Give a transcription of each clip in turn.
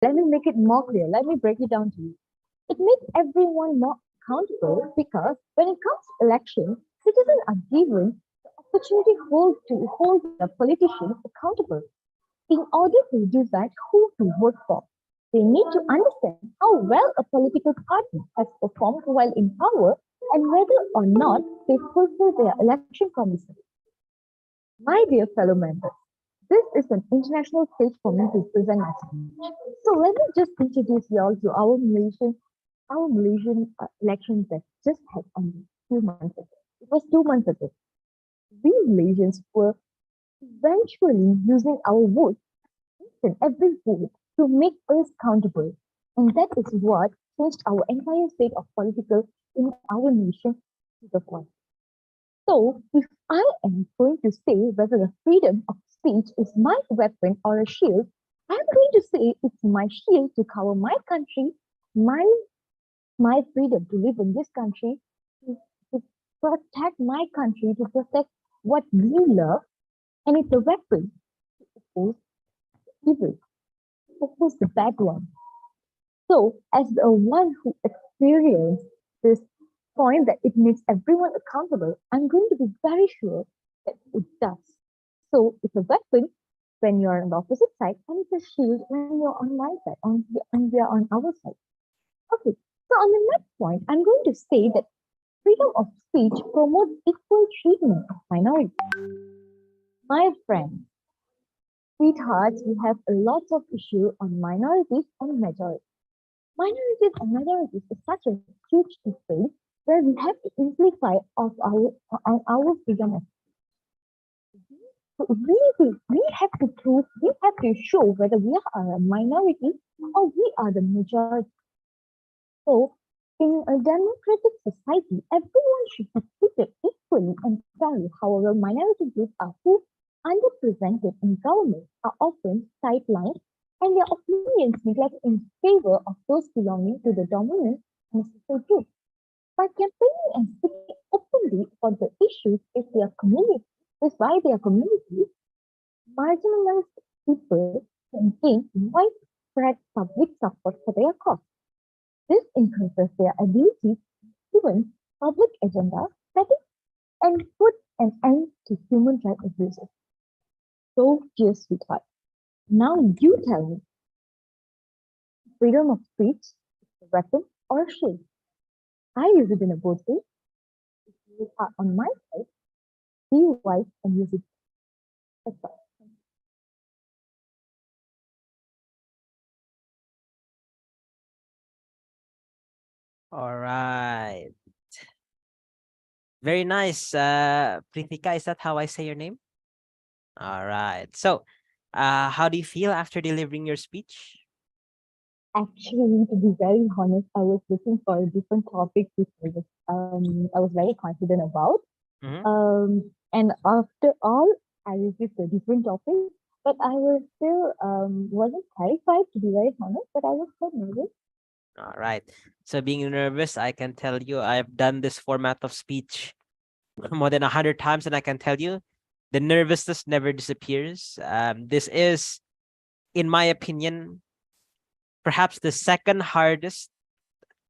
Let me make it more clear. Let me break it down to you. It makes everyone more accountable because when it comes to elections, citizens are given the opportunity to hold the politicians accountable. In order to decide who to vote for, they need to understand how well a political party has performed while in power and whether or not they fulfill their election promises. My dear fellow members, this is an international stage for me to present my speech. So let me just introduce you all to our Malaysian elections that just had on 2 months ago. It was 2 months ago. We Malaysians were eventually using our vote, each and every vote, to make us accountable. And that is what changed our entire state of political in our nation to the point. So, if I am going to say whether the freedom of speech is my weapon or a shield, I'm going to say it's my shield to cover my country, my my freedom to live in this country, to, to protect my country, to protect what we love, and it's a weapon to oppose evil, to oppose the bad one. So, as the one who experienced this point that it makes everyone accountable, I'm going to be very sure that it does. So, it's a weapon when you're on the opposite side, and it's a shield when you're on my side, and we are on our side. Okay, so on the next point, I'm going to say that freedom of speech promotes equal treatment of minorities. My friend, sweethearts, we have a lot of issue on minorities and majorities. Minorities and minorities is such a huge debate where we have to simplify of our freedom of speech. So we have to prove, we have to show whether we are a minority or we are the majority. So in a democratic society, everyone should be treated equally and fairly. However, minority groups are who underrepresented in government are often sidelined and their opinions neglected in favor of those belonging to the dominant necessary group. By campaigning and speaking openly about the issues is why their communities, marginalized people can gain widespread public support for their cause. This increases their ability to influence public agenda setting and put an end to human rights abuses. So, dear sweetheart, now you tell me, freedom of speech is a weapon or a shield? I use it in a both way. If you are on my side, be wise and use it. That's all. All right. Very nice. Pritika, is that how I say your name? All right. So, how do you feel after delivering your speech? Actually, to be very honest, I was looking for a different topic which I was very confident about. Mm-hmm. And after all, I received a different topic, but I was still wasn't terrified to be very honest, but I was so nervous. All right. So, being nervous, I can tell you I've done this format of speech more than 100 times, and I can tell you the nervousness never disappears. This is, in my opinion, perhaps the second hardest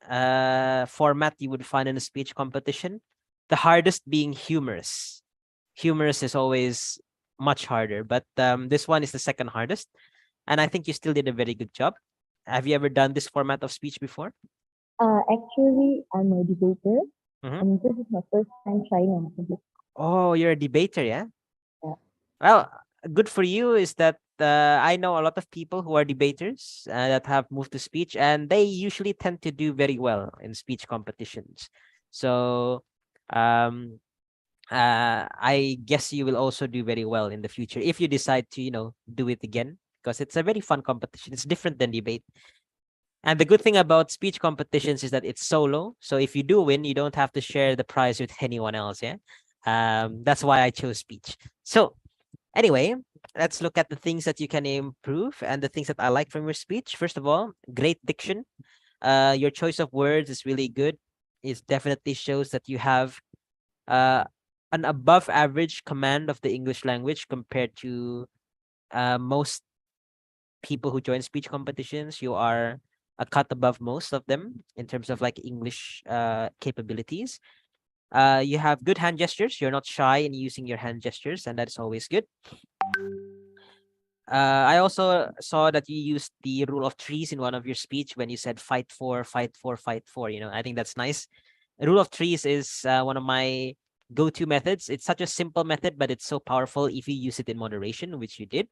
format you would find in a speech competition. The hardest being humorous. Humorous is always much harder, but this one is the second hardest. And I think you still did a very good job. Have you ever done this format of speech before? Actually, I'm a debater, Mm-hmm. and this is my first time trying on public. Oh, you're a debater, yeah? Yeah. Well, good for you is that I know a lot of people who are debaters that have moved to speech, and they usually tend to do very well in speech competitions. So, um, I guess you will also do very well in the future if you decide to, do it again, because it's a very fun competition. It's different than debate. And the good thing about speech competitions is that it's solo. So if you do win, you don't have to share the prize with anyone else. Yeah. That's why I chose speech. So anyway, let's look at the things that you can improve and the things that I like from your speech. First of all, great diction. Your choice of words is really good. It definitely shows that you have uh, an above average command of the English language compared to most people who join speech competitions, you are a cut above most of them in terms of like English capabilities. You have good hand gestures. You're not shy in using your hand gestures, and that is always good. I also saw that you used the rule of threes in one of your speech when you said fight for, fight for, fight for. I think that's nice. The rule of threes is one of my go-to methods. It's such a simple method, but it's so powerful if you use it in moderation, which you did.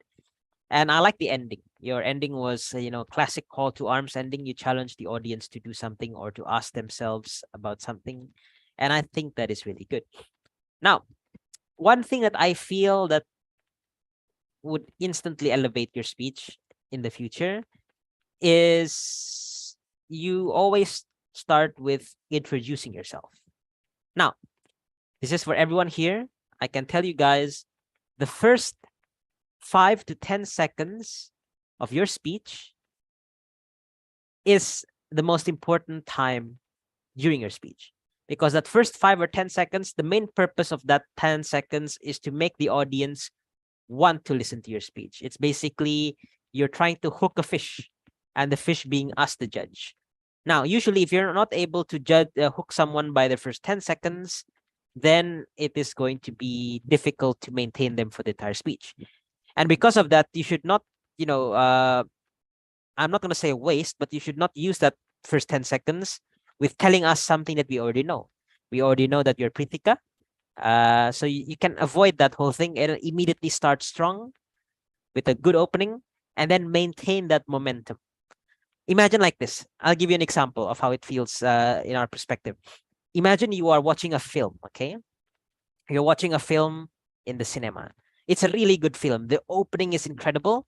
And I like the ending. Your ending was, classic call to arms ending. You challenge the audience to do something or to ask themselves about something. And I think that is really good. Now, one thing that I feel that would instantly elevate your speech in the future is you always start with introducing yourself. Now, this is for everyone here. I can tell you guys the first 5 to 10 seconds of your speech is the most important time during your speech. Because that first 5 or 10 seconds, the main purpose of that 10 seconds is to make the audience want to listen to your speech. It's basically you're trying to hook a fish and the fish being us the judge. Now, usually if you're not able to hook someone by the first 10 seconds, then it is going to be difficult to maintain them for the entire speech. And because of that, you should not, I'm not going to say waste, but you should not use that first 10 seconds with telling us something that we already know. We already know that you're Pritika. So you can avoid that whole thing and immediately start strong with a good opening and then maintain that momentum. Imagine like this. I'll give you an example of how it feels in our perspective. Imagine you are watching a film, okay? You're watching a film in the cinema. It's a really good film. The opening is incredible.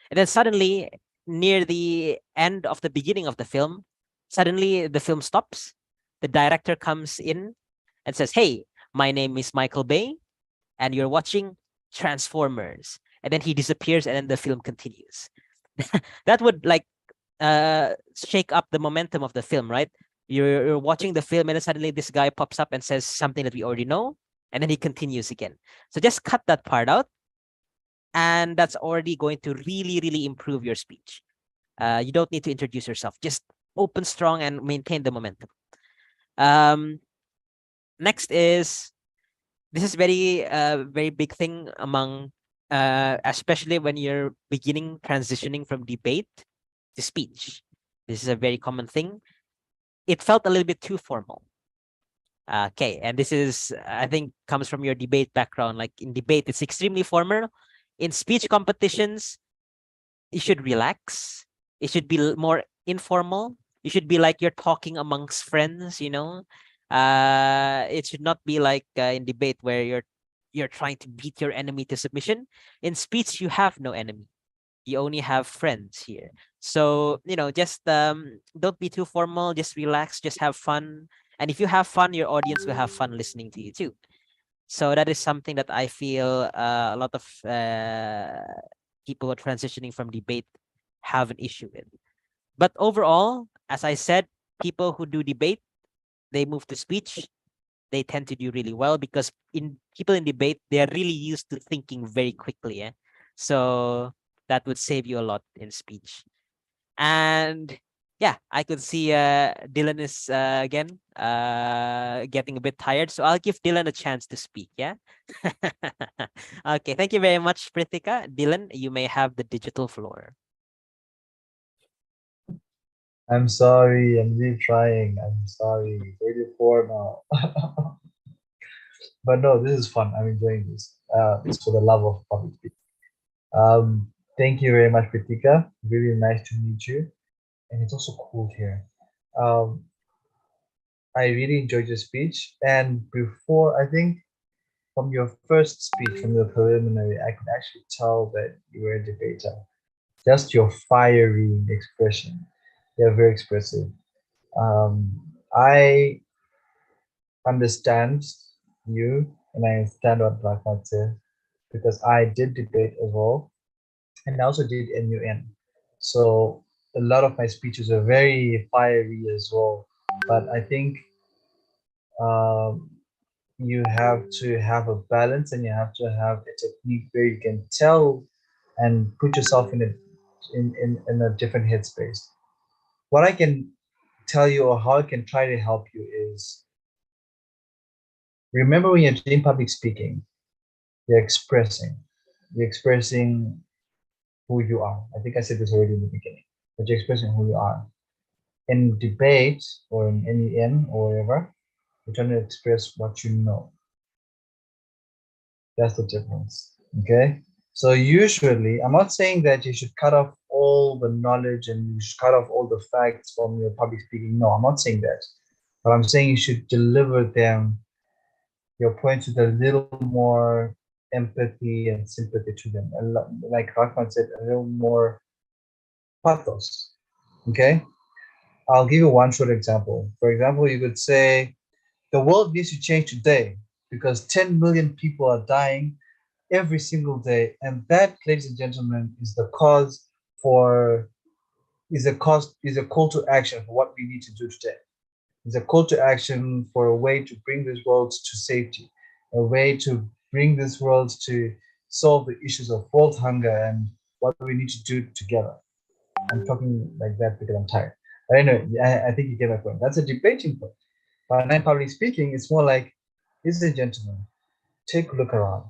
And then suddenly, near the end of the beginning of the film, suddenly the film stops. The director comes in and says, "Hey, my name is Michael Bay, and you're watching Transformers." And then he disappears, and then the film continues. That would like shake up the momentum of the film, right? You're watching the film, and then suddenly this guy pops up and says something that we already know, and then he continues again. So just cut that part out, and that's already going to really, really improve your speech. You don't need to introduce yourself. Just open strong and maintain the momentum. Next is this is very big thing among especially when you're beginning transitioning from debate to speech. This is a very common thing. It felt a little bit too formal. Okay, and this is I think comes from your debate background. Like in debate, it's extremely formal. In speech competitions, you should relax. It should be more informal. You should be like you're talking amongst friends, it should not be like in debate where you're trying to beat your enemy to submission. In speech, you have no enemy. You only have friends here. So, just don't be too formal, just relax, just have fun. And if you have fun, your audience will have fun listening to you too. So that is something that I feel a lot of people who are transitioning from debate have an issue with. But overall, as I said, people who do debate, they move to speech, they tend to do really well because in people in debate, they are really used to thinking very quickly. So that would save you a lot in speech. And yeah, I could see Dylan is again getting a bit tired. So I'll give Dylan a chance to speak. Yeah. Okay. Thank you very much, Prithika. Dylan, you may have the digital floor. I'm sorry, I'm really trying. I'm sorry. 34 now. But no, this is fun. I'm enjoying this. It's for the love of public speaking. Thank you very much, Pritika. Really nice to meet you. And it's also cold here. Um, I really enjoyed your speech. And before, I think from your first speech, from your preliminary, I could actually tell that you were a debater. Just your fiery expression. You're very expressive. I understand you and I understand what Rahmat said because I did debate as well and I also did NUN. So a lot of my speeches are very fiery as well. But I think um, you have to have a balance and you have to have a technique where you can tell and put yourself in a in a different headspace. What I can tell you or how I can try to help you is remember when you're doing public speaking, you're expressing. You're expressing who you are. I think I said this already in the beginning, but you're expressing who you are. In debate or in NEN or wherever, you're trying to express what you know. That's the difference. Okay. So usually, I'm not saying that you should cut off all the knowledge and you should cut off all the facts from your public speaking. No, I'm not saying that. But I'm saying you should deliver them, your points with a little more empathy and sympathy to them. Like Rahman said, a little more pathos. Okay. I'll give you one short example. For example, you could say, the world needs to change today because 10 million people are dying every single day. And that, ladies and gentlemen, is the cause for is a call to action for what we need to do today. It's a call to action for a way to bring this world to safety, a way to bring this world to solve the issues of world hunger and what we need to do together. I'm talking like that because I'm tired. But anyway, I think you get my point. That's a debating point. But now public speaking, it's more like, ladies and gentlemen, take a look around.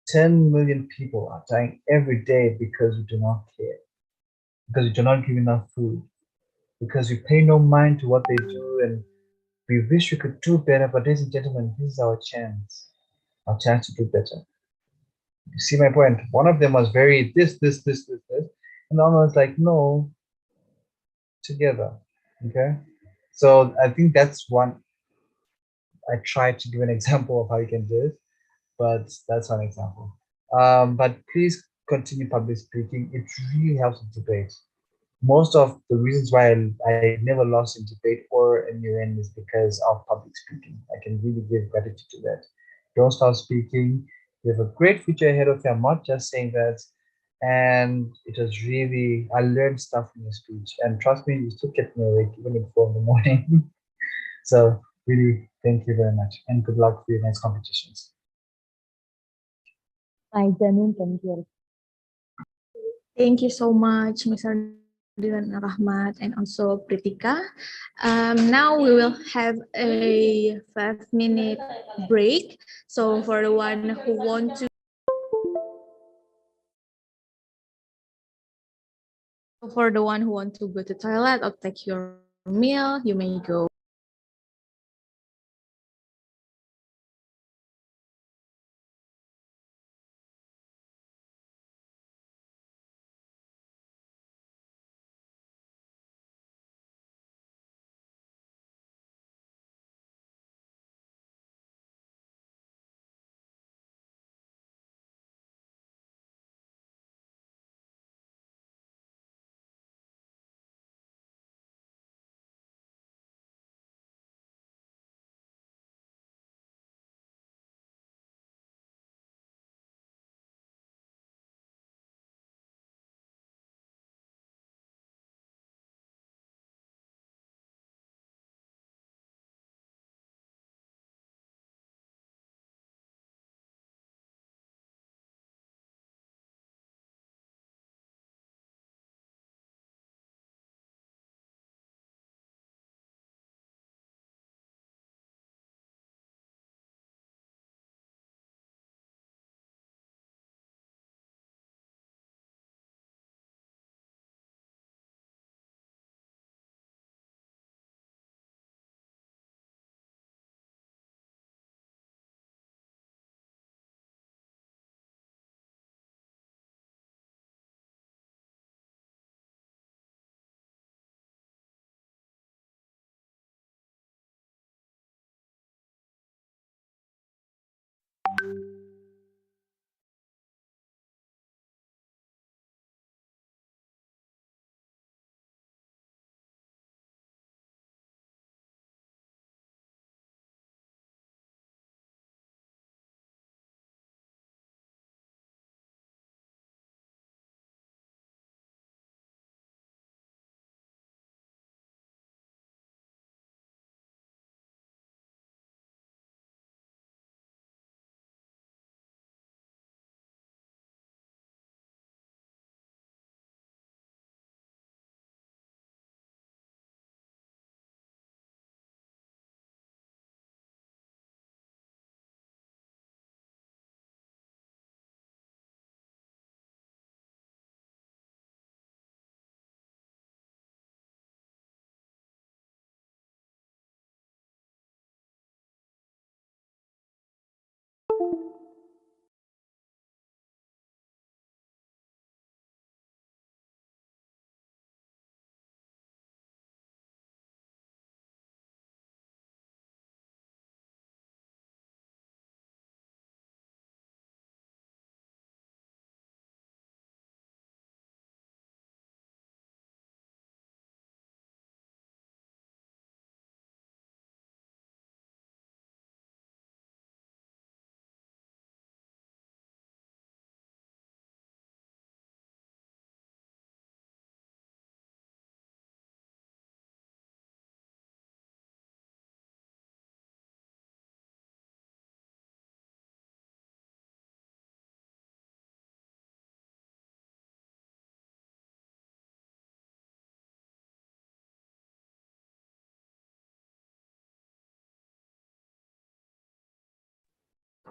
10 million people are dying every day because we do not care, because we do not give enough food, because we pay no mind to what they do, and we wish we could do better. But ladies and gentlemen, this is our chance to do better. You see my point? One of them was very this, and the other was like, no, together. Okay. So I think that's one. I tried to give an example of how you can do it, but that's one example. But please continue public speaking. It really helps with debate. Most of the reasons why I never lost in debate or in UN is because of public speaking. I can really give gratitude to that. Don't stop speaking. You have a great future ahead of you. I'm not just saying that. And it was really, I learned stuff from your speech. And trust me, you still kept me awake even at 4 in the morning. So really, thank you very much. And good luck for your next competitions. My genuine thank you. Thank you so much, Mr. Dylan Rahmat and also Pritika. Now we will have a 5-minute break. So for the one who want to go to toilet or take your meal, you may go.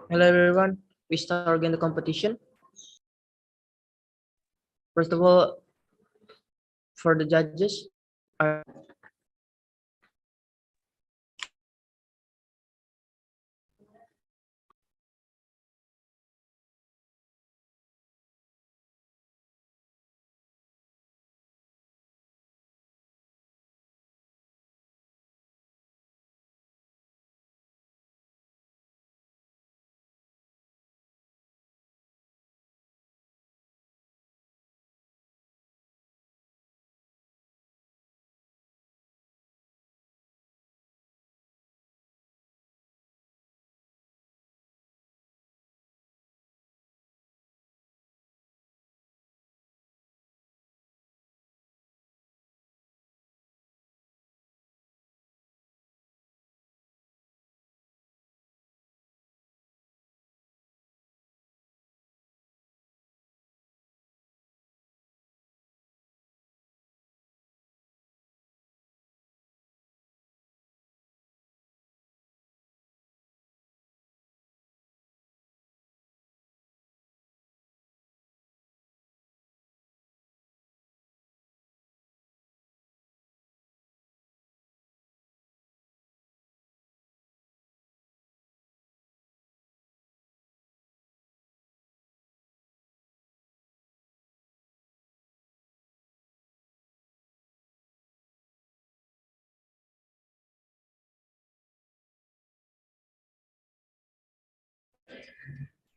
Hello everyone, we start again the competition. First of all, for the judges,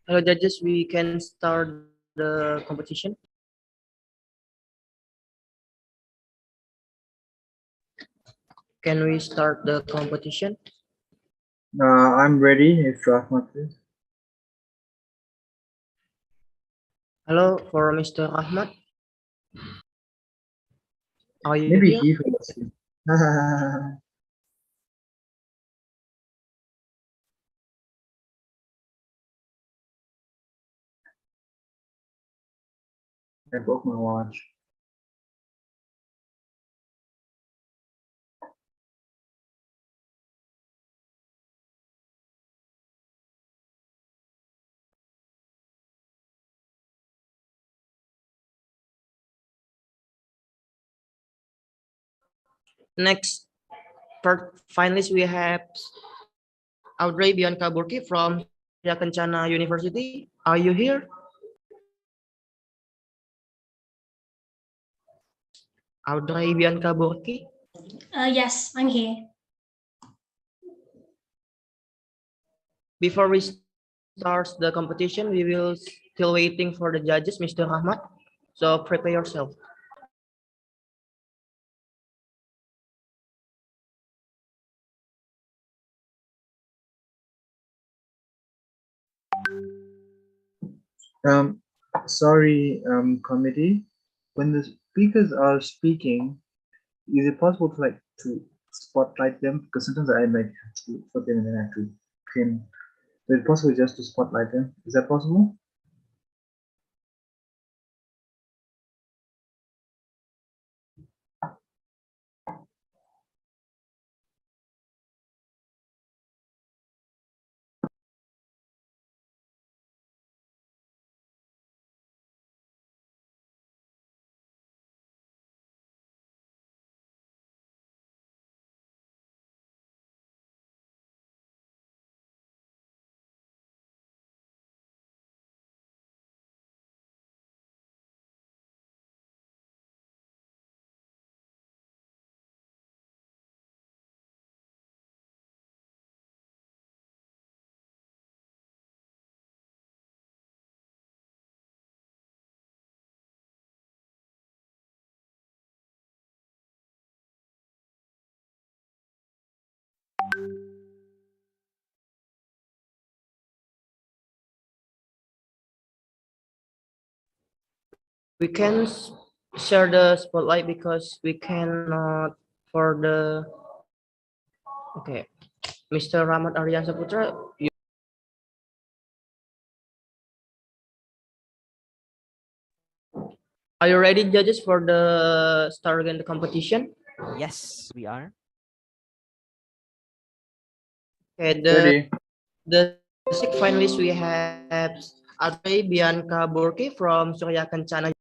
hello judges, we can start the competition. Can we start the competition? I'm ready. If Rahmat is. Hello for Mr. Ahmad. Are you Maybe here? he forgets you. I broke my watch. Next part finalists we have Audrey Bianca Burki from Satya Kencana University. Are you here? Audrey Bianca Burki. Yes, I'm here. Before we start the competition, we will still waiting for the judges, Mr. Ahmad. So prepare yourself. Sorry, committee. When the speakers are speaking, is it possible to spotlight them? Because sometimes I might have to put them and then I have to pin. Is it possible just to spotlight them? Is that possible? We can share the spotlight because we cannot for the okay. Mr. Rahmat Aryan Saputra, are you ready, judges, for the start again the competition? Yes, we are. Okay, Ready. the Basic finalists we have Adri Bianca Burki from Surya Kencana.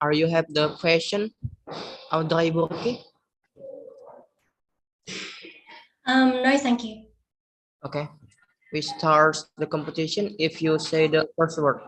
Are you have the question, Audrey Burki? No, thank you. Okay, we start the competition if you say the first word.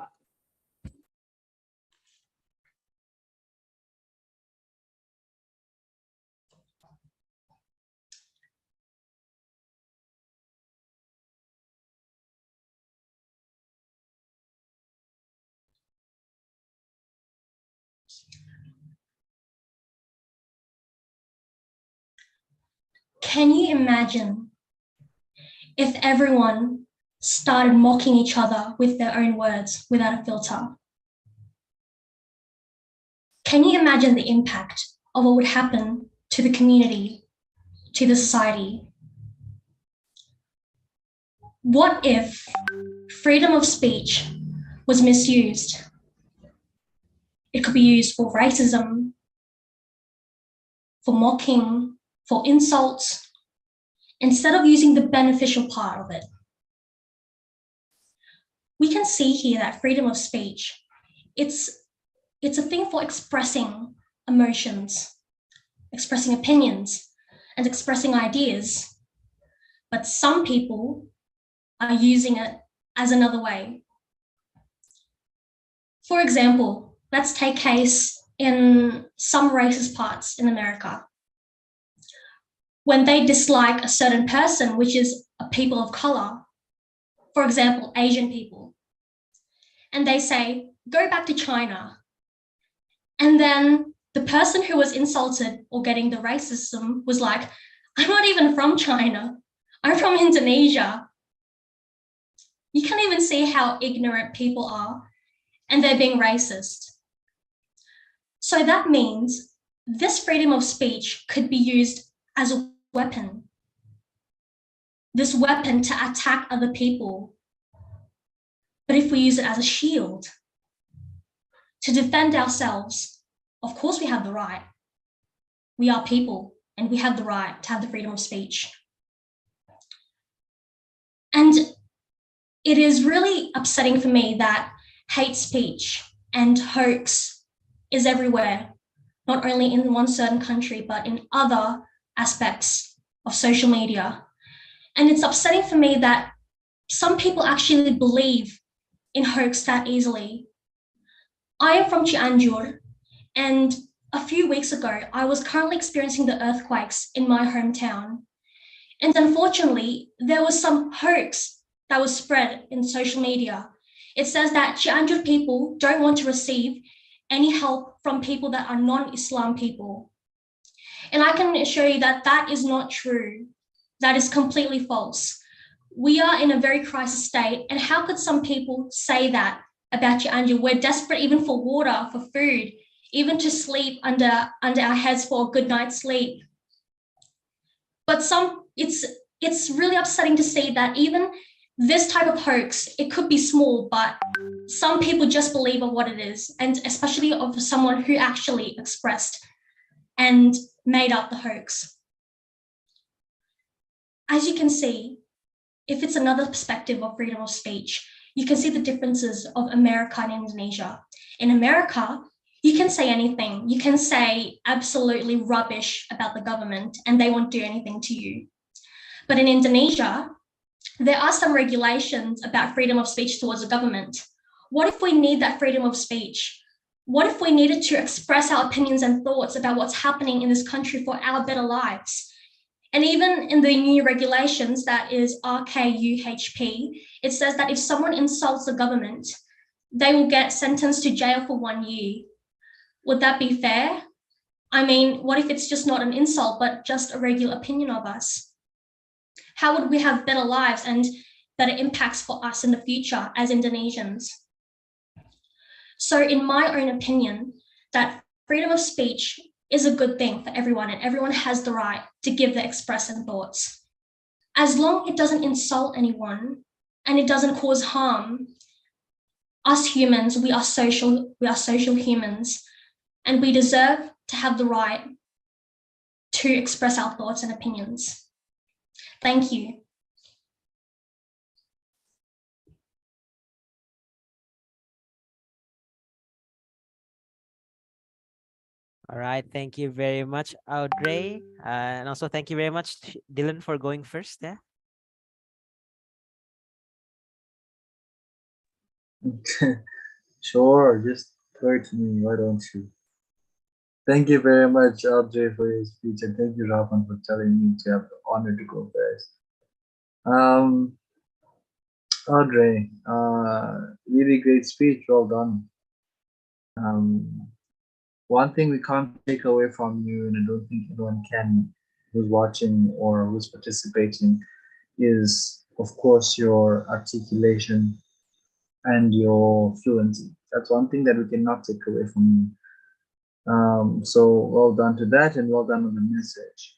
Can you imagine if everyone started mocking each other with their own words without a filter? Can you imagine the impact of what would happen to the community, to the society? What if freedom of speech was misused? It could be used for racism, for mocking, for insults, instead of using the beneficial part of it. We can see here that freedom of speech, it's a thing for expressing emotions, expressing opinions, and expressing ideas. But some people are using it as another way. For example, let's take case in some racist parts in America. When they dislike a certain person, which is a people of color, for example, Asian people, and they say, go back to China. And then the person who was insulted or getting the racism was like, I'm not even from China. I'm from Indonesia. You can't even see how ignorant people are, and they're being racist. So that means this freedom of speech could be used as a weapon. This weapon to attack other people. But if we use it as a shield to defend ourselves, of course we have the right. We are people and we have the right to have the freedom of speech. And it is really upsetting for me that hate speech and hoax is everywhere, not only in one certain country, but in other aspects of social media. And it's upsetting for me that some people actually believe in hoax that easily. I am from Cianjur, and a few weeks ago, I was currently experiencing the earthquakes in my hometown. And unfortunately, there was some hoax that was spread in social media. It says that Cianjur people don't want to receive any help from people that are non-Islam people. And I can assure you that that is not true. That is completely false. We are in a very crisis state, and how could some people say that about Cianjur? We're desperate even for water, for food, even to sleep under our heads for a good night's sleep. But it's really upsetting to see that even this type of hoax, it could be small, but some people just believe of what it is, and especially of someone who actually expressed and made up the hoax. As you can see, if it's another perspective of freedom of speech, you can see the differences of America and Indonesia. In America, you can say anything. You can say absolutely rubbish about the government and they won't do anything to you. But in Indonesia, there are some regulations about freedom of speech towards the government. What if we need that freedom of speech? What if we needed to express our opinions and thoughts about what's happening in this country for our better lives? And even in the new regulations, that is RKUHP, it says that if someone insults the government, they will get sentenced to jail for 1 year. Would that be fair? I mean, what if it's just not an insult, but just a regular opinion of us? How would we have better lives and better impacts for us in the future as Indonesians? So in my own opinion, that freedom of speech is a good thing for everyone, and everyone has the right to give their express thoughts. As long it doesn't insult anyone and it doesn't cause harm, us humans, we are social humans, and we deserve to have the right to express our thoughts and opinions. Thank you. All right, thank you very much, Audrey. And also thank you very much, Dylan, for going first. Yeah. Sure, just throw it to me, why don't you? Thank you very much, Audrey, for your speech, and thank you, Rahman, for telling me to have the honor to go first. Audrey, really great speech, well done. One thing we can't take away from you, and I don't think anyone can, who's watching or who's participating, is of course your articulation and your fluency. That's one thing that we cannot take away from you. So well done to that, and well done on the message.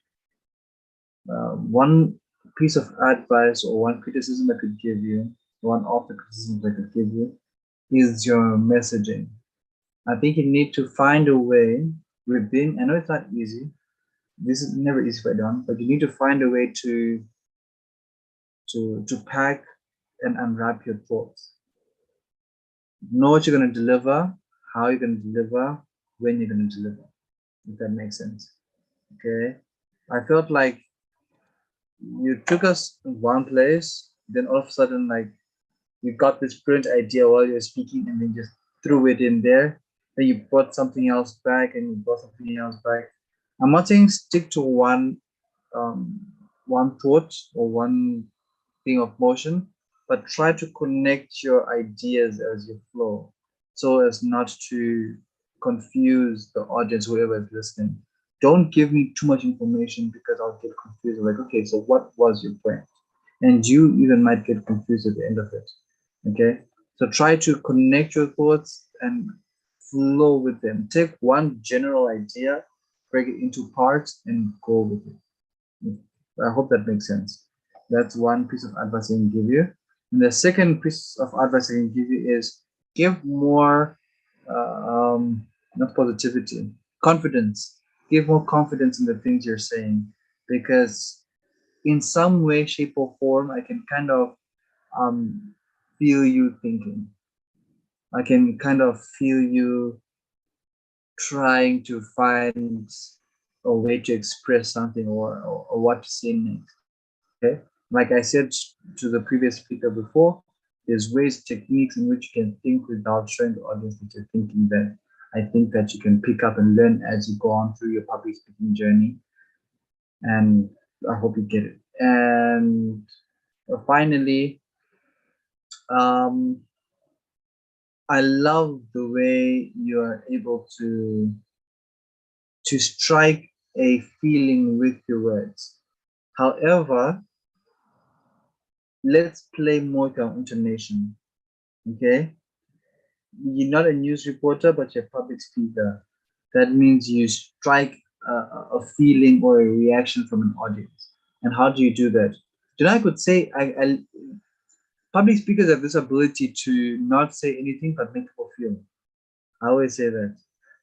One piece of advice or one criticism I could give you, one of the criticisms I could give you, is your messaging. I think you need to find a way within, I know it's not easy, this is never easy for anyone, but you need to find a way to pack and unwrap your thoughts. Know what you're going to deliver, how you're going to deliver, when you're going to deliver, if that makes sense. Okay, I felt like you took us in one place, then all of a sudden, like, you got this brilliant idea while you're speaking, and then just threw it in there. Then you brought something else back, and you brought something else back. I'm not saying stick to one thought or one thing of motion, but try to connect your ideas as you flow, so as not to confuse the audience, whoever is listening. Don't give me too much information, because I'll get confused. Like, okay, so what was your point? And you even might get confused at the end of it. Okay, so try to connect your thoughts and flow with them. Take one general idea, break it into parts, and go with it. I hope that makes sense. That's one piece of advice I can give you. And the second piece of advice I can give you is give more, not positivity, confidence. Give more confidence in the things you're saying, because in some way, shape, or form, I can kind of feel you thinking. I can kind of feel you trying to find a way to express something, or what to say next. Okay, like I said to the previous speaker before, there's ways, techniques in which you can think without showing the audience that you're thinking, that I think that you can pick up and learn as you go on through your public speaking journey. And I hope you get it. And finally, I love the way you are able to strike a feeling with your words. However, let's play more with our intonation. Okay, you're not a news reporter, but you're a public speaker. That means you strike a feeling or a reaction from an audience. And how do you do that? Then I could say, public speakers have this ability to not say anything but make people feel. I always say that.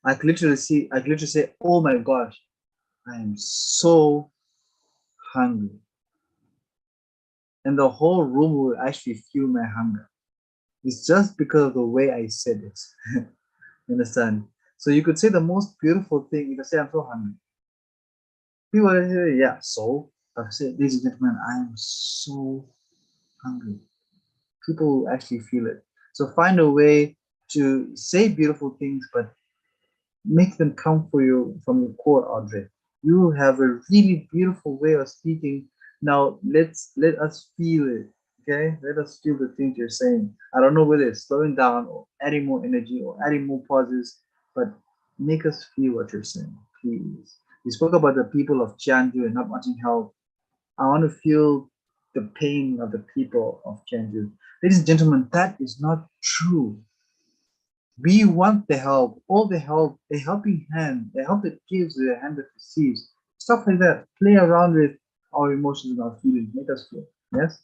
I could literally say, oh my gosh, I am so hungry. And the whole room will actually feel my hunger. It's just because of the way I said it. You understand? So you could say the most beautiful thing. You could say, I'm so hungry. People will say, yeah, so I've said, ladies and gentlemen, I am so hungry. People will actually feel it. So find a way to say beautiful things, but make them come for you from your core, Audrey. You have a really beautiful way of speaking. Now let us feel it. Okay, let us feel the things you're saying. I don't know whether it's slowing down or adding more energy or adding more pauses, but make us feel what you're saying, please. You spoke about the people of Jeonju and not wanting help. I want to feel the pain of the people of Jeonju. Ladies and gentlemen, that is not true. We want the help, all the help, a helping hand, the help that gives, the hand that receives, stuff like that. Play around with our emotions and our feelings, make us feel. Yes?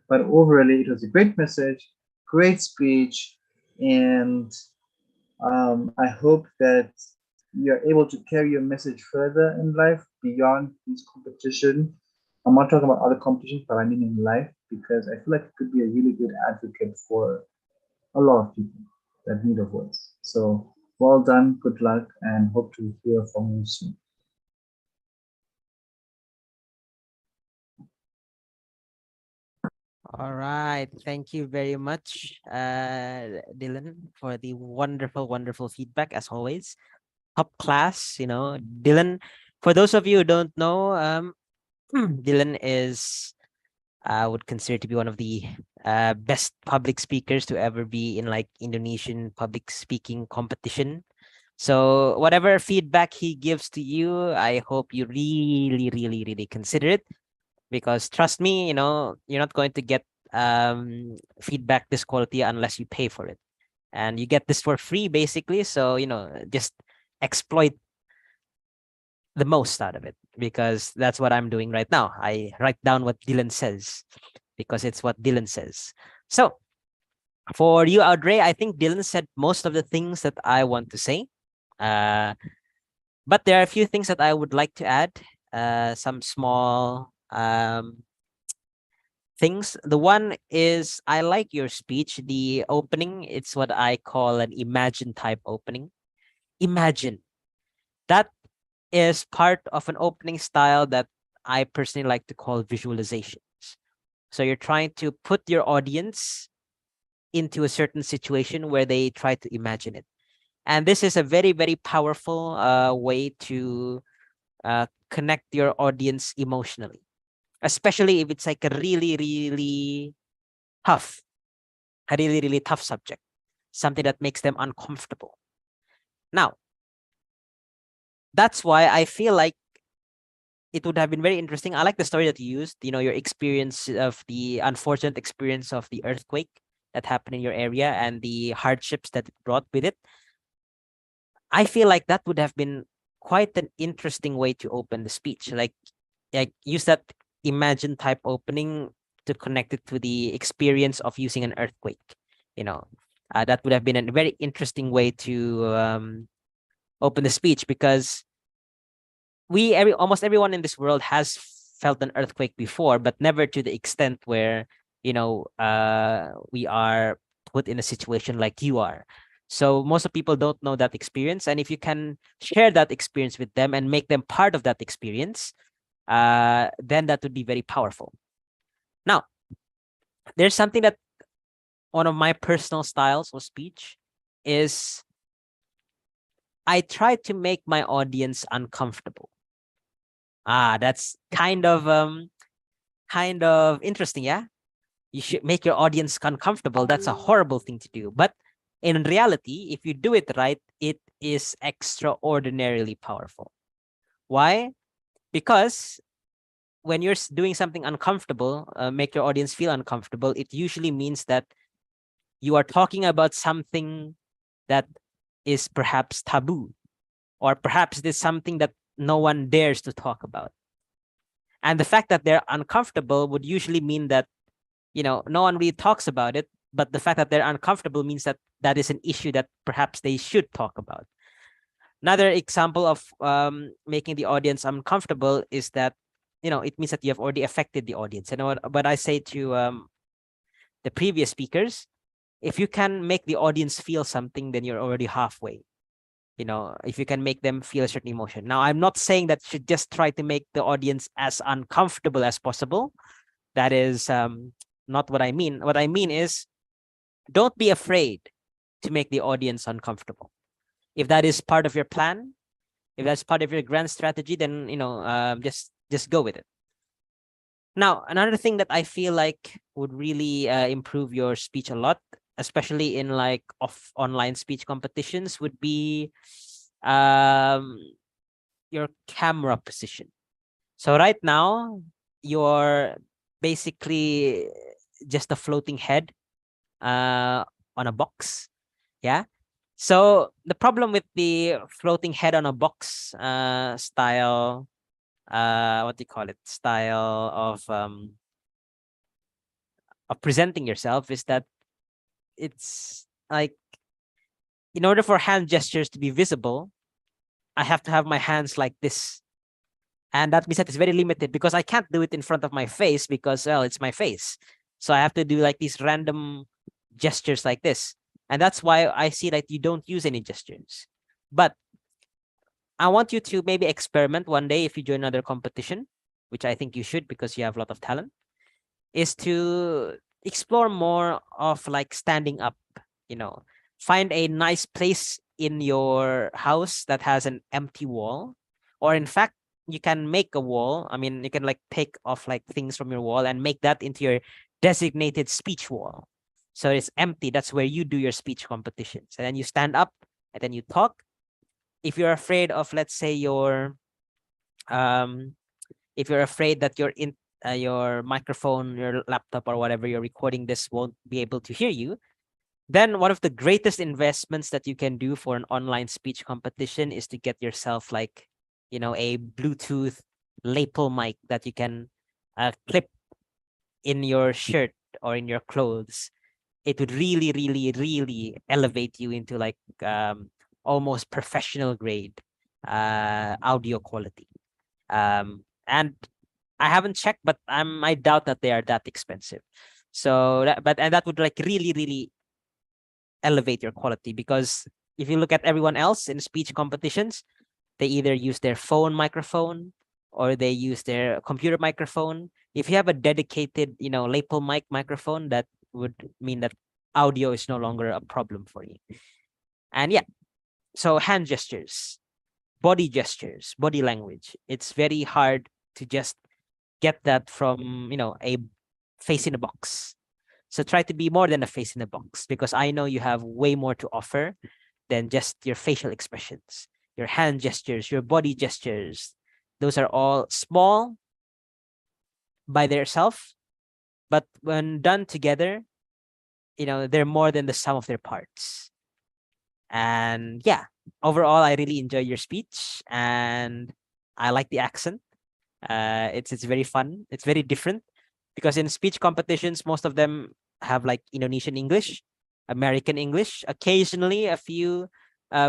But overall, it was a great message, great speech, and I hope that you're able to carry your message further in life beyond this competition. I'm not talking about other competitions, but I mean in life, because I feel like it could be a really good advocate for a lot of people that need a voice. So well done, good luck, and hope to hear from you soon. All right. Thank you very much, Dylan, for the wonderful, wonderful feedback as always. Top class, Dylan. For those of you who don't know, Dylan is, I would consider to be one of the best public speakers to ever be in like Indonesian public speaking competition. So whatever feedback he gives to you, I hope you really, really, really consider it, because trust me, you're not going to get feedback this quality unless you pay for it, and you get this for free basically. So just exploit the most out of it, because that's what I'm doing right now. I write down what Dylan says because it's what Dylan says. So for you, Audrey, I think Dylan said most of the things that I want to say, but there are a few things that I would like to add, some small things. The one is, I like your speech, the opening. It's what I call an imagine type opening. Imagine. That is part of an opening style that I personally like to call visualizations. So you're trying to put your audience into a certain situation where they try to imagine it. And this is a very, very powerful way to connect your audience emotionally, especially if it's like a really, really tough, a really, really tough subject, something that makes them uncomfortable. Now, that's why I feel like it would have been very interesting. I like the story that you used, your experience of the unfortunate experience of the earthquake that happened in your area and the hardships that it brought with it. I feel like that would have been quite an interesting way to open the speech. Like use that imagine type opening to connect it to the experience of using an earthquake. That would have been a very interesting way to open the speech, because almost everyone in this world has felt an earthquake before, but never to the extent where we are put in a situation like you are. So most of people don't know that experience, and if you can share that experience with them and make them part of that experience, then that would be very powerful. Now, there's something that one of my personal styles of speech is, I try to make my audience uncomfortable. That's kind of interesting, yeah? You should make your audience uncomfortable. That's a horrible thing to do. But in reality, if you do it right, it is extraordinarily powerful. Why? Because when you're doing something uncomfortable, make your audience feel uncomfortable, it usually means that you are talking about something that is perhaps taboo, or perhaps it is something that no one dares to talk about. And the fact that they're uncomfortable would usually mean that, no one really talks about it, but the fact that they're uncomfortable means that that is an issue that perhaps they should talk about. Another example of making the audience uncomfortable is that, it means that you have already affected the audience. And what I say to the previous speakers, if you can make the audience feel something, then you're already halfway. If you can make them feel a certain emotion. Now, I'm not saying that you should just try to make the audience as uncomfortable as possible. That is not what I mean. What I mean is, don't be afraid to make the audience uncomfortable. If that is part of your plan, if that's part of your grand strategy, then just go with it. Now, another thing that I feel like would really improve your speech a lot, especially in like online speech competitions, would be your camera position. So right now, you're basically just a floating head on a box. Yeah. So the problem with the floating head on a box style, what do you call it? Style of presenting yourself is that it's like, in order for hand gestures to be visible, I have to have my hands like this. And that means that it's very limited because I can't do it in front of my face because, well, it's my face. So I have to do like these random gestures like this. And that's why I see that you don't use any gestures. But I want you to maybe experiment one day if you join another competition, which I think you should because you have a lot of talent, is to explore more of like standing up, find a nice place in your house that has an empty wall, or in fact, you can make a wall. I mean, you can like take off like things from your wall and make that into your designated speech wall. So it's empty. That's where you do your speech competitions. And then you stand up and then you talk. If you're afraid of, let's say, if you're afraid that your microphone, your laptop, or whatever you're recording this won't be able to hear you, then one of the greatest investments that you can do for an online speech competition is to get yourself like, a Bluetooth lapel mic that you can clip in your shirt or in your clothes. It would really, really, really elevate you into like almost professional grade audio quality. And I haven't checked, but I doubt that they are that expensive. So that would like really, really elevate your quality, because if you look at everyone else in speech competitions, they either use their phone microphone or they use their computer microphone. If you have a dedicated, lapel mic microphone, that would mean that audio is no longer a problem for you. And yeah, so hand gestures, body gestures, body language. It's very hard to just get that from, a face in a box. So try to be more than a face in a box, because I know you have way more to offer than just your facial expressions, your hand gestures, your body gestures. Those are all small by themselves, but when done together, they're more than the sum of their parts. And yeah, overall, I really enjoy your speech and I like the accent. It's very fun. It's very different because in speech competitions, most of them have like Indonesian English, American English, occasionally a few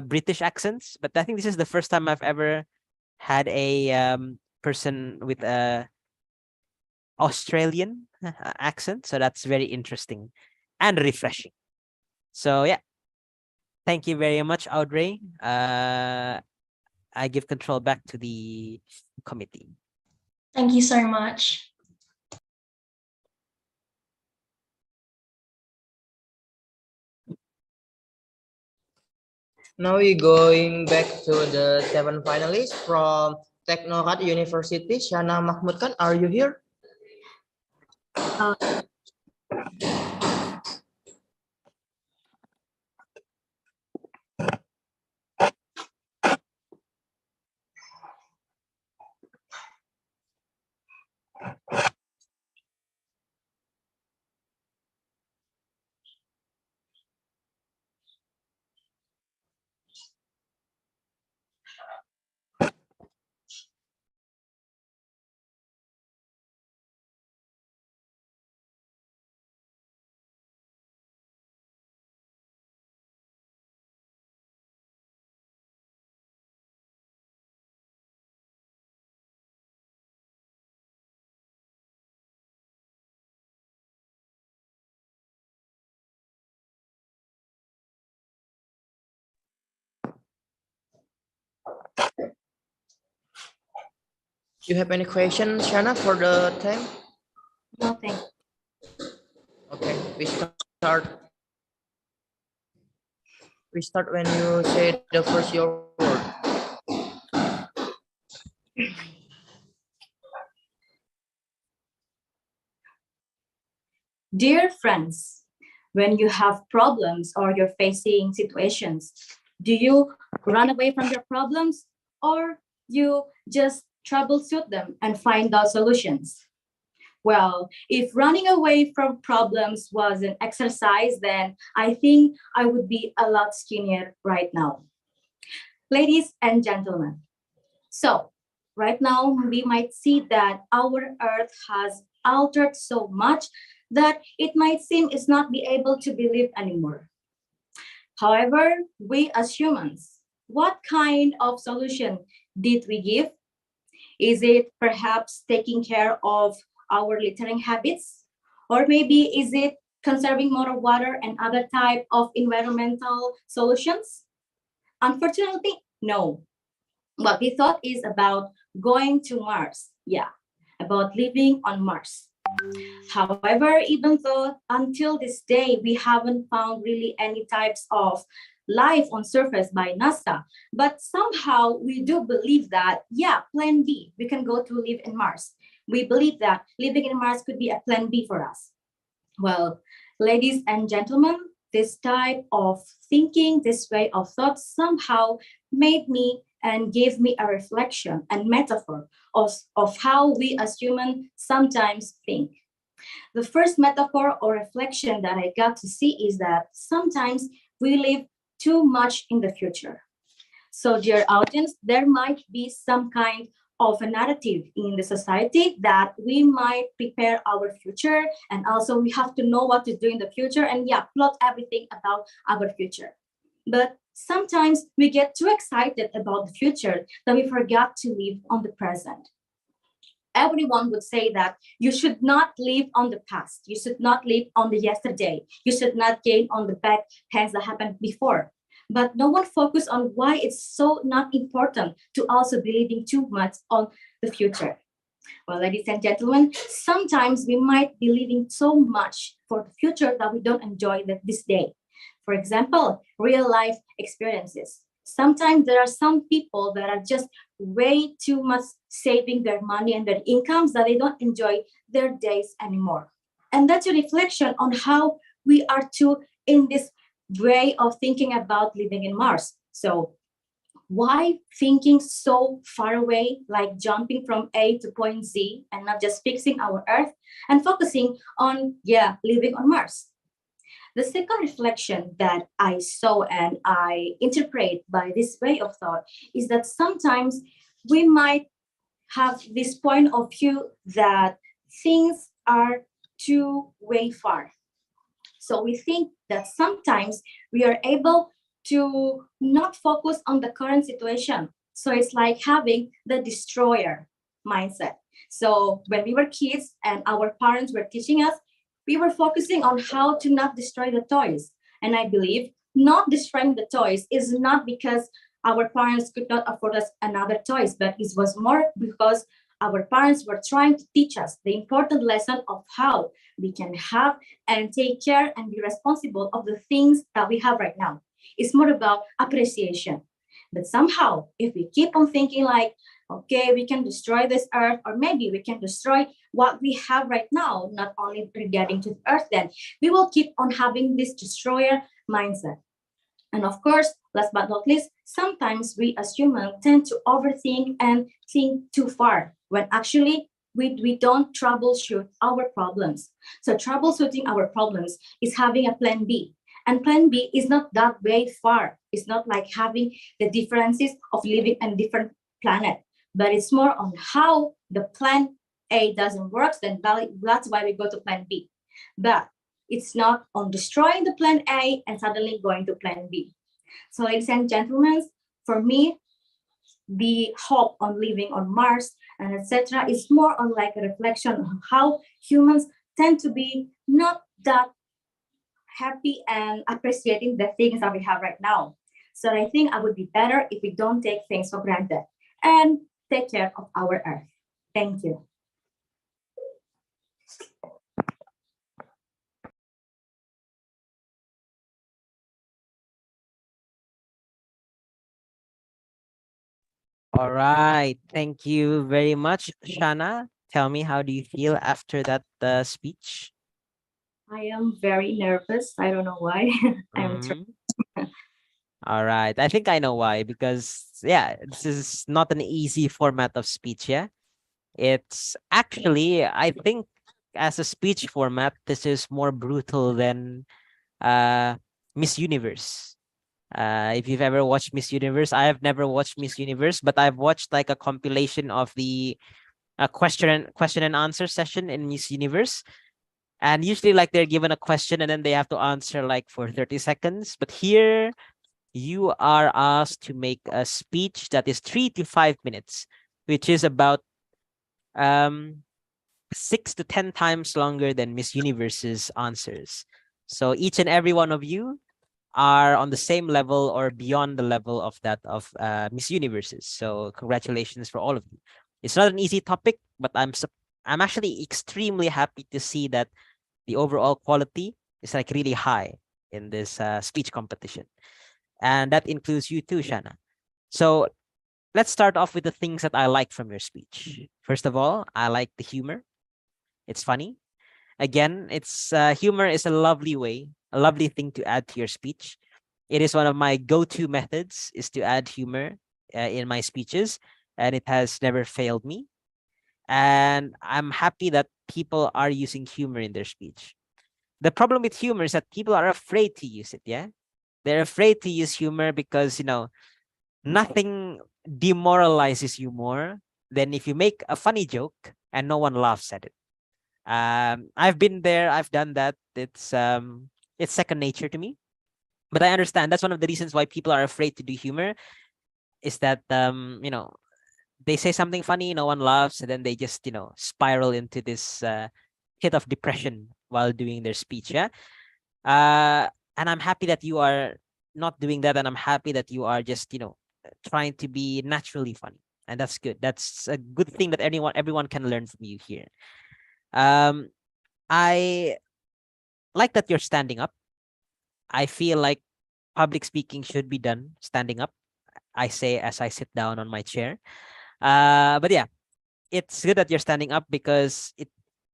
British accents. But I think this is the first time I've ever had a person with a Australian accent. So that's very interesting and refreshing. So yeah, thank you very much, Audrey. I give control back to the committee. Thank you so much. Now we're going back to the 7 finalists from Teknorat University. Shana Mahmud Khan, are you here? You have any questions, Shana, for the time? Nothing. Okay, we start. We start when you say the first your word. Dear friends, when you have problems or you're facing situations, do you run away from your problems or you just troubleshoot them and find out solutions? Well, if running away from problems was an exercise, then I think I would be a lot skinnier right now. Ladies and gentlemen, so right now we might see that our earth has altered so much that it might seem it's not be able to be lived anymore. However, we as humans, what kind of solution did we give? Is it perhaps taking care of our littering habits? Or maybe is it conserving more water and other type of environmental solutions? Unfortunately, no. What we thought is about going to Mars. Yeah, about living on Mars. However, even though until this day we haven't found really any types of life on surface by NASA, but somehow we do believe that, yeah, plan B, we can go to live in Mars. We believe that living in Mars could be a plan B for us. Well, ladies and gentlemen, this type of thinking, this way of thought somehow made me and gave me a reflection and metaphor of how we as humans sometimes think. The first metaphor or reflection that I got to see is that sometimes we live too much in the future. So, dear audience, there might be some kind of a narrative in the society that we might prepare our future, and also we have to know what to do in the future, and yeah, plot everything about our future. But sometimes we get too excited about the future that we forgot to live on the present. Everyone would say that you should not live on the past. You should not live on the yesterday. You should not gain on the bad things that happened before. But no one focus on why it's so not important to also be living too much on the future. Well, ladies and gentlemen, sometimes we might be living so much for the future that we don't enjoy this day. For example, real life experiences. Sometimes there are some people that are just way too much saving their money and their incomes that they don't enjoy their days anymore. And that's a reflection on how we are too in this way of thinking about living in Mars. So why thinking so far away, like jumping from A to point Z and not just fixing our Earth and focusing on, yeah, living on Mars? The second reflection that I saw and I interpret by this way of thought is that sometimes we might have this point of view that things are too way far. So we think that sometimes we are able to not focus on the current situation. So it's like having the destroyer mindset. So when we were kids and our parents were teaching us, we were focusing on how to not destroy the toys. And I believe not destroying the toys is not because our parents could not afford us another toys, but it was more because our parents were trying to teach us the important lesson of how we can have and take care and be responsible of the things that we have right now. It's more about appreciation. But somehow, if we keep on thinking like, okay, we can destroy this earth, or maybe we can destroy what we have right now, not only regarding to the earth, then we will keep on having this destroyer mindset. And of course, last but not least, sometimes we as humans tend to overthink and think too far when actually we don't troubleshoot our problems. So troubleshooting our problems is having a plan B. And plan B is not that way far. It's not like having the differences of living on different planet, but it's more on how the plan A doesn't work, then that's why we go to plan B. But it's not on destroying the plan A and suddenly going to plan B. So ladies and gentlemen, for me, the hope on living on Mars and etc. is more on like a reflection on how humans tend to be not that happy and appreciating the things that we have right now. So I think I would be better if we don't take things for granted and take care of our earth. Thank you. All right. Thank you very much, Shana. Tell me, how do you feel after that speech? I am very nervous. I don't know why. I'm Mhm. All right. I think I know why, because yeah, this is not an easy format of speech, yeah. It's actually, I think, as a speech format, this is more brutal than uh Miss Universe. If you've ever watched Miss Universe, I have never watched Miss Universe, but I've watched like a compilation of the question and answer session in Miss Universe. And usually like they're given a question and then they have to answer like for 30 seconds. But here you are asked to make a speech that is 3 to 5 minutes, which is about um 6 to 10 times longer than Miss Universe's answers. So each and every one of you are on the same level or beyond the level of that of Miss Universes. So congratulations for all of you. It's not an easy topic, but I'm actually extremely happy to see that the overall quality is like really high in this speech competition, and that includes you too, Shana. So let's start off with the things that I like from your speech. First of all, I like the humor. It's funny. Again, it's humor is a lovely way, a lovely thing to add to your speech. It is one of my go-to methods is to add humor in my speeches, and it has never failed me. And I'm happy that people are using humor in their speech. The problem with humor is that people are afraid to use it. Yeah, they're afraid to use humor because nothing demoralizes you more than if you make a funny joke and no one laughs at it. I've been there, I've done that. It's second nature to me. But I understand that's one of the reasons why people are afraid to do humor is that they say something funny, no one laughs, and then they just spiral into this hit of depression while doing their speech. Yeah. And I'm happy that you are not doing that, and I'm happy that you are just trying to be naturally funny, and that's good. That's a good thing that everyone can learn from you here. um I like that you're standing up. I feel like public speaking should be done standing up. I say as I sit down on my chair. But yeah, it's good that you're standing up because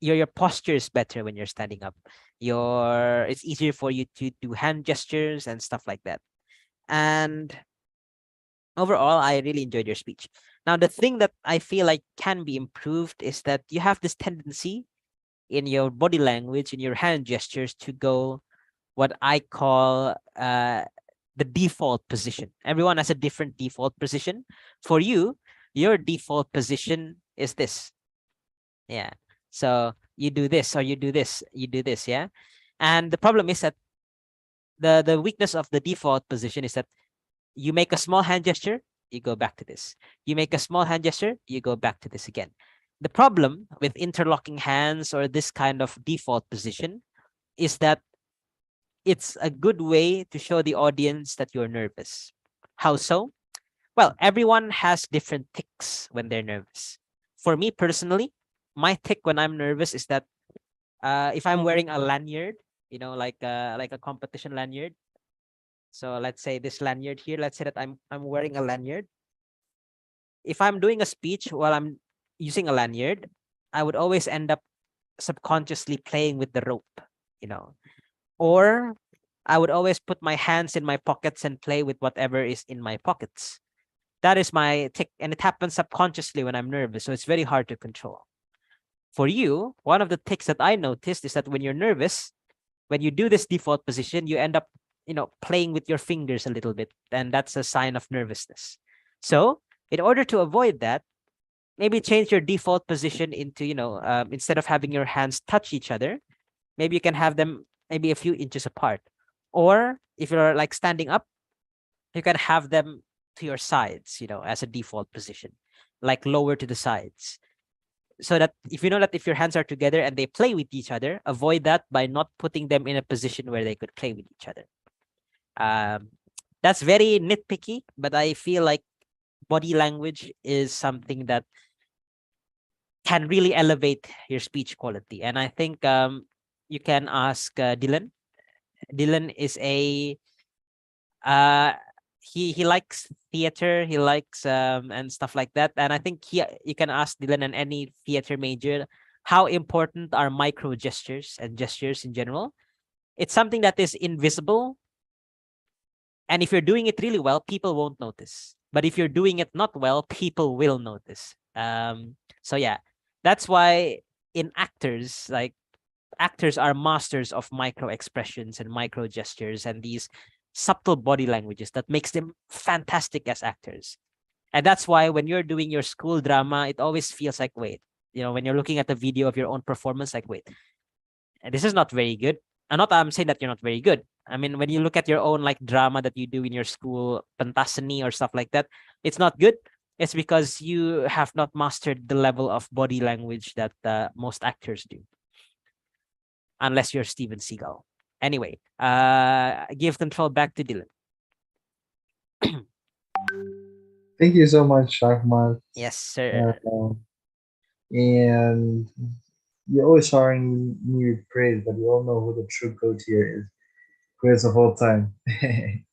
your posture is better when you're standing up. It's easier for you to do hand gestures and stuff like that. And overall, I really enjoyed your speech. Now, the thing that I feel like can be improved is that you have this tendency in your body language, in your hand gestures, to go what I call the default position. Everyone has a different default position. For you, your default position is this. Yeah. So you do this or you do this, you do this, yeah. And the problem is that the weakness of the default position is that you make a small hand gesture, you go back to this. You make a small hand gesture, you go back to this again. The problem with interlocking hands or this kind of default position is that it's a good way to show the audience that you're nervous. How so? Well, everyone has different tics when they're nervous. For me personally, my tick when I'm nervous is that if I'm wearing a lanyard, like a competition lanyard. So let's say this lanyard here. Let's say that I'm wearing a lanyard. If I'm doing a speech while I'm using a lanyard, I would always end up subconsciously playing with the rope, you know, or I would always put my hands in my pockets and play with whatever is in my pockets. That is my tick, and it happens subconsciously when I'm nervous, so it's very hard to control. For you, one of the ticks that I noticed is that when you're nervous, when you do this default position, you end up, playing with your fingers a little bit, and that's a sign of nervousness. So, in order to avoid that, maybe change your default position into, instead of having your hands touch each other, maybe you can have them maybe a few inches apart. Or if you're like standing up, you can have them to your sides, as a default position, like lower to the sides. So that if you know that if your hands are together and they play with each other, avoid that by not putting them in a position where they could play with each other. That's very nitpicky, but I feel like body language is something that can really elevate your speech quality. And I think you can ask Dylan. Dylan is a uh he likes theater, he likes and stuff like that. And I think you can ask Dylan and any theater major how important are micro gestures and gestures in general. It's something that is invisible. And if you're doing it really well, people won't notice. But if you're doing it not well, people will notice. So yeah, that's why in actors, like actors are masters of micro expressions and micro gestures and these subtle body languages that makes them fantastic as actors. And that's why when you're doing your school drama, it always feels like, wait, when you're looking at the video of your own performance, like, wait, this is not very good. I'm saying that you're not very good. I mean, when you look at your own like drama that you do in your school, pentaseni or stuff like that, it's not good. It's because you have not mastered the level of body language that most actors do. Unless you're Steven Seagal. Anyway, give control back to Dylan. Thank you so much, Ahmad. Yes, sir. And you're always showering me with praise, but we all know who the true goat here is. Greatest of all time. Hey,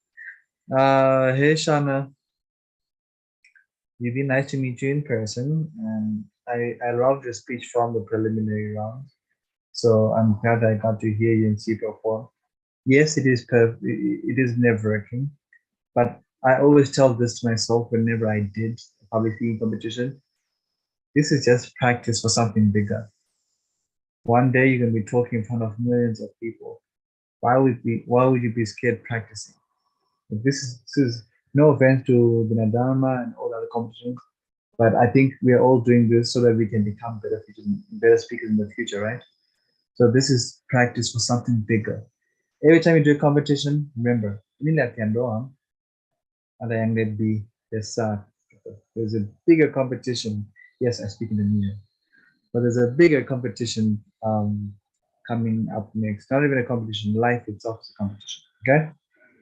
Shana. You've been nice to meet you in person, and I loved your speech from the preliminary round. So I'm glad I got to hear you and see you perform. Yes, it is it is nerve-wracking, but I always tell this to myself whenever I did a public speaking competition. This is just practice for something bigger. One day you're gonna be talking in front of millions of people. Why would you be scared practicing? This is no offense to BINA DARMA and all other competitions, but I think we are all doing this so that we can become better speakers in the future, right? So this is practice for something bigger. Every time you do a competition, remember, ini latihan doang, ada yang lebih besar. There's a bigger competition. Yes, I speak Indonesian, but there's a bigger competition coming up next. Not even a competition, life itself is a competition. Okay?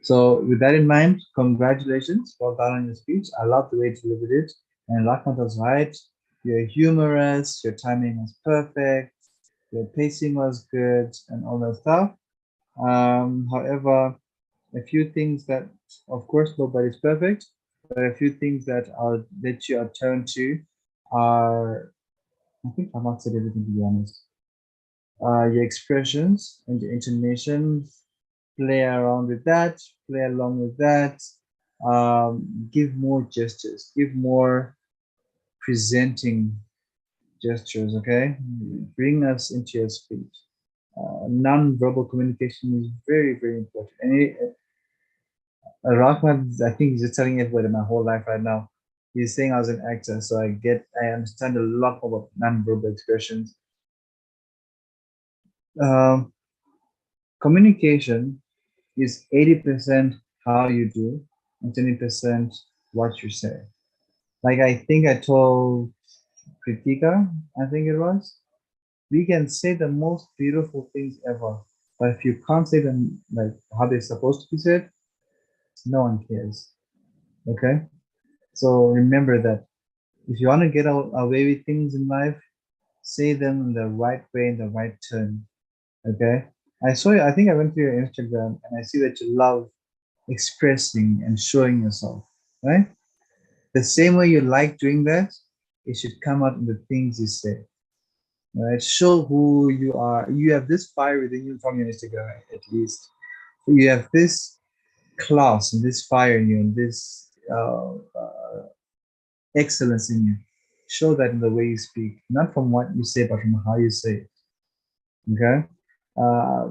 So with that in mind, congratulations. Well done on your speech. I love the way you delivered it. And Lakmat was right. You're humorous, your timing was perfect, your pacing was good, and all that stuff. However, a few things that, of course, nobody's perfect, but a few things that I'll let you turn to are, I think I must say everything to be honest. Your expressions and your intonations, play around with that, play along with that. Give more gestures, give more presenting gestures, okay? Bring us into your speech. Non-verbal communication is very, very important. And Rahman, I think he's just telling everybody my whole life right now. He's saying I was an actor, so I understand a lot about non-verbal expressions. Communication is 80% how you do and 20% what you say. Like I think I told Kritika, I think it was, we can say the most beautiful things ever, but if you can't say them like how they're supposed to be said, no one cares. Okay? So remember that if you want to get away with things in life, say them in the right way, in the right turn. Okay? I saw you, I think I went to your Instagram and I see that you love expressing and showing yourself, right? The same way you like doing that, it should come out in the things you say. Right? Show who you are. You have this fire within you from your Instagram, at least. You have this class and this fire in you and this excellence in you. Show that in the way you speak, not from what you say, but from how you say it. Okay?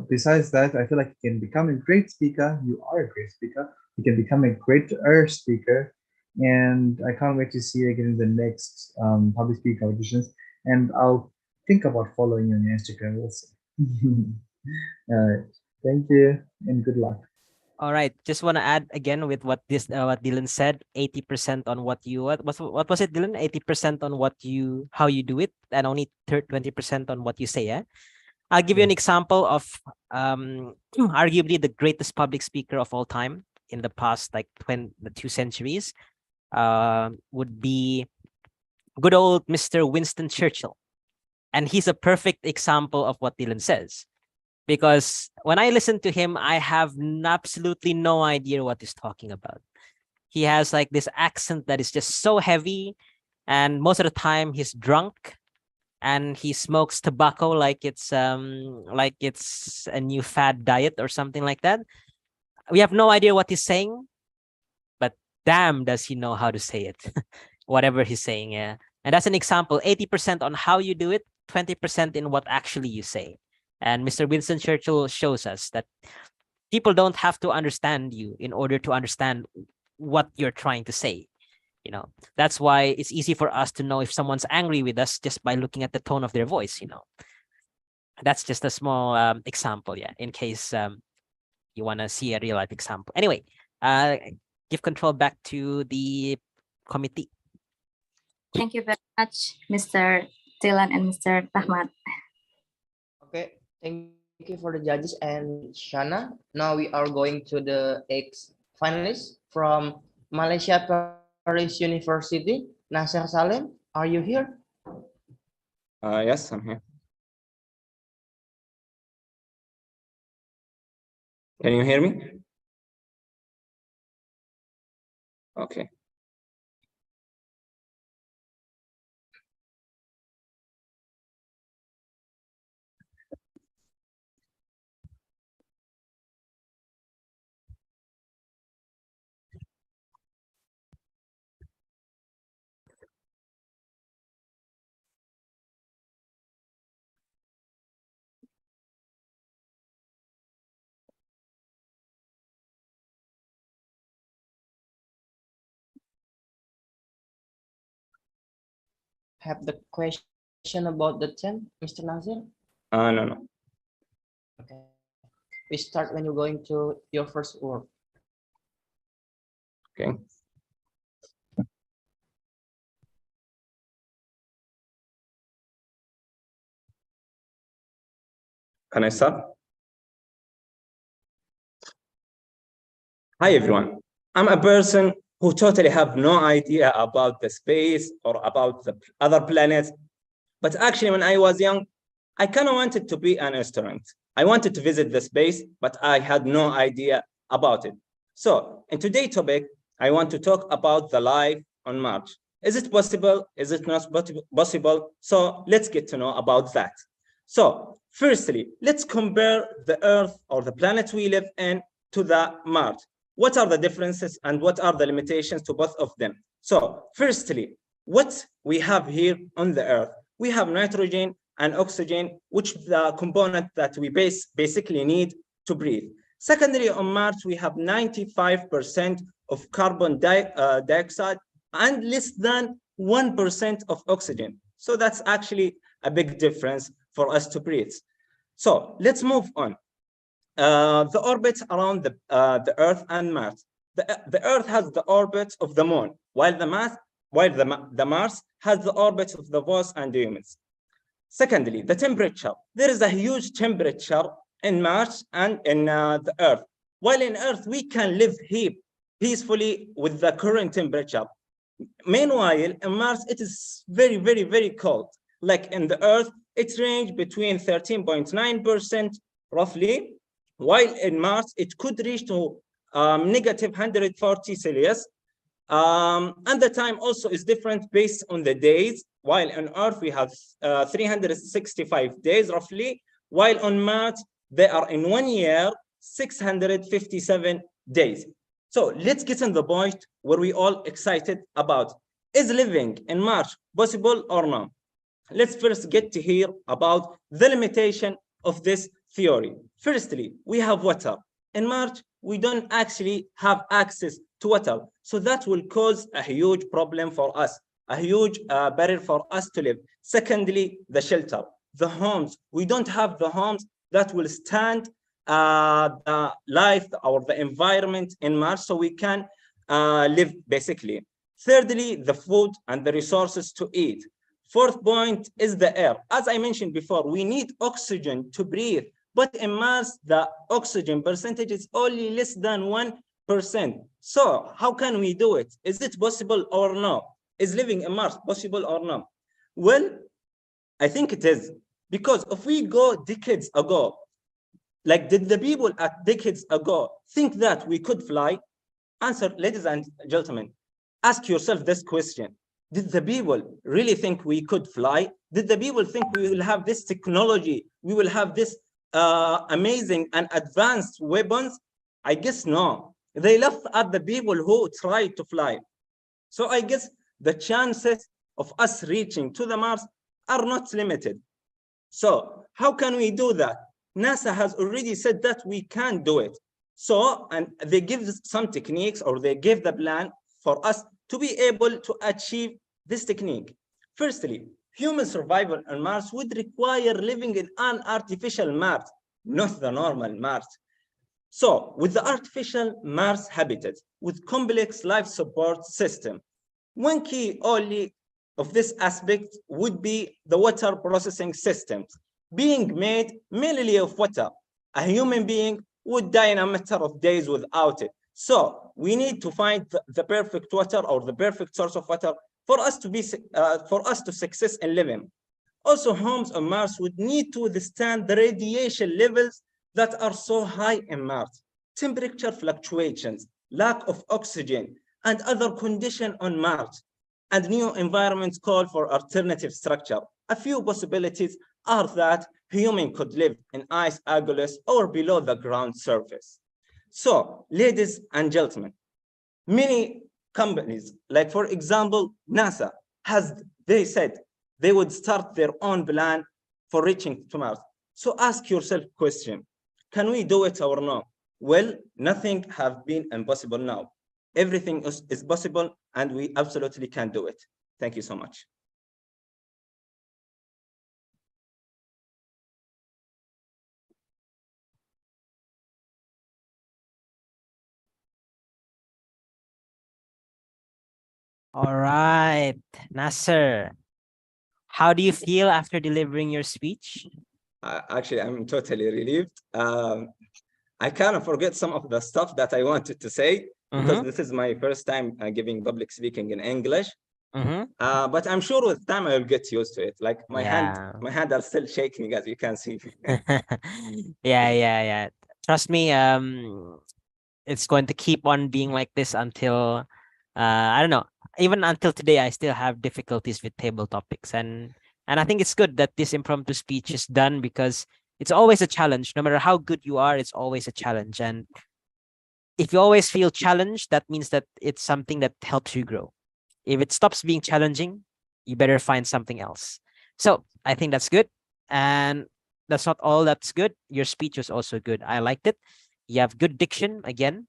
Besides that, I feel like you can become a great speaker. You are a great speaker. You can become a greater speaker. And I can't wait to see you again in the next public speaking competitions. And I'll think about following you on Instagram. We'll see. All right. Thank you and good luck. All right. Just want to add again with what Dylan said. 80% on what was it, Dylan? 80% on how you do it, and only 20% on what you say. Yeah. I'll give you an example of arguably the greatest public speaker of all time in the past, like 2 centuries, would be good old Mr. Winston Churchill. And he's a perfect example of what Dylan says. Because when I listen to him, I have absolutely no idea what he's talking about. He has like this accent that is just so heavy. And most of the time he's drunk. and he smokes tobacco like it's a new fad diet or something like that. We have no idea what he's saying, but damn, does he know how to say it? Whatever he's saying, yeah. And that's an example: 80% on how you do it, 20% in what actually you say. And Mr. Winston Churchill shows us that people don't have to understand you in order to understand what you're trying to say. You know, that's why it's easy for us to know if someone's angry with us just by looking at the tone of their voice. You know, that's just a small example, yeah, in case you want to see a real life example. Anyway, give control back to the committee. Thank you very much, Mr. Dylan and Mr. Rahmat. Okay, thank you for the judges and Shana. Now we are going to the ex finalists from Malaysia Paris University. Nasser Salem, are you here? Yes, I'm here. Can you hear me? Okay. Have the question about the 10, Mr. Nazir? No. Okay. We start when you're going to your first word. Okay. Can I start? Hi, everyone. I'm a person who totally have no idea about the space or about the other planets. But actually, when I was young, I kind of wanted to be an astronaut. I wanted to visit the space, but I had no idea about it. So in today's topic, I want to talk about the life on Mars. Is it possible? Is it not possible? So let's get to know about that. So firstly, let's compare the Earth or the planet we live in to the Mars. What are the differences and what are the limitations to both of them? So firstly, what we have here on the Earth, we have nitrogen and oxygen, which the component that we basically need to breathe. Secondly, on Mars, we have 95% of carbon dioxide and less than 1% of oxygen. So that's actually a big difference for us to breathe. So let's move on. The orbit around the Earth and Mars. The Earth has the orbit of the Moon, while the Mars has the orbit of the Venus and the humans. Secondly, the temperature. There is a huge temperature in Mars and in the Earth. While in Earth, we can live here peacefully with the current temperature. Meanwhile, in Mars, it is very, very, very cold. Like in the Earth, it ranges between 13.9% roughly, while in Mars, it could reach to negative 140 Celsius. And the time also is different based on the days. While on Earth, we have 365 days roughly, while on Mars, they are in 1 year, 657 days. So let's get on the point where we all excited about. Is living in Mars possible or not? Let's first get to hear about the limitation of this theory. Firstly, we have water. In Mars, we don't actually have access to water. So that will cause a huge problem for us, a huge barrier for us to live. Secondly, the shelter, the homes. We don't have the homes that will stand the life or the environment in Mars so we can live basically. Thirdly, the food and the resources to eat. Fourth point is the air. As I mentioned before, we need oxygen to breathe. But in Mars, the oxygen percentage is only less than 1%. So how can we do it? Is it possible or not? Is living in Mars possible or not? Well, I think it is. Because if we go decades ago, like did the people at decades ago think that we could fly? Answer, ladies and gentlemen, ask yourself this question. Did the people really think we could fly? Did the people think we will have this technology? We will have this amazing and advanced weapons? I guess no. They laughed at the people who tried to fly. So I guess the chances of us reaching to the Mars are not limited. So how can we do that? NASA has already said that we can do it. So, and they give some techniques, or they give the plan for us to be able to achieve this technique. Firstly, human survival on Mars would require living in an artificial Mars, not the normal Mars. So with the artificial Mars habitat, with complex life support system, one key only of this aspect would be the water processing systems, being made mainly of water. A human being would die in a matter of days without it. So we need to find the perfect water, or the perfect source of water, for us to success in living. Also, homes on Mars would need to withstand the radiation levels that are so high in Mars. Temperature fluctuations, lack of oxygen, and other conditions on Mars. And new environments call for alternative structure. A few possibilities are that human could live in ice agulus or below the ground surface. So, ladies and gentlemen, many companies, like for example, NASA, they said they would start their own plan for reaching to Mars. So ask yourself a question, can we do it or no? Well, nothing have been impossible now. Everything is possible, and we absolutely can do it. Thank you so much. All right, Nasser, how do you feel after delivering your speech? Actually, I'm totally relieved. I kind of forget some of the stuff that I wanted to say, because this is my first time giving public speaking in English. But I'm sure with time I will get used to it. Like my hand are still shaking, as you can see. Yeah. Trust me, it's going to keep on being like this until I don't know. Even until today, I still have difficulties with table topics, and I think it's good that this impromptu speech is done, because it's always a challenge. No matter how good you are, it's always a challenge. And if you always feel challenged, that means that it's something that helps you grow. If it stops being challenging, you better find something else. So I think that's good. And that's not all that's good. Your speech was also good. I liked it. You have good diction again,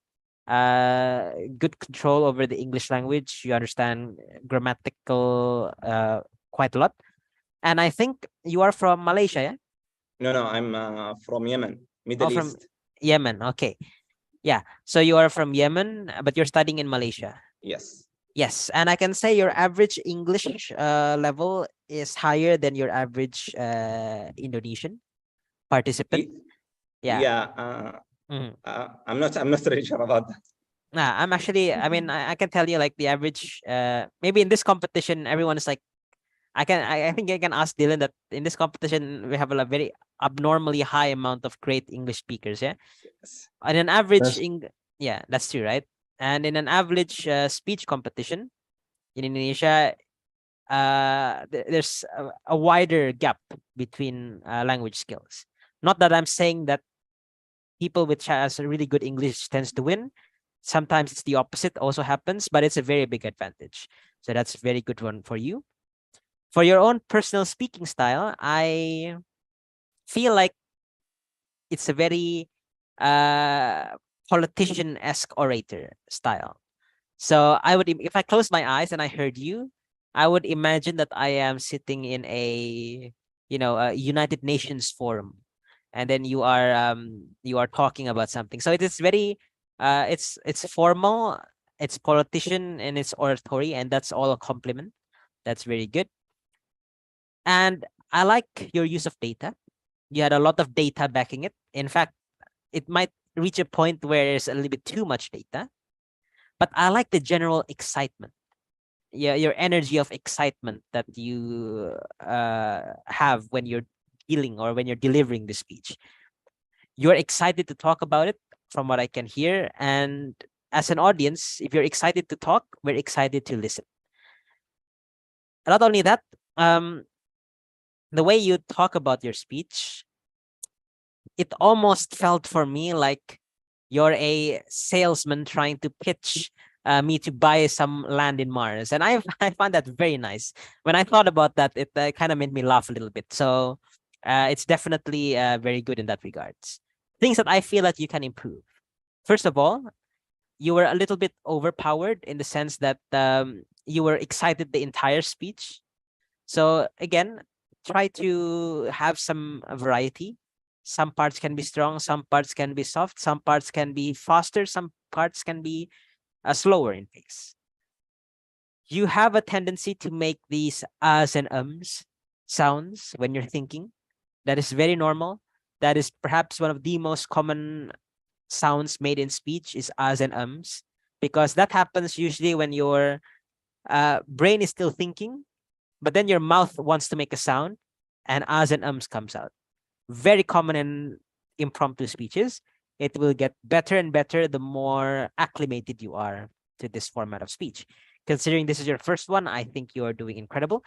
good control over the English language. You understand grammatical quite a lot. And I think you are from Malaysia, yeah? No, I'm from Yemen, Middle from East. Yemen. Okay. Yeah. So you are from Yemen, but you're studying in Malaysia. Yes. Yes. And I can say your average English level is higher than your average Indonesian participant. Yeah. I'm not really sure about that. Nah, I'm actually, I mean, I can tell you like the average, maybe in this competition, everyone is like, I think I can ask Dylan that in this competition, we have a very abnormally high amount of great English speakers. Yeah. Yes. And an average, yeah, that's true, right? And in an average speech competition in Indonesia, there's a wider gap between language skills. Not that I'm saying that people with has a really good English tends to win. Sometimes it's the opposite also happens, but it's a very big advantage. So that's a very good one for you. For your own personal speaking style, I feel like it's a very politician-esque orator style. So I would, if I close my eyes and I heard you, I would imagine that I am sitting in a, a United Nations forum, and then you are talking about something. So it is very, it's formal, it's politician, and it's oratory, and that's all a compliment. That's very good. And I like your use of data. You had a lot of data backing it. In fact, it might reach a point where there's a little bit too much data. But I like the general excitement. Yeah, your energy of excitement that you have when you're dealing or when you're delivering the speech. You're excited to talk about it, from what I can hear. And as an audience, if you're excited to talk, we're excited to listen. not only that, the way you talk about your speech, it almost felt for me like you're a salesman trying to pitch me to buy some land in Mars, and I found that very nice. When I thought about that, it kind of made me laugh a little bit. So it's definitely very good in that regards. Things that I feel that you can improve. First of all, you were a little bit overpowered in the sense that you were excited the entire speech. So again, try to have some variety. Some parts can be strong, some parts can be soft, some parts can be faster, some parts can be slower in pace. You have a tendency to make these ahs and ums sounds when you're thinking. That is very normal. That is perhaps one of the most common sounds made in speech is ahs and ums, because that happens usually when your brain is still thinking, but then your mouth wants to make a sound and ahs and ums comes out. Very common in impromptu speeches. It will get better and better the more acclimated you are to this format of speech. Considering this is your first one, I think you are doing incredible.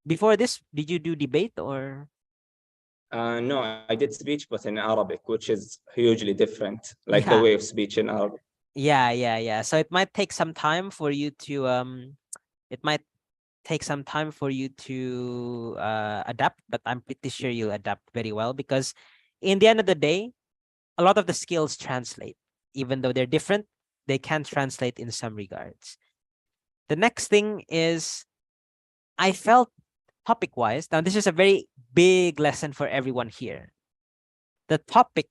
Before this, did you do debate or? No, I did speech, but in Arabic, which is hugely different, like the Yeah. way of speech in Arabic. Yeah. So it might take some time for you to it might take some time for you to adapt, but I'm pretty sure you'll adapt very well, because in the end of the day, a lot of the skills translate. Even though they're different, they can translate in some regards. The next thing is, I felt topic-wise, now this is a very big lesson for everyone here. The topic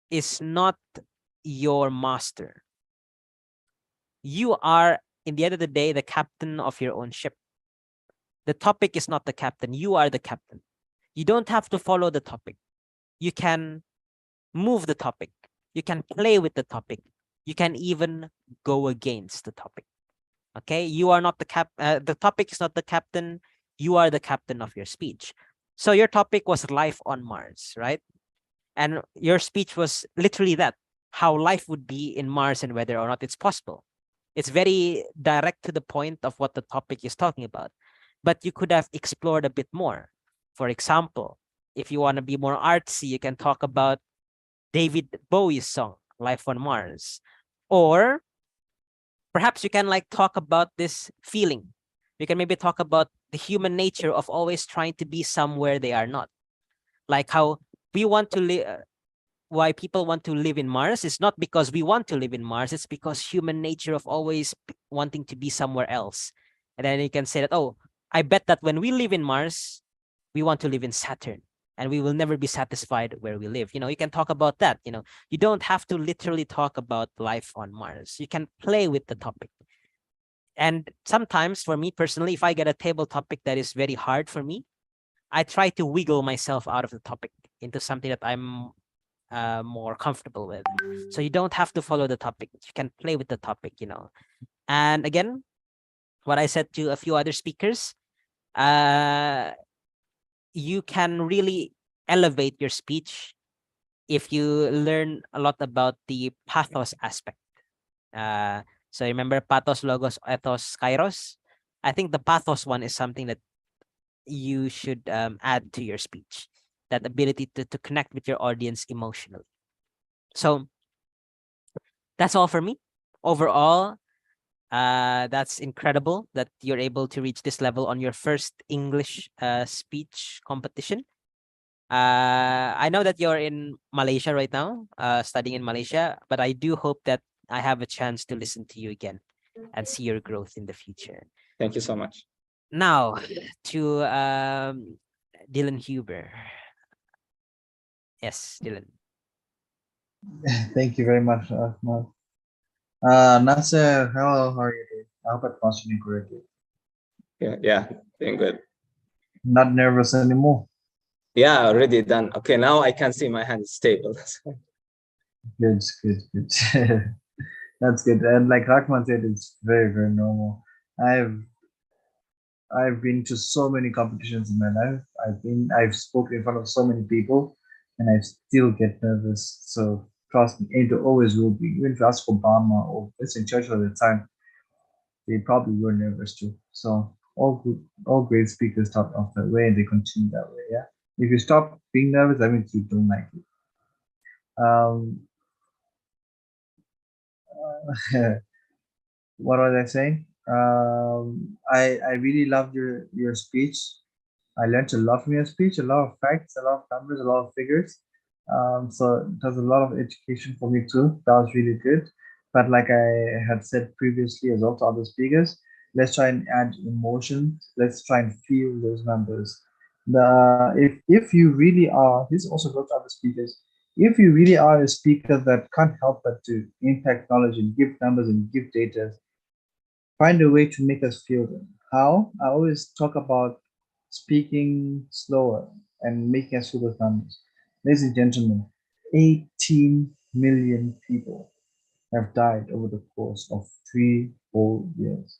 is not your master. You are, in the end of the day, the captain of your own ship. The topic is not the captain. You are the captain. You don't have to follow the topic. You can move the topic. You can play with the topic. You can even go against the topic. Okay, you are not the topic is not the captain. You are the captain of your speech. So your topic was life on Mars, right? And your speech was literally that, how life would be in Mars and whether or not it's possible. It's very direct to the point of what the topic is talking about. But you could have explored a bit more. For example, if you want to be more artsy, you can talk about David Bowie's song, Life on Mars. Or perhaps you can like talk about this feeling. You can maybe talk about the human nature of always trying to be somewhere they are not. Like how we want to live, why people want to live in Mars is not because we want to live in Mars, it's because human nature of always wanting to be somewhere else. And then you can say that, oh, I bet that when we live in Mars, we want to live in Saturn and we will never be satisfied where we live. You can talk about that. You don't have to literally talk about life on Mars. You can play with the topic. And sometimes for me personally, if I get a table topic that is very hard for me, I try to wiggle myself out of the topic into something that I'm more comfortable with. So you don't have to follow the topic. You can play with the topic, And again, what I said to a few other speakers, you can really elevate your speech if you learn a lot about the pathos aspect. So remember pathos, logos, ethos, kairos? I think the pathos one is something that you should add to your speech, that ability to connect with your audience emotionally. So that's all for me. Overall, that's incredible that you're able to reach this level on your first English speech competition. I know that you're in Malaysia right now, studying in Malaysia, but I do hope that I have a chance to listen to you again and see your growth in the future. Thank you so much. Now to Dylan Huber. Yes, Dylan. Thank you very much, Ahmad. Nasser, how are you doing? I hope I pronounced your name correctly. Yeah, doing good. Not nervous anymore. Yeah, already done. Okay, now I can see my hand stable. Good. That's good. And like Rahman said, it's very, very normal. I've been to so many competitions in my life. I've spoken in front of so many people, and I still get nervous. So trust me, and it always will be. Even if you ask Obama or Winston Churchill at the time, they probably were nervous too. So all great speakers start off that way and they continue that way. Yeah. If you stop being nervous, that means you don't like it. What was I saying? I really loved your speech. I learned a lot from your speech, a lot of facts, a lot of numbers, a lot of figures. So it was a lot of education for me too. That was really good. But like I had said previously as well to other speakers, let's try and add emotion. Let's try and feel those numbers. If you really are, this also goes to other speakers. If you really are a speaker that can't help but to impact knowledge and give numbers and give data, find a way to make us feel them. How? I always talk about speaking slower and making us feel those numbers. Ladies and gentlemen, 18 million people have died over the course of 3 whole years.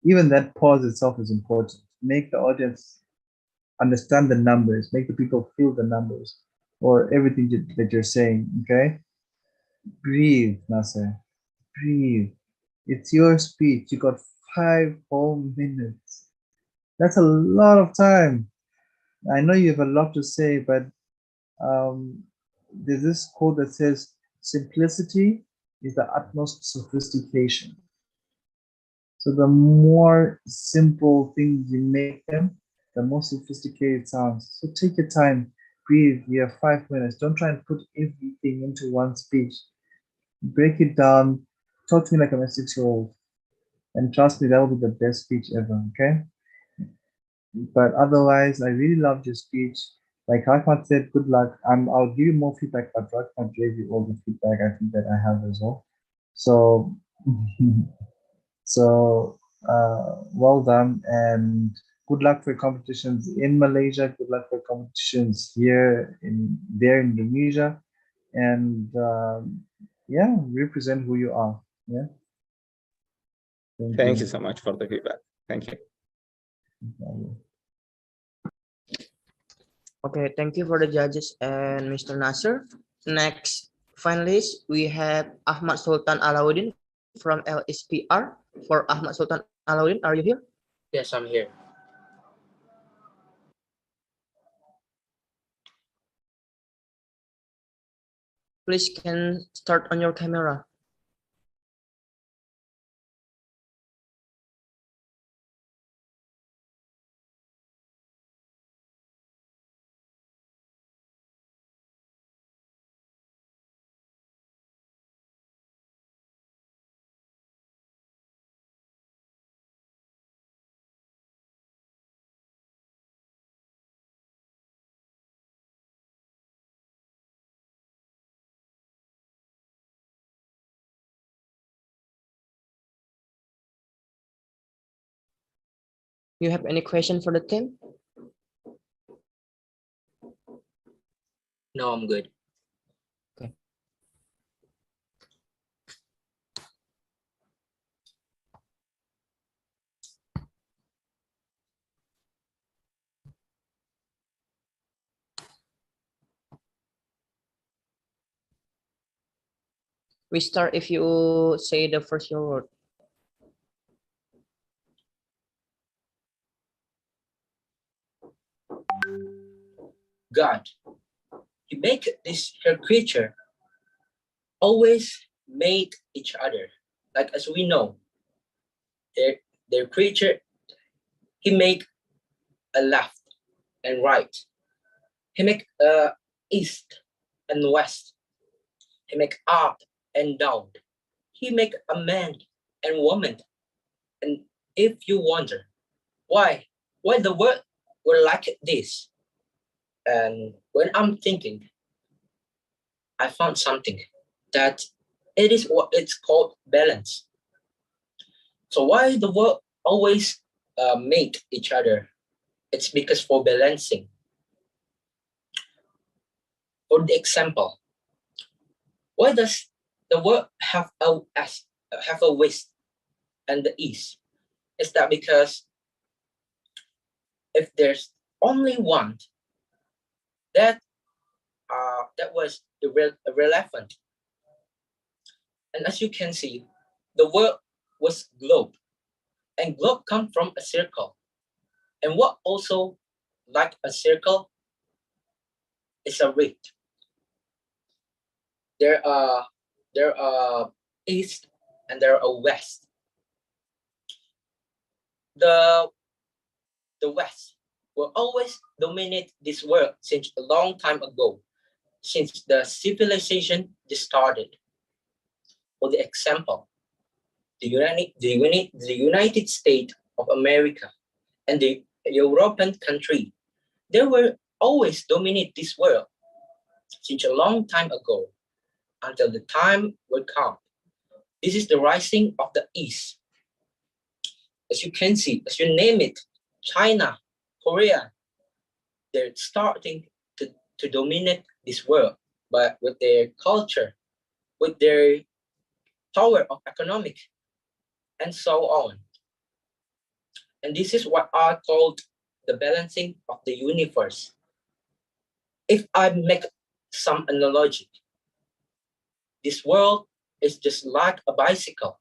Even that pause itself is important. Make the audience understand the numbers, make the people feel the numbers or everything that you're saying, okay? Breathe, Nasser, breathe. It's your speech. You got 5 whole minutes. That's a lot of time. I know you have a lot to say, but there's this quote that says, simplicity is the utmost sophistication. So the more simple things you make them, the more sophisticated it sounds. So take your time, breathe. You have 5 minutes. Don't try and put everything into one speech. Break it down. Talk to me like I'm a 6-year-old. And trust me, that will be the best speech ever, okay? But otherwise, I really loved your speech. Like Rahmat said, good luck. I'll give you more feedback, but Rahmat gave you all the feedback I think that I have as well. So, well done and good luck for competitions in Malaysia. Good luck for competitions here in Indonesia, and yeah, represent who you are. Yeah. Thank you so much for the feedback. Thank you. Okay, thank you for the judges and Mr. Nasser. Next finalist, we have Ahmad Sultan Alauddin from LSPR. For Ahmad Sultan Alauddin, are you here? Yes, I'm here. Please can start on your camera. You have any question for the team? No, I'm good. Okay. We start if you say the first your word. God, He make this her creature always mate each other. Like as we know, their creature, He make a left and right. He make east and west. He make up and down. He make a man and woman. And if you wonder why the world were like this, and when I'm thinking, I found something that it is what it's called balance. So why the world always mate each other? It's because for balancing. For the example, why does the world have a west and the east? Is that because if there's only one, that was irrelevant. And as you can see, the world was globe, and globe come from a circle. And what also like a circle is a rift. There are east and there are west. The West will always dominate this world since a long time ago, since the civilization just started. For the example, the United States of America and the European country, they will always dominate this world since a long time ago until the time will come. This is the rising of the East. As you can see, as you name it, China, Korea, they're starting to dominate this world, but with their culture, with their power of economic, and so on. And this is what I called the balancing of the universe. If I make some analogy, this world is just like a bicycle,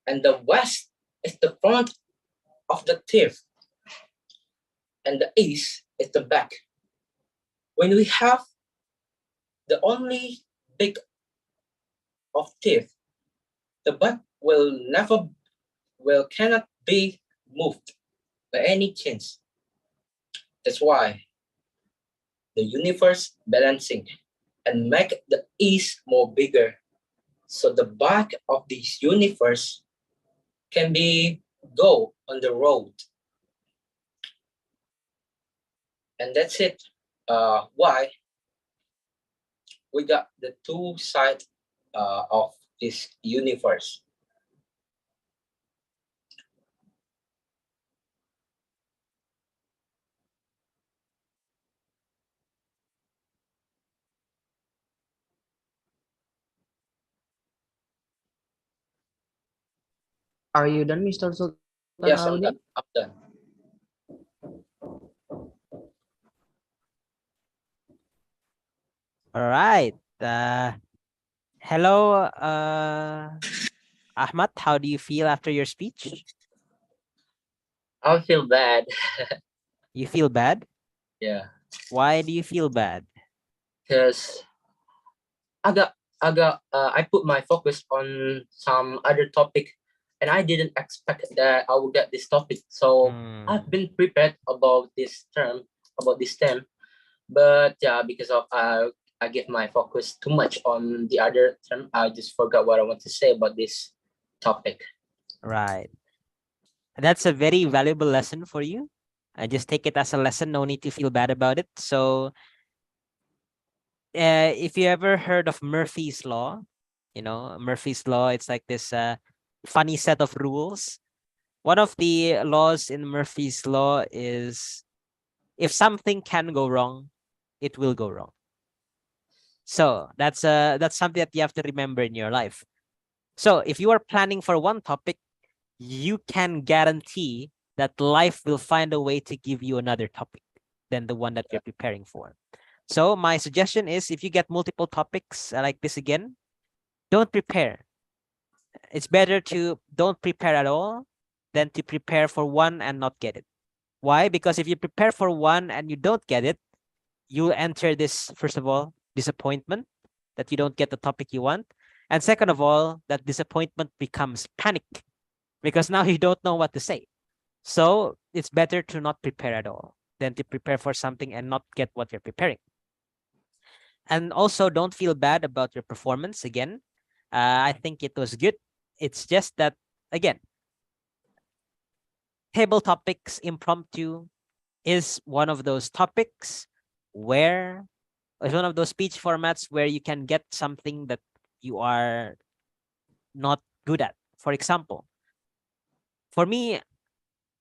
and the West is the front of the thief, and the East is the back. When we have the only big of thief, the back cannot be moved by any chance. That's why the universe balancing and make the East more bigger, so the back of this universe can be go on the road. And that's it. Why we got the two sides of this universe. Are you done, Mr. Sultan Yes, I'm already? done. I'm done. All right. Hello, Ahmad. How do you feel after your speech? I feel bad. You feel bad? Yeah, Why do you feel bad? because I put my focus on some other topic, and I didn't expect that I would get this topic. So I've been prepared about this term, but yeah, because of I give my focus too much on the other term, I just forgot what I want to say about this topic. Right. That's a very valuable lesson for you. I just take it as a lesson. No need to feel bad about it. So, if you ever heard of Murphy's Law, Murphy's Law, it's like this funny set of rules. One of the laws in Murphy's Law is if something can go wrong, it will go wrong. So that's something that you have to remember in your life. So if you are planning for one topic, you can guarantee that life will find a way to give you another topic than the one that you're preparing for. So my suggestion is, if you get multiple topics like this again, don't prepare. It's better to don't prepare at all than to prepare for one and not get it. Why? Because if you prepare for one and you don't get it, you'll enter this, first of all, disappointment that you don't get the topic you want. And second of all, that disappointment becomes panic because now you don't know what to say. So it's better to not prepare at all than to prepare for something and not get what you're preparing. And also, don't feel bad about your performance again. I think it was good. It's just that, again, table topics impromptu is one of those topics where it's one of those speech formats where you can get something that you are not good at. For example, for me,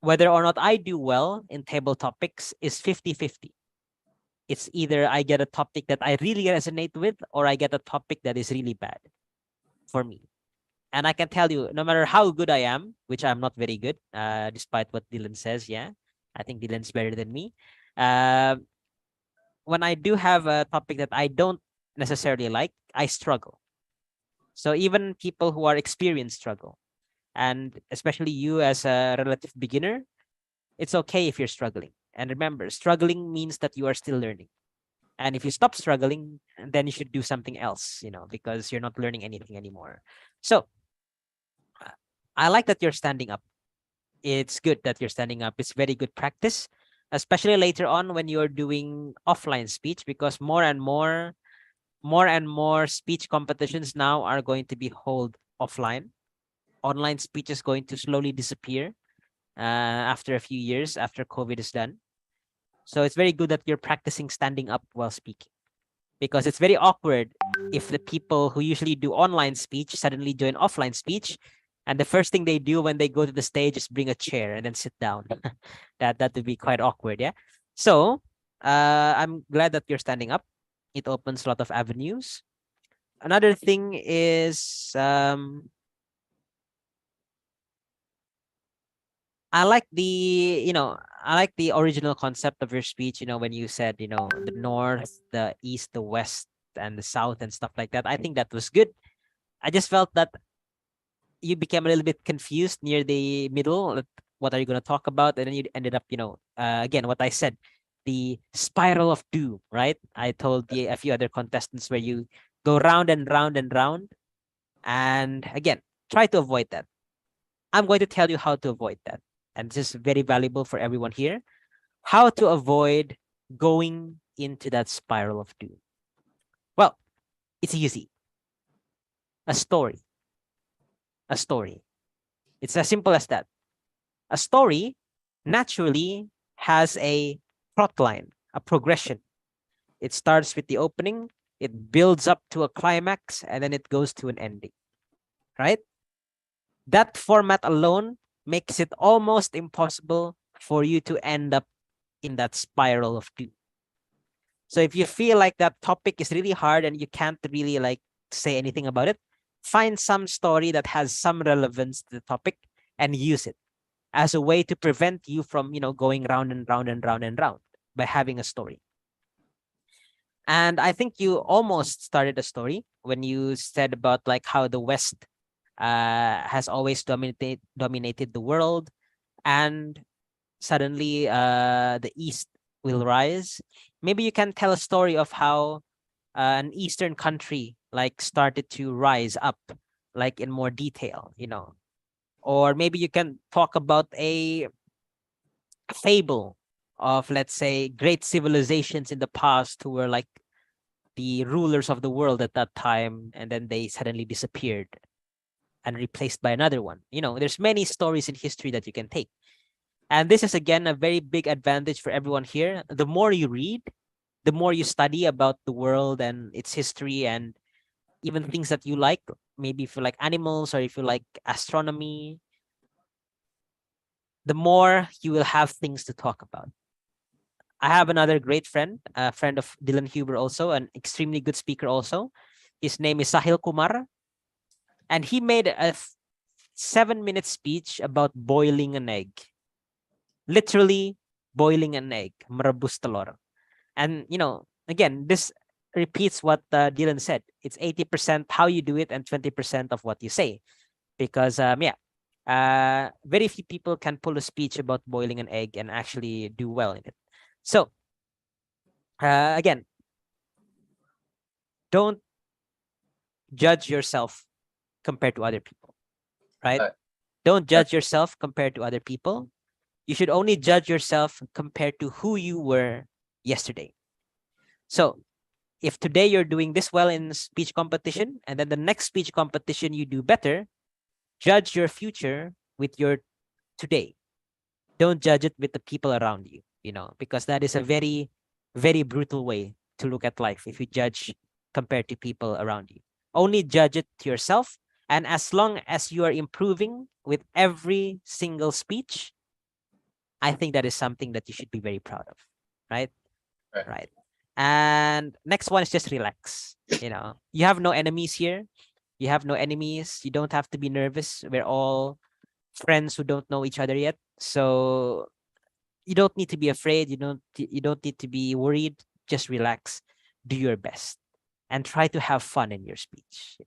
whether or not I do well in table topics is 50-50. It's either I get a topic that I really resonate with or I get a topic that is really bad for me. And I can tell you, no matter how good I am, which I'm not very good, despite what Dylan says, yeah, I think Dylan's better than me. When I do have a topic that I don't necessarily like, I struggle. So even people who are experienced struggle. And especially you as a relative beginner, it's okay if you're struggling. And remember, struggling means that you are still learning. And if you stop struggling, then you should do something else, because you're not learning anything anymore. So I like that you're standing up. It's good that you're standing up. It's very good practice, especially later on when you're doing offline speech, because more and more speech competitions now are going to be held offline. Online speech is going to slowly disappear after a few years after COVID is done. So it's very good that you're practicing standing up while speaking, because it's very awkward if the people who usually do online speech suddenly join offline speech, and the first thing they do when they go to the stage is bring a chair and then sit down. That would be quite awkward, yeah. So I'm glad that you're standing up. It opens a lot of avenues. Another thing is I like the original concept of your speech, when you said, the north, the east, the west, and the south and stuff like that. I think that was good. I just felt that you became a little bit confused near the middle. What are you going to talk about? And then you ended up, again, what I said, the spiral of doom, right? I told a few other contestants where you go round and round and round. And again, try to avoid that. I'm going to tell you how to avoid that. And this is very valuable for everyone here. How to avoid going into that spiral of doom. Well, it's easy. A story. A story. It's as simple as that. A story naturally has a plot line, a progression. It starts with the opening, it builds up to a climax, and then it goes to an ending, right? That format alone makes it almost impossible for you to end up in that spiral of doom. So if you feel like that topic is really hard and you can't really say anything about it, find some story that has some relevance to the topic and use it as a way to prevent you from, going round and round and round and round by having a story. And I think you almost started a story when you said about how the West has always dominated the world, and suddenly the East will rise. Maybe you can tell a story of how an Eastern country started to rise up, in more detail, or maybe you can talk about a fable of, let's say, great civilizations in the past who were the rulers of the world at that time, and then they suddenly disappeared and replaced by another one. There's many stories in history that you can take. And this is, again, a very big advantage for everyone here. The more you read, the more you study about the world and its history, and even things that you like, maybe if you like animals or if you like astronomy, the more you will have things to talk about. I have another great friend, a friend of Dylan Huber also, an extremely good speaker also. His name is Sahil Kumar. And he made a 7-minute speech about boiling an egg. Literally boiling an egg, merebus telur. And, again, this repeats what Dylan said. It's 80% how you do it and 20% of what you say. Because, very few people can pull a speech about boiling an egg and actually do well in it. So, again, don't judge yourself compared to other people, right? Don't judge yourself compared to other people. You should only judge yourself compared to who you were yesterday. So if today you're doing this well in speech competition, and then the next speech competition you do better, judge your future with your today. Don't judge it with the people around you, because that is a very, very brutal way to look at life if you judge compared to people around you. Only judge it to yourself. And as long as you are improving with every single speech, I think that is something that you should be very proud of, right? Right. And next one is just relax. You have no enemies here. You have no enemies. You don't have to be nervous. We're all friends who don't know each other yet. So you don't need to be afraid. You don't need to be worried. Just relax. Do your best and try to have fun in your speech.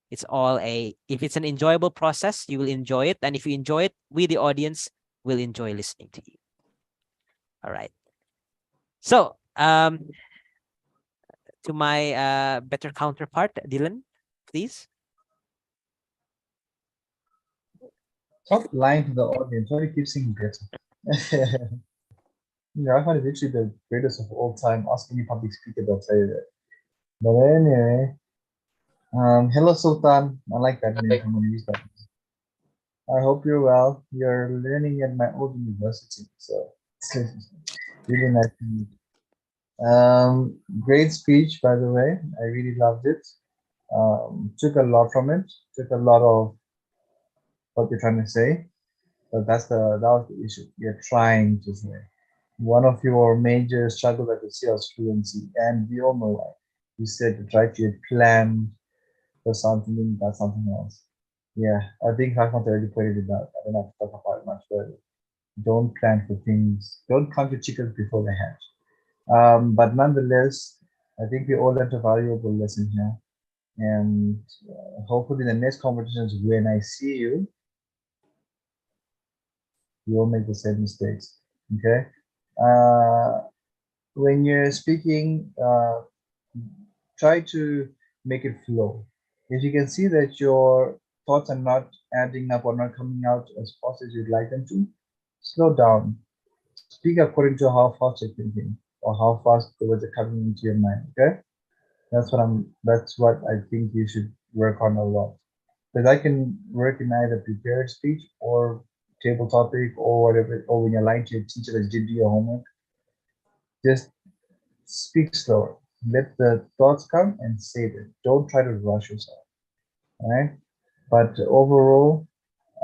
It's all if it's an enjoyable process, you will enjoy it. And if you enjoy it, we, the audience, will enjoy listening to you. All right. So, to my better counterpart, Dylan, please. Stop lying to the audience. Why do you keep saying better? I find it actually the greatest of all time. Ask any public speaker, they'll tell you that. But anyway, hello Sultan. I like that name. I'm gonna use that. I hope you're well. You're learning at my old university, so really nice to meet you. Great speech, by the way. I really loved it. Took a lot from it. Took a lot of what you're trying to say, but that was the issue. You're trying to say. One of your major struggles I could see was fluency, and we all know why. You said you tried to plan for something, that's something else. Yeah, I think Rahmat already pointed it out. I don't have to talk about it much further. Don't plan for things. Don't count your chickens before they hatch. But nonetheless, I think we all learned a valuable lesson here. And hopefully the next competitions, when I see you, you won't make the same mistakes. Okay? When you're speaking, try to make it flow. If you can see that your thoughts are not adding up or not coming out as fast as you'd like them to, slow down. Speak according to how fast you're thinking or how fast the words are coming into your mind. Okay, that's what I think you should work on a lot. Because I can work in either prepared speech or table topic or whatever, or when you're lying to your teacher that did your homework. Just speak slower. Let the thoughts come and say them. Don't try to rush yourself. All right. But overall,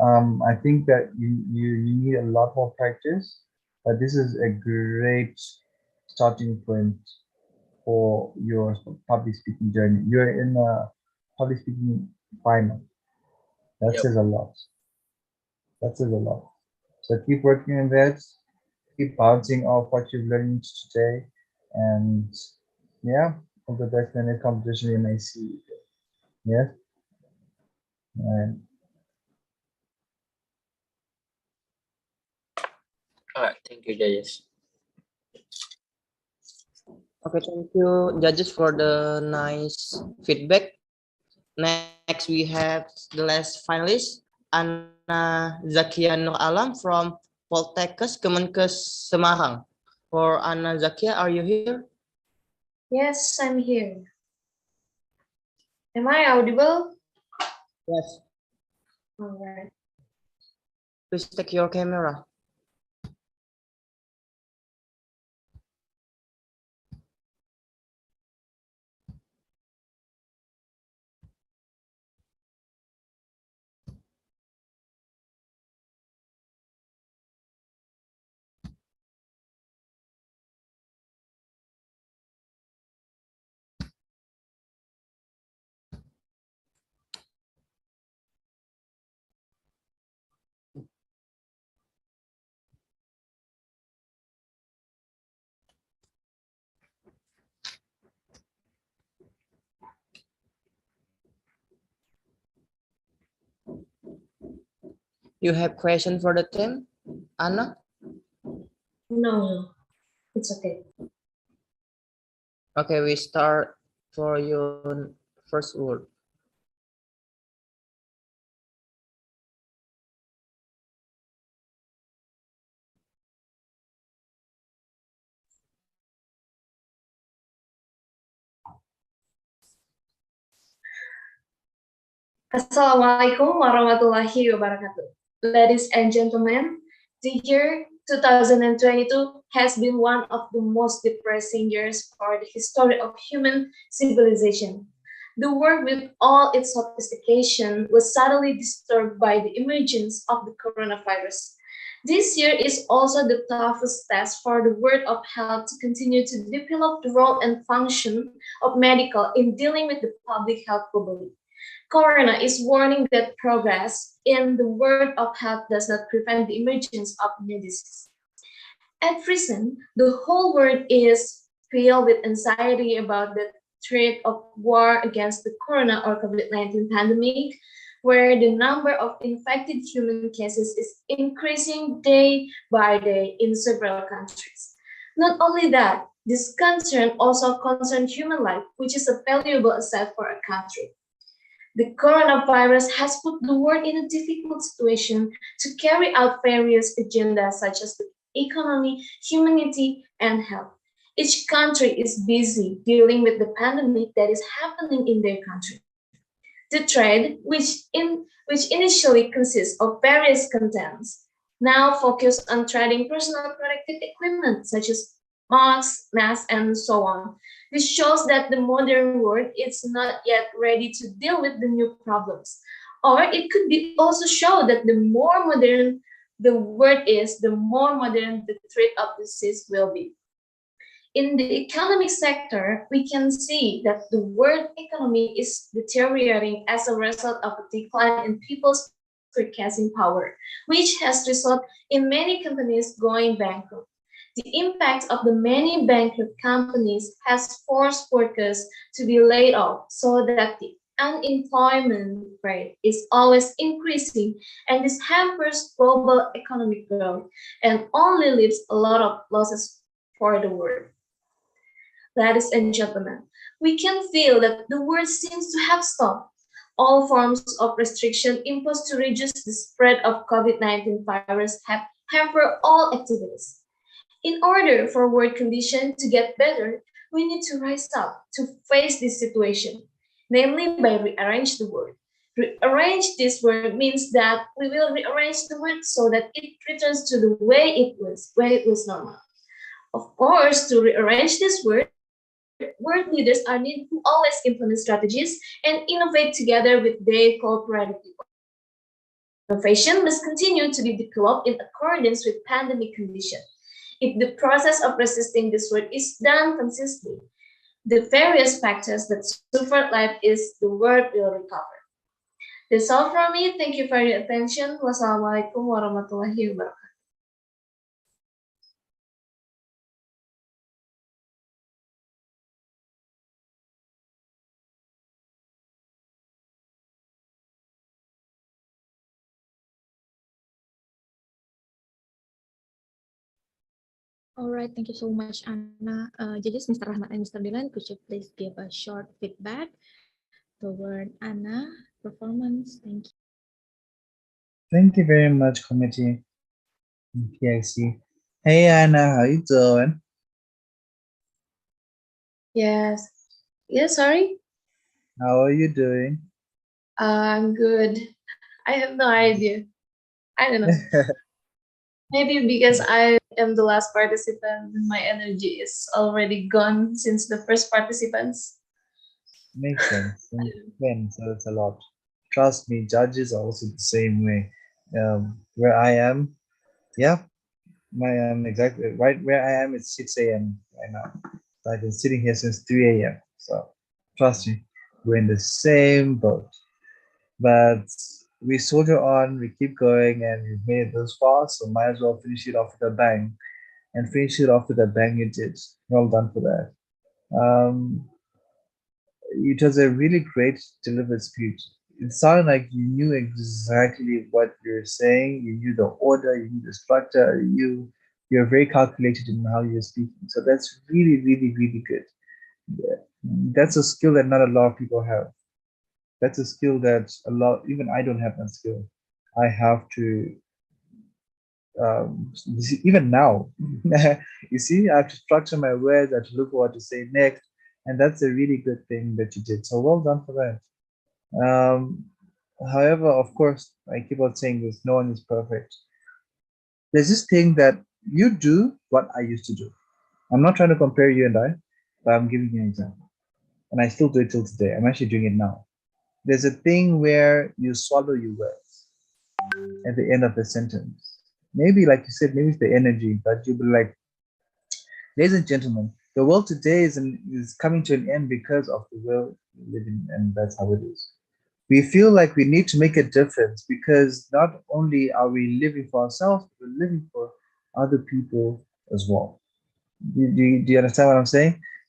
I think that you need a lot more practice. But this is a great starting point for your public speaking journey. You're in a public speaking final. That says a lot. That says a lot. So keep working on that. Keep bouncing off what you've learned today, and yeah, all the best in the competition you may see. Yes. And All right, thank you, judges. Okay, thank you, judges, for the nice feedback. Next, we have the last finalist, Anna Zakia Nur Alam from Poltekkes Kemenkes Semarang. For Anna Zakia, are you here? Yes, I'm here. Am I audible? Yes. All right. Please take your camera. You have question for the team, Anna? No, it's okay. Okay, we start for your first word. Assalamualaikum warahmatullahi wabarakatuh. Ladies and gentlemen, the year 2022 has been one of the most depressing years for the history of human civilization. The world, with all its sophistication, was suddenly disturbed by the emergence of the coronavirus. This year is also the toughest test for the world of health to continue to develop the role and function of medical in dealing with the public health globally. Corona is warning that progress in the world of health does not prevent the emergence of new diseases. At present, the whole world is filled with anxiety about the threat of war against the corona or COVID-19 pandemic, where the number of infected human cases is increasing day by day in several countries. Not only that, this concern also concerns human life, which is a valuable asset for a country. The coronavirus has put the world in a difficult situation to carry out various agendas such as the economy, humanity, and health. Each country is busy dealing with the pandemic that is happening in their country. The trade, which initially consists of various contents, now focus on trading personal protective equipment such as masks, and so on. This shows that the modern world is not yet ready to deal with the new problems. Or it could be also show that the more modern the world is, the more modern the threat of disease will be. In the economic sector, we can see that the world economy is deteriorating as a result of a decline in people's purchasing power, which has resulted in many companies going bankrupt. The impact of the many bankrupt companies has forced workers to be laid off so that the unemployment rate is always increasing, and this hampers global economic growth and only leaves a lot of losses for the world. Ladies and gentlemen, we can feel that the world seems to have stopped. All forms of restriction imposed to reduce the spread of COVID-19 virus have hampered all activities. In order for world conditions to get better, we need to rise up to face this situation, namely by rearrange the world. Rearrange this world means that we will rearrange the world so that it returns to the way it was normal. Of course, to rearrange this world leaders are needed who always implement strategies and innovate together with their cooperative people. Innovation must continue to be developed in accordance with pandemic conditions. If the process of resisting this world is done consistently, the various factors that suffered life is the world will recover. That's all from me. Thank you for your attention. Wassalamualaikum warahmatullahi wabarakatuh. All right, thank you so much, Anna. Judges, Mr. Rahmat and Mr. Dylan, could you please give a short feedback toward Anna performance? Thank you. Thank you very much, committee. PIC. Hey Anna, how you doing? Yes. Yes, sorry. How are you doing? I'm good. I have no idea. I don't know. Maybe because I am the last participant, my energy is already gone since the first participants. Makes sense. So it's a lot. Trust me, judges are also the same way. Where I am, yeah, exactly right where I am. It's 6 a.m. right now. I've been sitting here since 3 a.m. So trust me, we're in the same boat. But we soldier on, we keep going, and we've made it this far. So might as well finish it off with a bang. And finish it off with a bang you did. Well done for that. It was a really great delivered speech. It sounded like you knew exactly what you're saying. You knew the order, you knew the structure. You're very calculated in how you're speaking. So that's really, really, really good. That's a skill that not a lot of people have. That's a skill that even I don't have that skill. I have to even now, you see, I have to structure my words, I have to look for what to say next, and that's a really good thing that you did. So well done for that. However, of course, I keep on saying this, no one is perfect. There's this thing that you do what I used to do. I'm not trying to compare you and I, but I'm giving you an example. And I still do it till today. I'm actually doing it now. There's a thing where you swallow your words at the end of the sentence. Maybe, like you said, maybe it's the energy, but you'll be like, ladies and gentlemen, the world today is coming to an end because of the world we live in, and that's how it is. We feel like we need to make a difference because not only are we living for ourselves, but we're living for other people as well. Do you understand what I'm saying?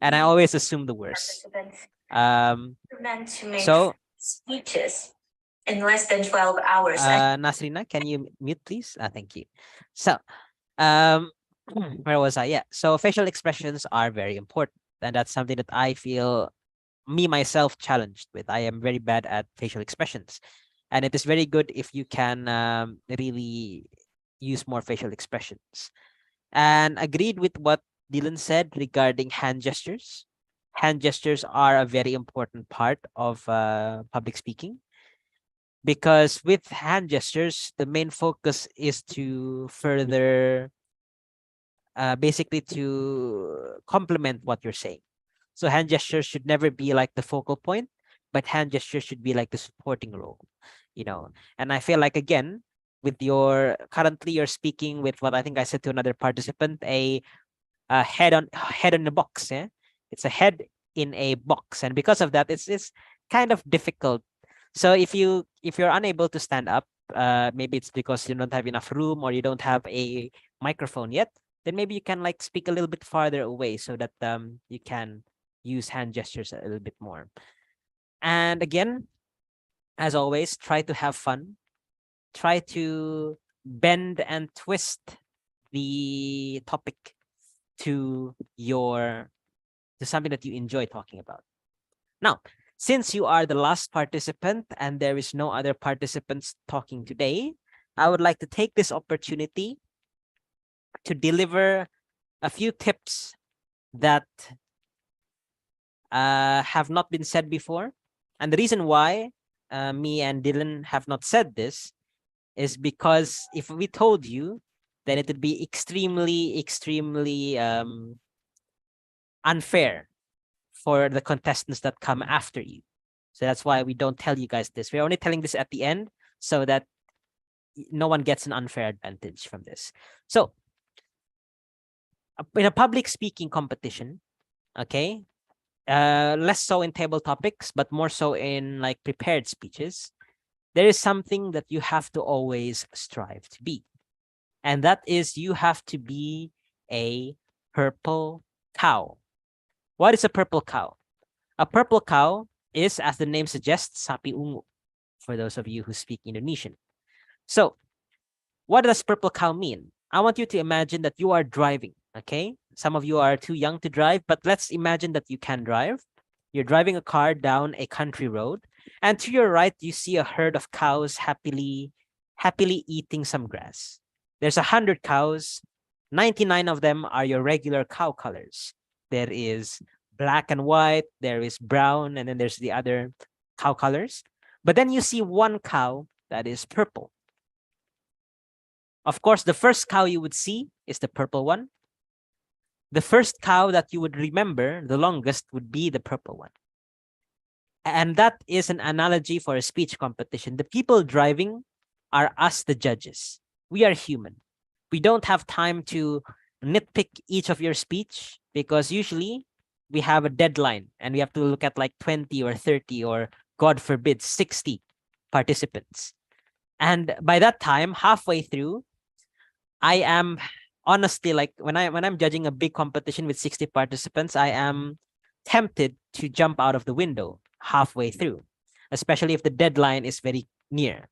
and I always assume the worst. Meant to make So, speeches in less than 12 hours. Nasrina, can you mute, please? Thank you. So, um, where was I? Yeah. So facial expressions are very important, and that's something that I feel me myself challenged with. I am very bad at facial expressions, and it is very good if you can really use more facial expressions. And agreed with what Dylan said regarding hand gestures. Hand gestures are a very important part of public speaking, because with hand gestures, the main focus is to further, basically to complement what you're saying. So hand gestures should never be like the focal point, but hand gestures should be like the supporting role, you know. And I feel like, again, with your currently you're speaking with what I think I said to another participant, a head in a box. Yeah, it's a head in a box, and because of that, it's kind of difficult. So if you're unable to stand up, maybe it's because you don't have enough room or you don't have a microphone yet. Then maybe you can like speak a little bit farther away so that you can use hand gestures a little bit more. And again, as always, try to have fun. Try to bend and twist the topic to something that you enjoy talking about. Now, since you are the last participant and there is no other participants talking today, I would like to take this opportunity to deliver a few tips that have not been said before. And the reason why me and Dylan have not said this is because if we told you, then it would be extremely, extremely unfair for the contestants that come after you. So that's why we don't tell you guys this. We're only telling this at the end so that no one gets an unfair advantage from this. So in a public speaking competition, okay, less so in table topics, but more so in like prepared speeches, there is something that you have to always strive to be. And that is you have to be a purple cow. What is a purple cow? A purple cow is, as the name suggests, sapi ungu, for those of you who speak Indonesian. So what does purple cow mean? I want you to imagine that you are driving, okay? Some of you are too young to drive, but let's imagine that you can drive. You're driving a car down a country road, and to your right, you see a herd of cows happily eating some grass. There's 100 cows. 99 of them are your regular cow colors. There is black and white, there is brown, and then there's the other cow colors. But then you see one cow that is purple. Of course, the first cow you would see is the purple one. The first cow that you would remember the longest would be the purple one. And that is an analogy for a speech competition. The people driving are us, the judges. We are human. We don't have time to nitpick each of your speech because usually we have a deadline and we have to look at like 20 or 30 or God forbid 60 participants. And by that time, halfway through, I am honestly, like when I'm judging a big competition with 60 participants, I am tempted to jump out of the window halfway through, especially if the deadline is very near.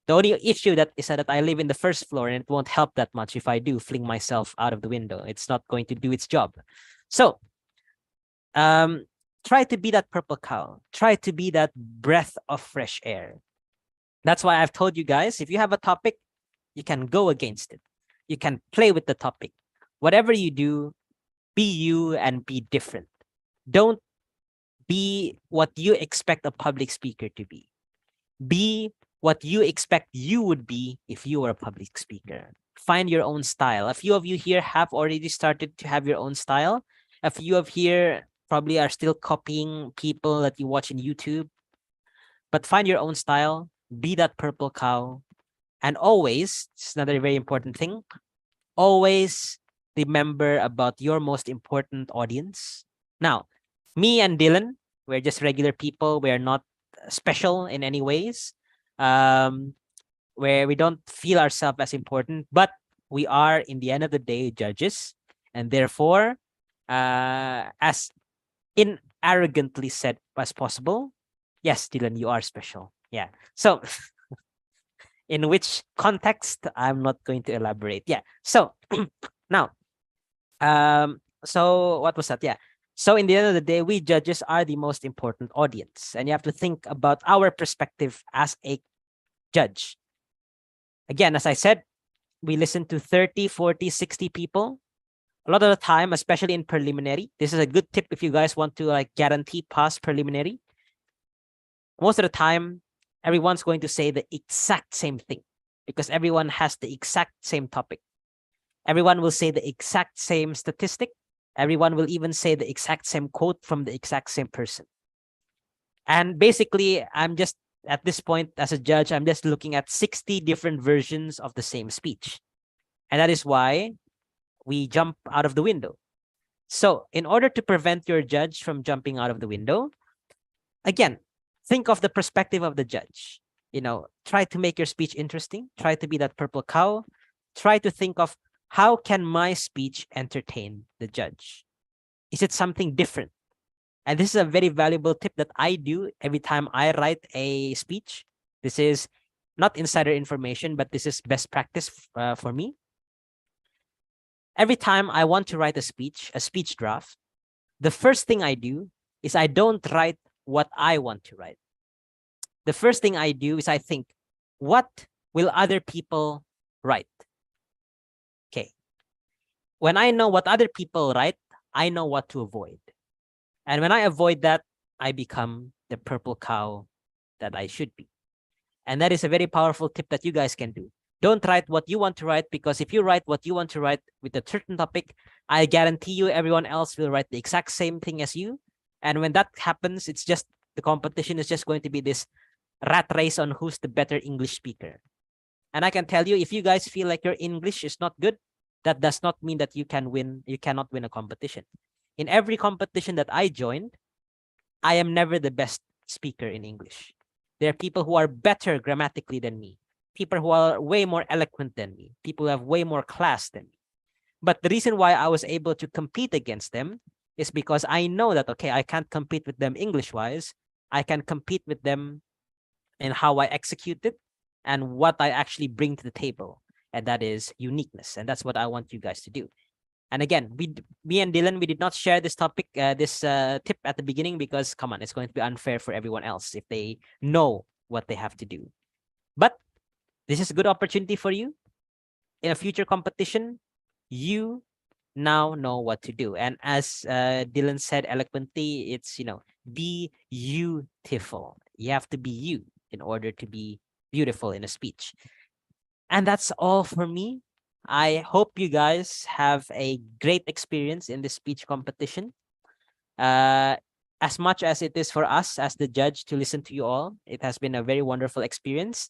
The only issue that is that I live in the first floor and it won't help that much if I do fling myself out of the window. It's not going to do its job. So try to be that purple cow. Try to be that breath of fresh air. That's why I've told you guys, if you have a topic, you can go against it. You can play with the topic. Whatever you do, be you and be different. Don't be what you expect a public speaker to be. Be what you expect you would be if you were a public speaker. Find your own style. A few of you here have already started to have your own style. A few of here probably are still copying people that you watch in YouTube. But find your own style. Be that purple cow. And always, it's another very important thing, always remember about your most important audience. Now, me and Dylan, we're just regular people. We're not special in any ways. Where we don't feel ourselves as important, but we are, in the end of the day, judges. And therefore, as inarrogantly said as possible, yes, Dylan, you are special. Yeah. So in which context, I'm not going to elaborate. Yeah. So now, so what was that? Yeah. So in the end of the day, we judges are the most important audience, and you have to think about our perspective as a judge. Again, as I said, we listen to 30, 40, 60 people. A lot of the time, especially in preliminary, this is a good tip if you guys want to like guarantee pass preliminary. Most of the time, everyone's going to say the exact same thing because everyone has the exact same topic. Everyone will say the exact same statistic. Everyone will even say the exact same quote from the exact same person. And basically, I'm just at this point as a judge, I'm just looking at 60 different versions of the same speech. And that is why we jump out of the window. So in order to prevent your judge from jumping out of the window, again, think of the perspective of the judge. You know, try to make your speech interesting. Try to be that purple cow. Try to think of how can my speech entertain the judge? Is it something different? And this is a very valuable tip that I do every time I write a speech. This is not insider information, but this is best practice for me. Every time I want to write a speech draft, the first thing I do is I don't write what I want to write. The first thing I do is I think, what will other people write? Okay. When I know what other people write, I know what to avoid. And when I avoid that, I become the purple cow that I should be. And that is a very powerful tip that you guys can do. Don't write what you want to write, because if you write what you want to write with a certain topic, I guarantee you everyone else will write the exact same thing as you. And when that happens, it's just the competition is just going to be this rat race on who's the better English speaker. And I can tell you, if you guys feel like your English is not good, that does not mean that you can win. You cannot win a competition. In every competition that I joined, I am never the best speaker in English. There are people who are better grammatically than me, people who are way more eloquent than me, people who have way more class than me. But the reason why I was able to compete against them is because I know that, okay, I can't compete with them English-wise. I can compete with them in how I execute it and what I actually bring to the table. And that is uniqueness. And that's what I want you guys to do. And again, me and Dylan, we did not share this topic, this tip at the beginning, because come on, it's going to be unfair for everyone else if they know what they have to do. But this is a good opportunity for you. In a future competition, you now know what to do. And as Dylan said eloquently, it's, be beautiful. You have to be you in order to be beautiful in a speech. And that's all for me. I hope you guys have a great experience in this speech competition. As much as it is for us as the judge to listen to you all, it has been a very wonderful experience.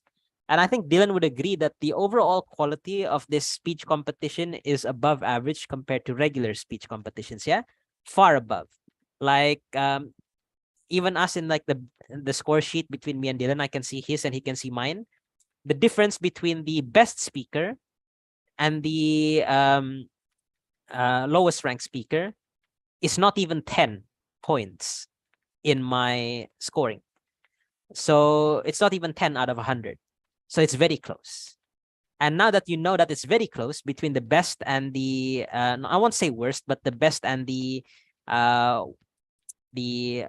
And I think Dylan would agree that the overall quality of this speech competition is above average compared to regular speech competitions. Yeah, far above. Like even us in like the score sheet between me and Dylan, I can see his and he can see mine. The difference between the best speaker and the lowest ranked speaker is not even 10 points in my scoring. So it's not even 10 out of 100. So it's very close. And now that you know that it's very close between the best and the, I won't say worst, but the best and the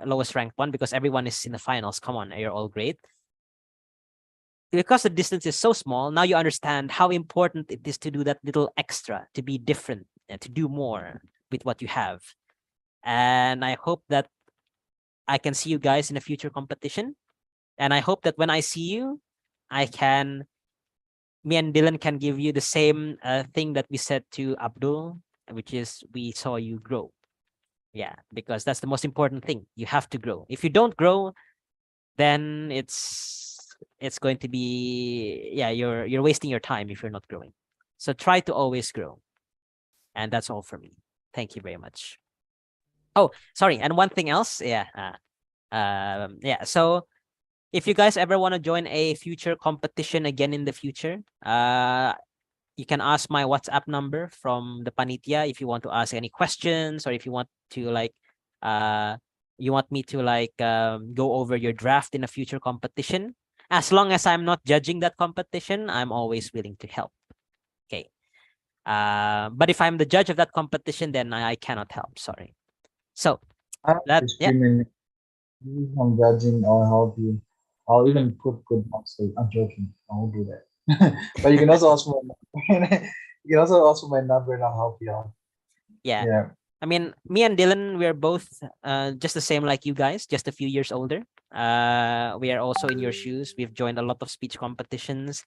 lowest ranked one, because everyone is in the finals. Come on, you're all great. Because the distance is so small, now you understand how important it is to do that little extra, to be different and to do more with what you have. And I hope that I can see you guys in a future competition. And I hope that when I see you, me and Dylan can give you the same thing that we said to Abdul, which is we saw you grow. Yeah, because that's the most important thing. You have to grow. If you don't grow, then it's going to be, yeah, you're wasting your time if you're not growing. So try to always grow. And that's all for me. Thank you very much. Oh, sorry. And one thing else. Yeah. So if you guys ever want to join a future competition again in the future, you can ask my WhatsApp number from the panitia if you want to ask any questions, or if you want to like you want me to like go over your draft in a future competition. As long as I'm not judging that competition, I'm always willing to help. Okay. But if I'm the judge of that competition, then I cannot help. Sorry. So I'm that discriminating. I'm judging or help you. I'll even put good marks. So I'm joking. I won't do that. But you can also ask for my you can also ask for my number and I'll help you out. Yeah. Yeah. I mean, me and Dylan, we're both just the same like you guys, just a few years older. We are also in your shoes. We've joined a lot of speech competitions.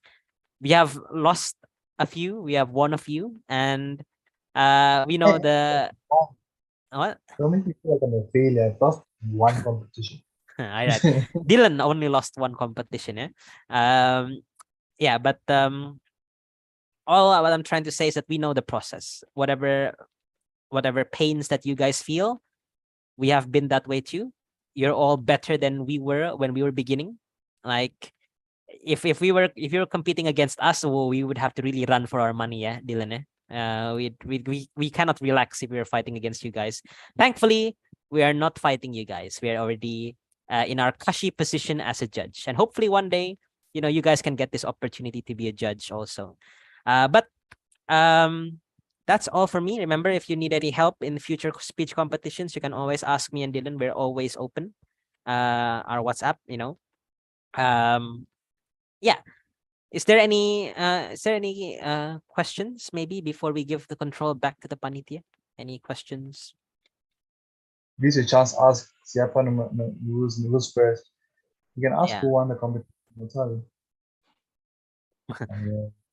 We have lost a few. We have won a few, and we know the what? Don't make me feel like I'm a failure. I've lost one competition. All right. Dylan only lost one competition, yeah. Yeah, but all what I'm trying to say is that we know the process. Whatever pains that you guys feel, we have been that way too. You're all better than we were when we were beginning. Like if you were competing against us, well, we would have to really run for our money, yeah, Dylan. We cannot relax if we were fighting against you guys. Thankfully, we are not fighting you guys. We are already in our cushy position as a judge, and hopefully one day, you guys can get this opportunity to be a judge also. But that's all for me. Remember, if you need any help in future speech competitions, you can always ask me and Dylan. We're always open. Our WhatsApp, yeah. Is there any questions maybe before we give the control back to the panitia? Any questions? This is a chance to ask siapa who's first. You can ask Yeah. who won the competition. I'll tell you.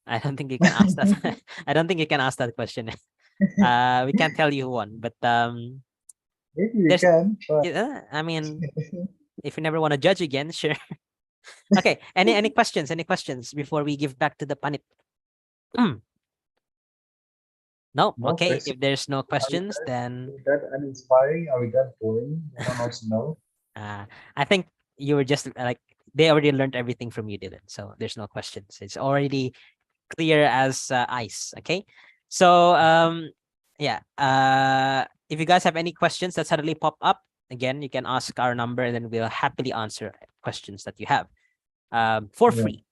I don't think you can ask that. I don't think you can ask that question. We can't tell you who won, but Maybe you can. But... I mean, if you never want to judge again, sure. Okay. Any questions? Any questions before we give back to the panit? No. Okay. Questions. If there's no questions, then is that uninspiring? Are we that boring? I don't also know. I think you were just like they already learned everything from you, Dylan. So there's no questions. It's already clear as ice. Okay. So yeah. If you guys have any questions that suddenly pop up, again, you can ask our number, and then we'll happily answer questions that you have. For free.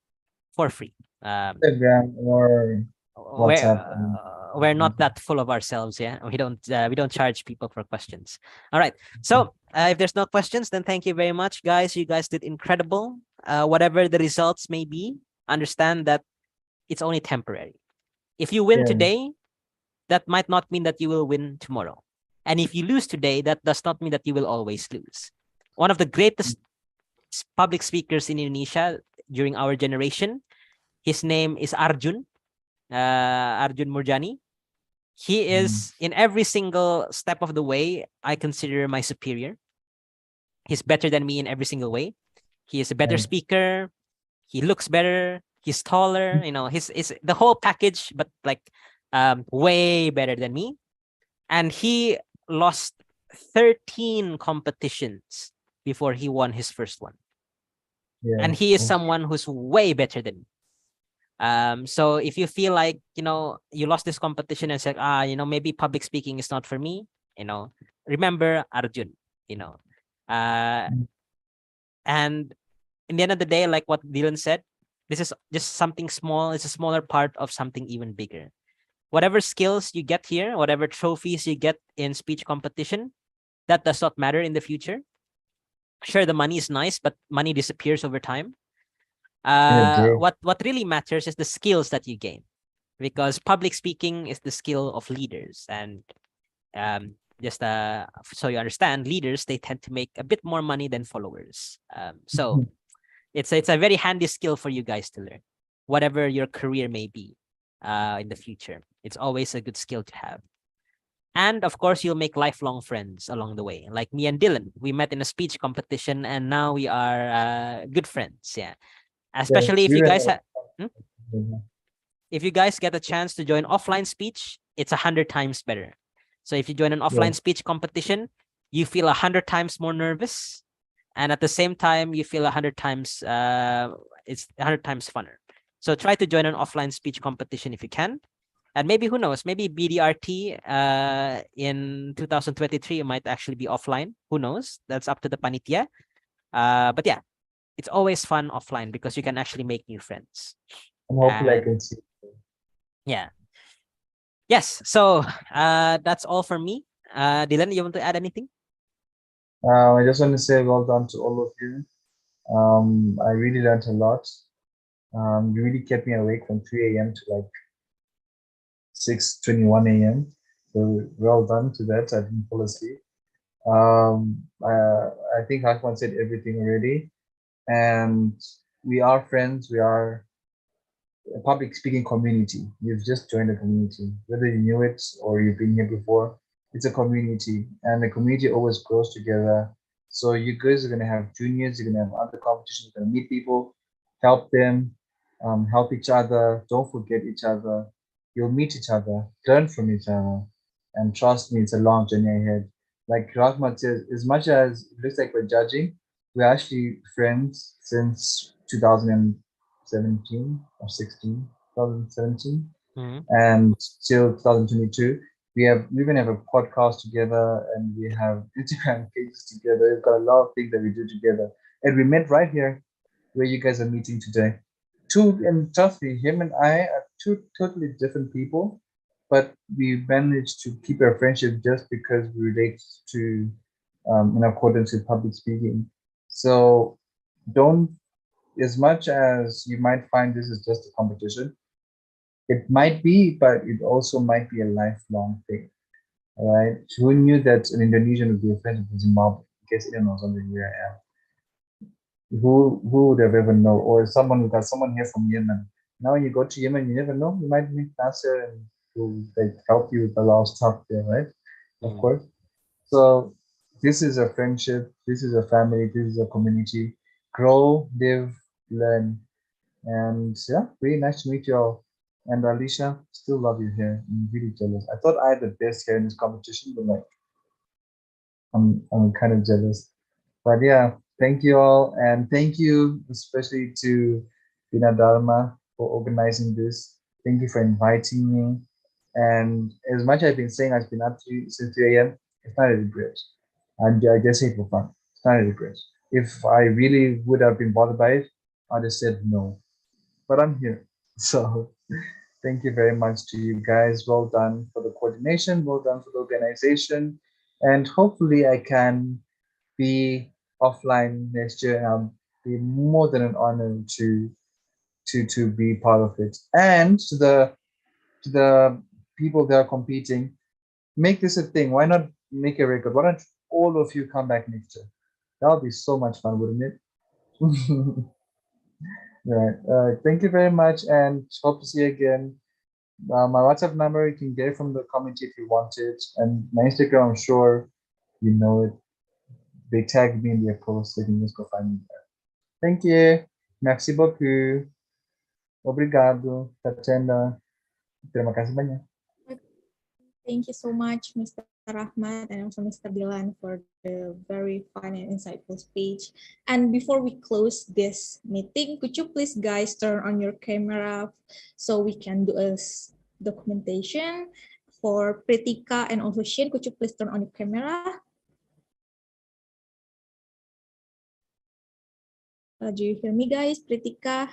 For free. Instagram or WhatsApp. We're not that full of ourselves, yeah. We don't charge people for questions. All right. So if there's no questions, then thank you very much, guys. You guys did incredible. Whatever the results may be, understand that it's only temporary. If you win today, that might not mean that you will win tomorrow. And if you lose today, that does not mean that you will always lose. One of the greatest public speakers in Indonesia during our generation, his name is Arjun Murjani. He is in every single step of the way, I consider my superior. He's better than me in every single way. He is a better speaker. He looks better. He's taller. He's the whole package, but like way better than me. And he lost 13 competitions before he won his first one. And he is someone who's way better than me. So if you feel like, you lost this competition and said, maybe public speaking is not for me, remember Arjun, and in the end of the day, like what Dylan said, this is just something small. It's a smaller part of something even bigger. Whatever skills you get here, whatever trophies you get in speech competition, that does not matter in the future. Sure, the money is nice, but money disappears over time. What really matters is the skills that you gain, because public speaking is the skill of leaders, and just so you understand, leaders, they tend to make a bit more money than followers. So it's a very handy skill for you guys to learn, whatever your career may be in the future. It's always a good skill to have. And of course, you'll make lifelong friends along the way. Like me and Dylan, we met in a speech competition, and now we are good friends. Yeah. Especially if you guys if you guys get a chance to join offline speech, it's 100 times better. So if you join an offline speech competition, you feel 100 times more nervous, and at the same time, you feel 100 times it's 100 times funner. So try to join an offline speech competition if you can. And maybe, who knows, maybe BDRT in 2023 might actually be offline. Who knows? That's up to the panitia. But yeah, it's always fun offline because you can actually make new friends. And hopefully I And can see. yeah. Yes. So that's all for me. Dylan, you want to add anything? I just want to say well done to all of you. I really learned a lot. You really kept me awake from 3 a.m. to like 6:21 a.m. So well done to that. I didn't fall asleep. I think Hakman said everything already, and we are friends. We are a public speaking community. You've just joined a community, whether you knew it or you've been here before. It's a community, and the community always grows together. So you guys are gonna have juniors. You're gonna have other competitions. You're gonna meet people, help them, help each other. Don't forget each other. You'll meet each other, learn from each other, and trust me, it's a long journey ahead. Like Rahmat says, as much as it looks like we're judging, we're actually friends since 2017 or 16, 2017, and till 2022. We even have a podcast together, and we have Instagram pages together. We've got a lot of things that we do together, and we met right here where you guys are meeting today. And trust me, him and I are two totally different people, but we managed to keep our friendship just because we relate to in accordance with public speaking. So don't, as much as you might find this is just a competition, it might be, but it also might be a lifelong thing. All right. Who knew that an Indonesian would be a friend of Zimbabwe? In case anyone knows something where I am. Who would have ever know? Or someone who got someone here from Yemen. Now when you go to Yemen, you never know. You might meet Nasser and who like help you with a lot of stuff there, right? Of course. So this is a friendship, this is a family, this is a community. Grow, live, learn. And yeah, really nice to meet you all. And Alicia, still love you here. I'm really jealous. I thought I had the best hair in this competition, but like I'm kind of jealous. But yeah, thank you all, and thank you especially to BINA DARMA for organizing this. Thank you for inviting me. And as much as I've been saying I've been up since 3 a.m., it's not a regret. I just say it for fun. It's not a regret. If I really would have been bothered by it, I'd have said no. But I'm here. So thank you very much to you guys. Well done for the coordination. Well done for the organization. And hopefully I can be offline next year, and I'll be more than an honor to be part of it. And to the people that are competing, make this a thing. Why not make a record? Why don't all of you come back next year? That would be so much fun, wouldn't it? Right. Thank you very much, and hope to see you again. My WhatsApp number, you can get it from the community if you want it, and my Instagram, I'm sure you know it. They tagged me in their post, so you can just go find me there. Thank you. Merci beaucoup. Obrigado, Tatiana. Terima kasih banyak. Thank you so much, Mr. Rahmat, and also Mr. Dilan for the very fun and insightful speech. And before we close this meeting, could you please guys turn on your camera so we can do a documentation for Pritika and also Shane? Could you please turn on your camera? Do you hear me, guys? Pritika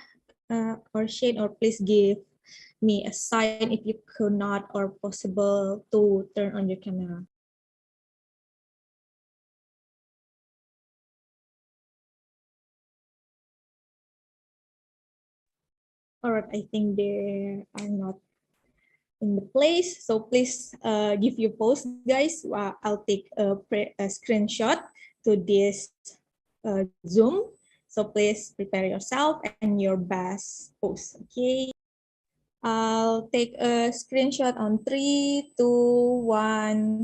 or Shane, or please give me a sign if you could not or possible to turn on your camera. All right, I think they are not in the place. So please give your post, guys. I'll take a screenshot to this Zoom. So please prepare yourself and your best post, okay? I'll take a screenshot on 3, 2, 1.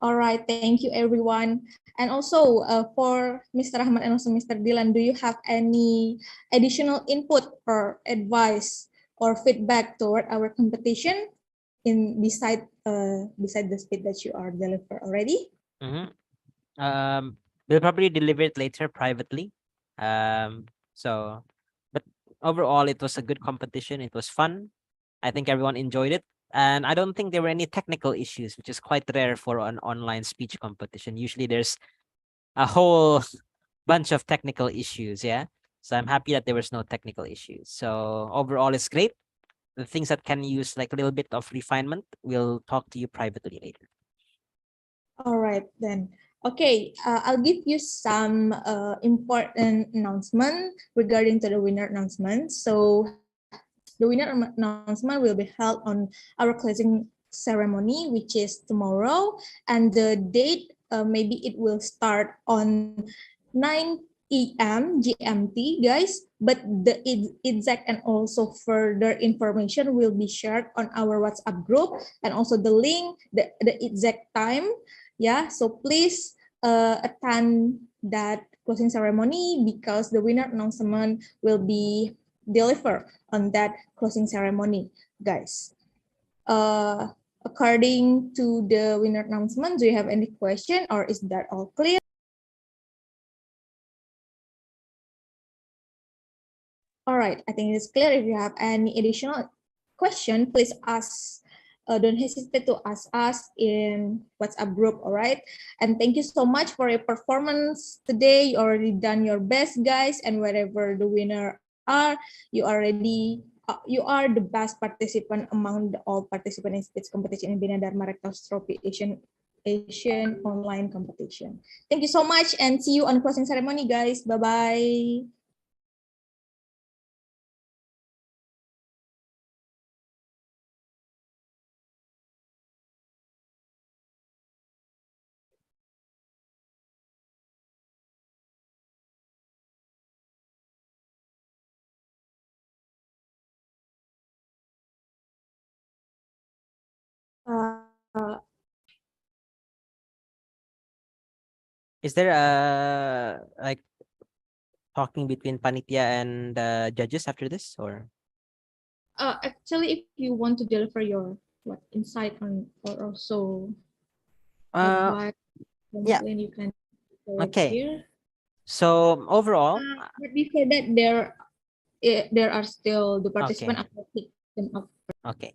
All right, thank you everyone. And also for Mr. Rahmat and also Mr. Dilan, do you have any additional input or advice or feedback toward our competition beside the speed that you are delivered already? We'll probably deliver it later privately. So, but overall, it was a good competition. It was fun. I think everyone enjoyed it. And I don't think there were any technical issues, which is quite rare for an online speech competition. Usually there's a whole bunch of technical issues. Yeah. So I'm happy that there was no technical issues. So overall, it's great. The things that can use like a little bit of refinement, we'll talk to you privately later. All right then. Okay, I'll give you some important announcement regarding to the winner announcement. So the winner announcement will be held on our closing ceremony, which is tomorrow, and the date maybe it will start on 9 a.m. GMT, guys. But the exact and also further information will be shared on our WhatsApp group, and also the link, the exact time. Yeah, so please attend that closing ceremony because the winner announcement will be delivered on that closing ceremony, guys. According to the winner announcement, do you have any question or is that all clear? All right, I think it's clear. If you have any additional question, please ask. Don't hesitate to ask us in WhatsApp group, all right? And thank you so much for your performance today. You already done your best, guys, and wherever the winner are, you you are the best participant among all participants in speech competition in BINA DARMA RECTOR'S Trophy Asian online competition. Thank you so much and see you on closing ceremony, guys. Bye-bye. Is there a like talking between panitia and judges after this, or? Actually, if you want to deliver your insight on or also Uh, advice, yeah. then you can do it Okay. here. So overall, But before that, there are still the participants okay. are taken up. Okay.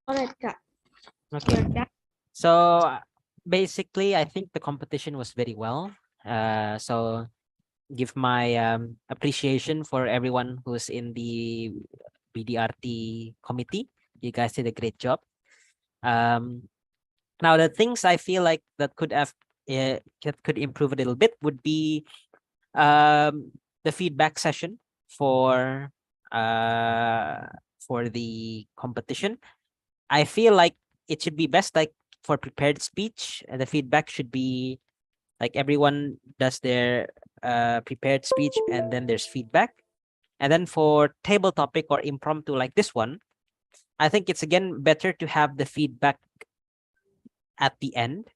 All right, Kak. Okay. You're done. So basically, I think the competition was very well. So give my appreciation for everyone who's in the BDRT committee. You guys did a great job. Now the things I feel like that could have that could improve a little bit would be the feedback session for uh for the competition. I feel like it should be best like for prepared speech, and the feedback should be like everyone does their prepared speech and then there's feedback. And then for table topic or impromptu like this one, I think it's again better to have the feedback at the end.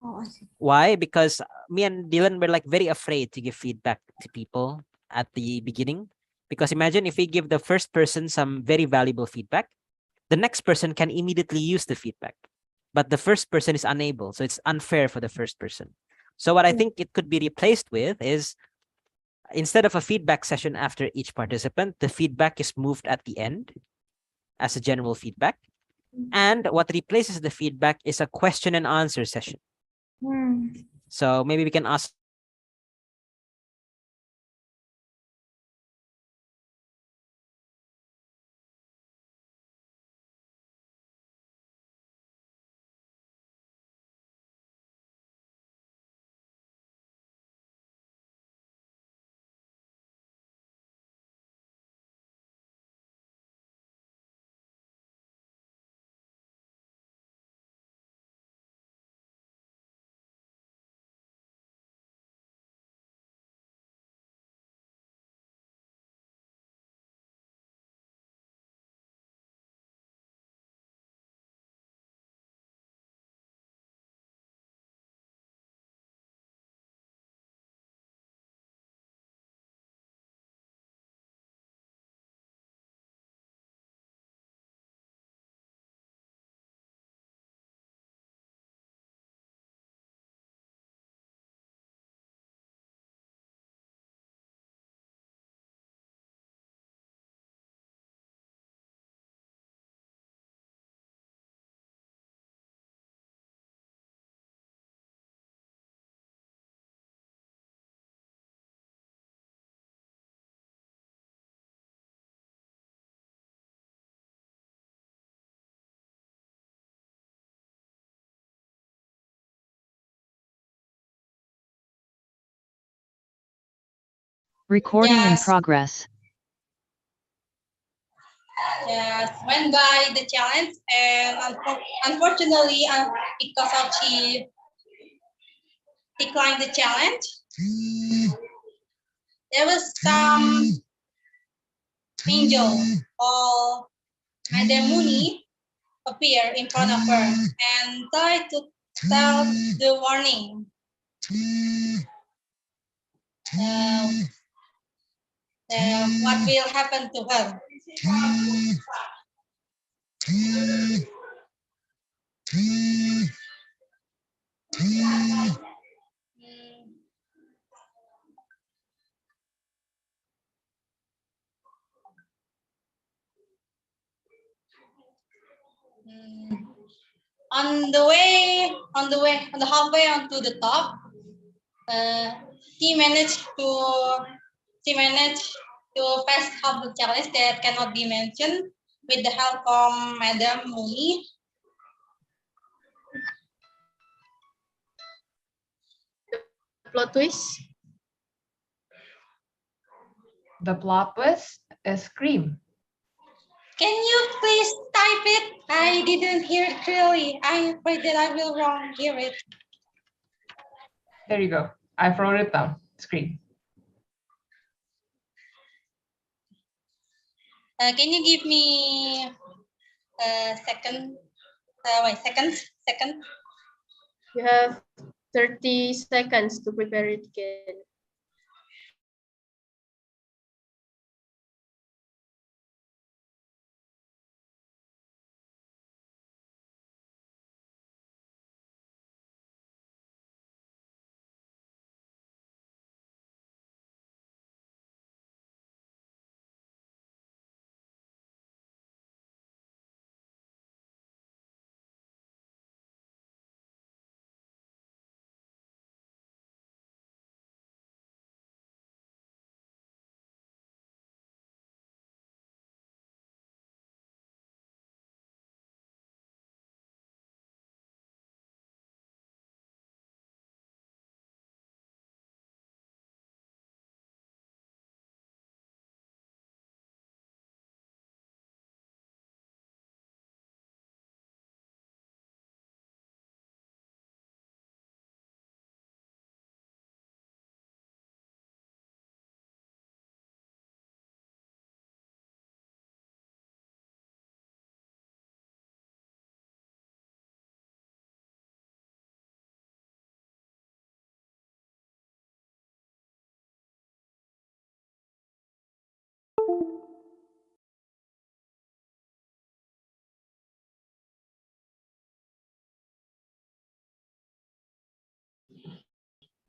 Oh, I see. Why? Because me and Dylan were like very afraid to give feedback to people at the beginning. Because imagine if we give the first person some very valuable feedback, the next person can immediately use the feedback. But the first person is unable. So it's unfair for the first person. So what I think it could be replaced with is instead of a feedback session after each participant, the feedback is moved at the end as a general feedback. And what replaces the feedback is a question and answer session. So maybe we can ask Recording in Yes. progress. Yes, went by the challenge, and unfortunately, because of she declined the challenge, there was some angel or Madam Mooney appear in front of her and tried to tell the warning. What will happen to her? On the halfway onto the top, he managed to pass half the challenge that cannot be mentioned with the help from Madam Mooney. Plot twist. The plot twist is Scream. Can you please type it? I didn't hear it clearly. I'm afraid that I will wrong hear it. There you go. I wrote it down. Scream. Can you give me a second? Second. You have 30 seconds to prepare it again.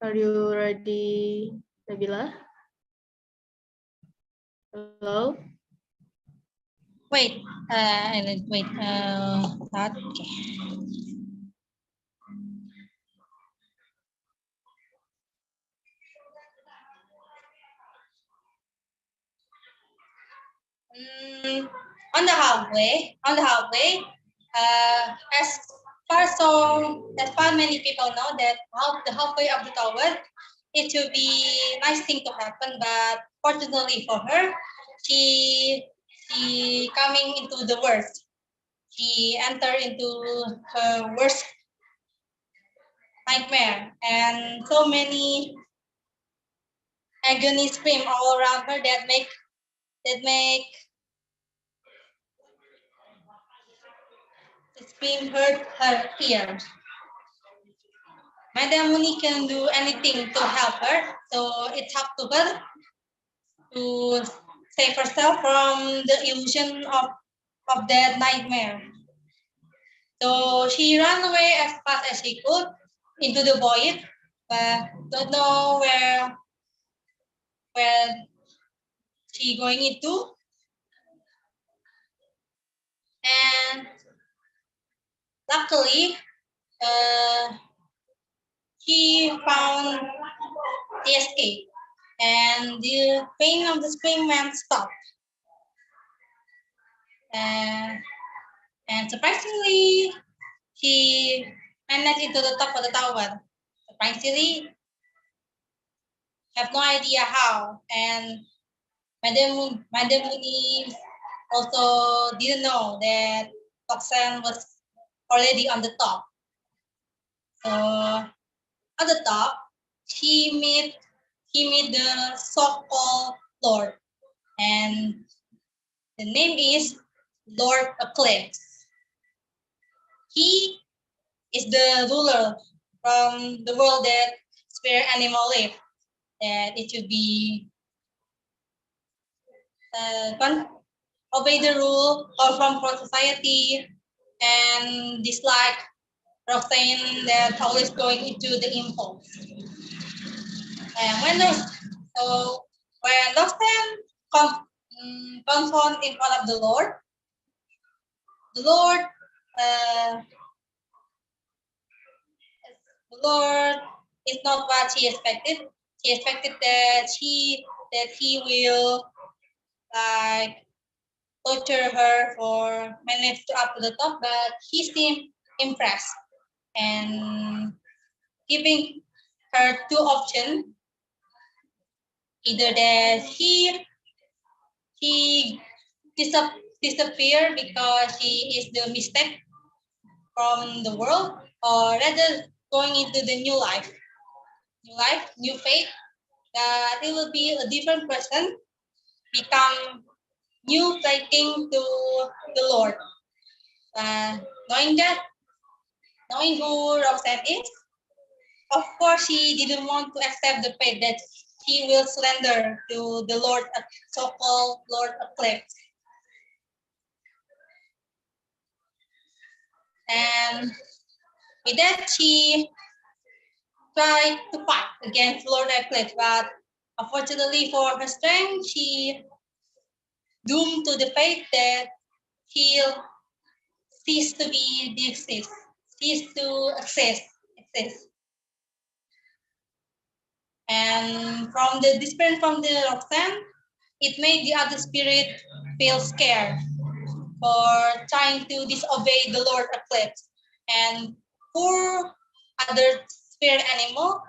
Are you ready, Nabila? Hello? Wait. Wait. Okay. On the halfway, as as far many people know that the halfway of the tower, it should be nice thing to happen, but fortunately for her, she coming into the worst. She entered into her worst nightmare, and so many agony scream all around her that make the scream hurt her ears. Madam Muni can do anything to help her, so it's up to her to save herself from the illusion of that nightmare. So she ran away as fast as she could into the void, but don't know where she going into. And luckily, she found the escape, and the pain of the springman stopped. And surprisingly, she managed into the top of the tower. Surprisingly, have no idea how. And Madam Muni also didn't know that Roxanne was already on the top. So on the top, he meet the so-called Lord, and the name is Lord Eclipse. He is the ruler from the world that spirit animal live. That it should be obey the rule or from society and dislike Roxanne that always going into the impulse. And when Roxanne confront in front of the Lord, uh, the Lord is not what she expected. She expected that he will like torture her for manage to up to the top, but he seemed impressed and giving her two options: either that he disappear because he is the mistake from the world, or rather going into the new life, new faith, that it will be a different person, become new fighting to the Lord. Knowing that, knowing who Roxanne is, of course she didn't want to accept the fate that he will surrender to the Lord, so-called Lord Eclipse. And with that, she tried to fight against Lord Eclipse, but unfortunately for her strength, she doomed to the fate that he'll cease to be the exist, cease to exist. And from the different from the Roxanne, it made the other spirit feel scared for trying to disobey the Lord Eclipse. And poor other spirit animal,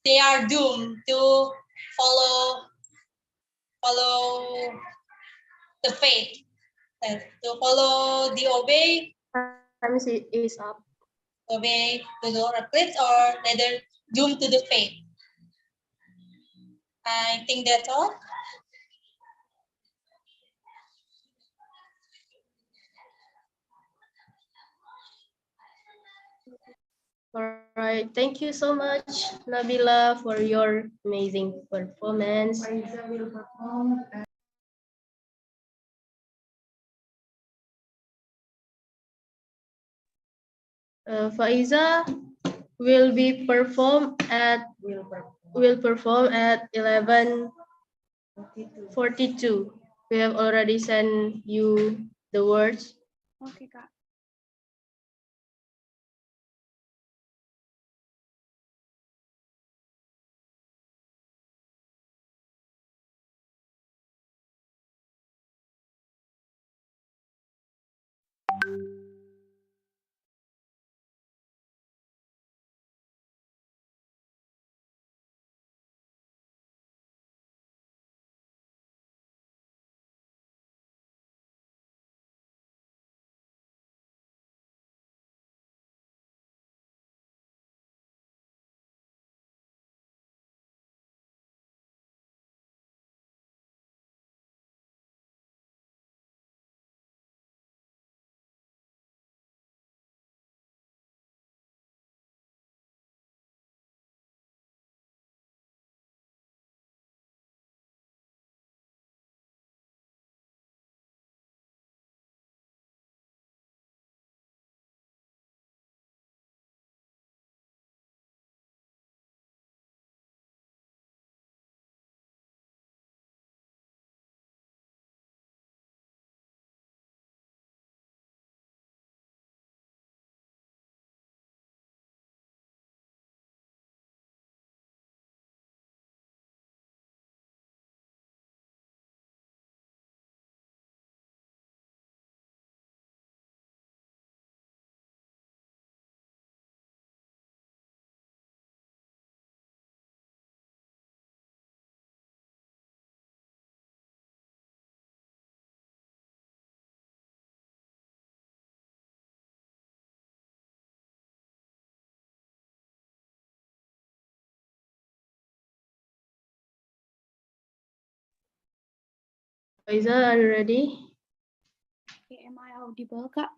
they are doomed to follow the fate, to follow the obey. Time is up. Obey the Lord Eclipse, or rather doomed to the fate. I think that's all. All right. Thank you so much, Nabila, for your amazing performance. Faiza will perform at 11:42. We have already sent you the words. Okay, Kak. Faisal, are you ready? Okay, am I audible, Kak?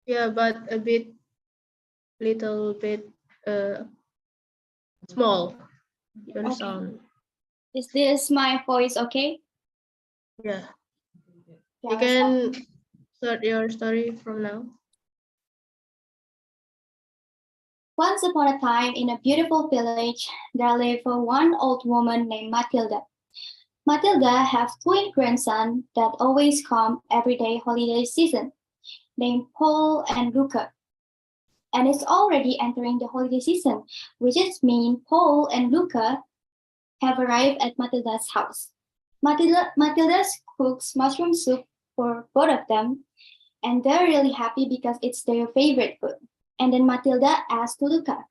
Yeah, but a little bit small. Your Okay. sound. Is this my voice okay? Yeah. Yeah, You let's can start. start your story from now. Once upon a time, in a beautiful village, there lived one old woman named Matilda. Matilda had twin grandsons that always come every day holiday season, named Paul and Luca. And it's already entering the holiday season, which is mean Paul and Luca have arrived at Matilda's house. Matilda cooks mushroom soup for both of them, and they're really happy because it's their favorite food. And then Matilda asked to Luca,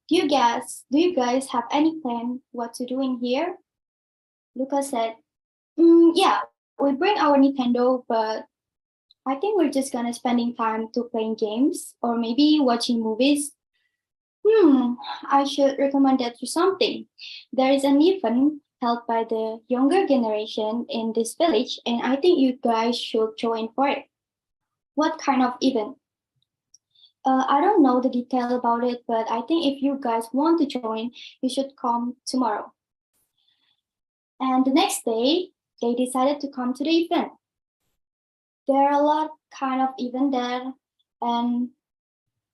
do you guys have any plan what to do in here? Luca said, yeah, we bring our Nintendo, but I think we're just gonna spending time to playing games or maybe watching movies. I should recommend that to something. There is an event held by the younger generation in this village, and I think you guys should join for it. What kind of event? I don't know the detail about it, but I think if you guys want to join, you should come tomorrow. And the next day, they decided to come to the event. There are a lot kind of event there, and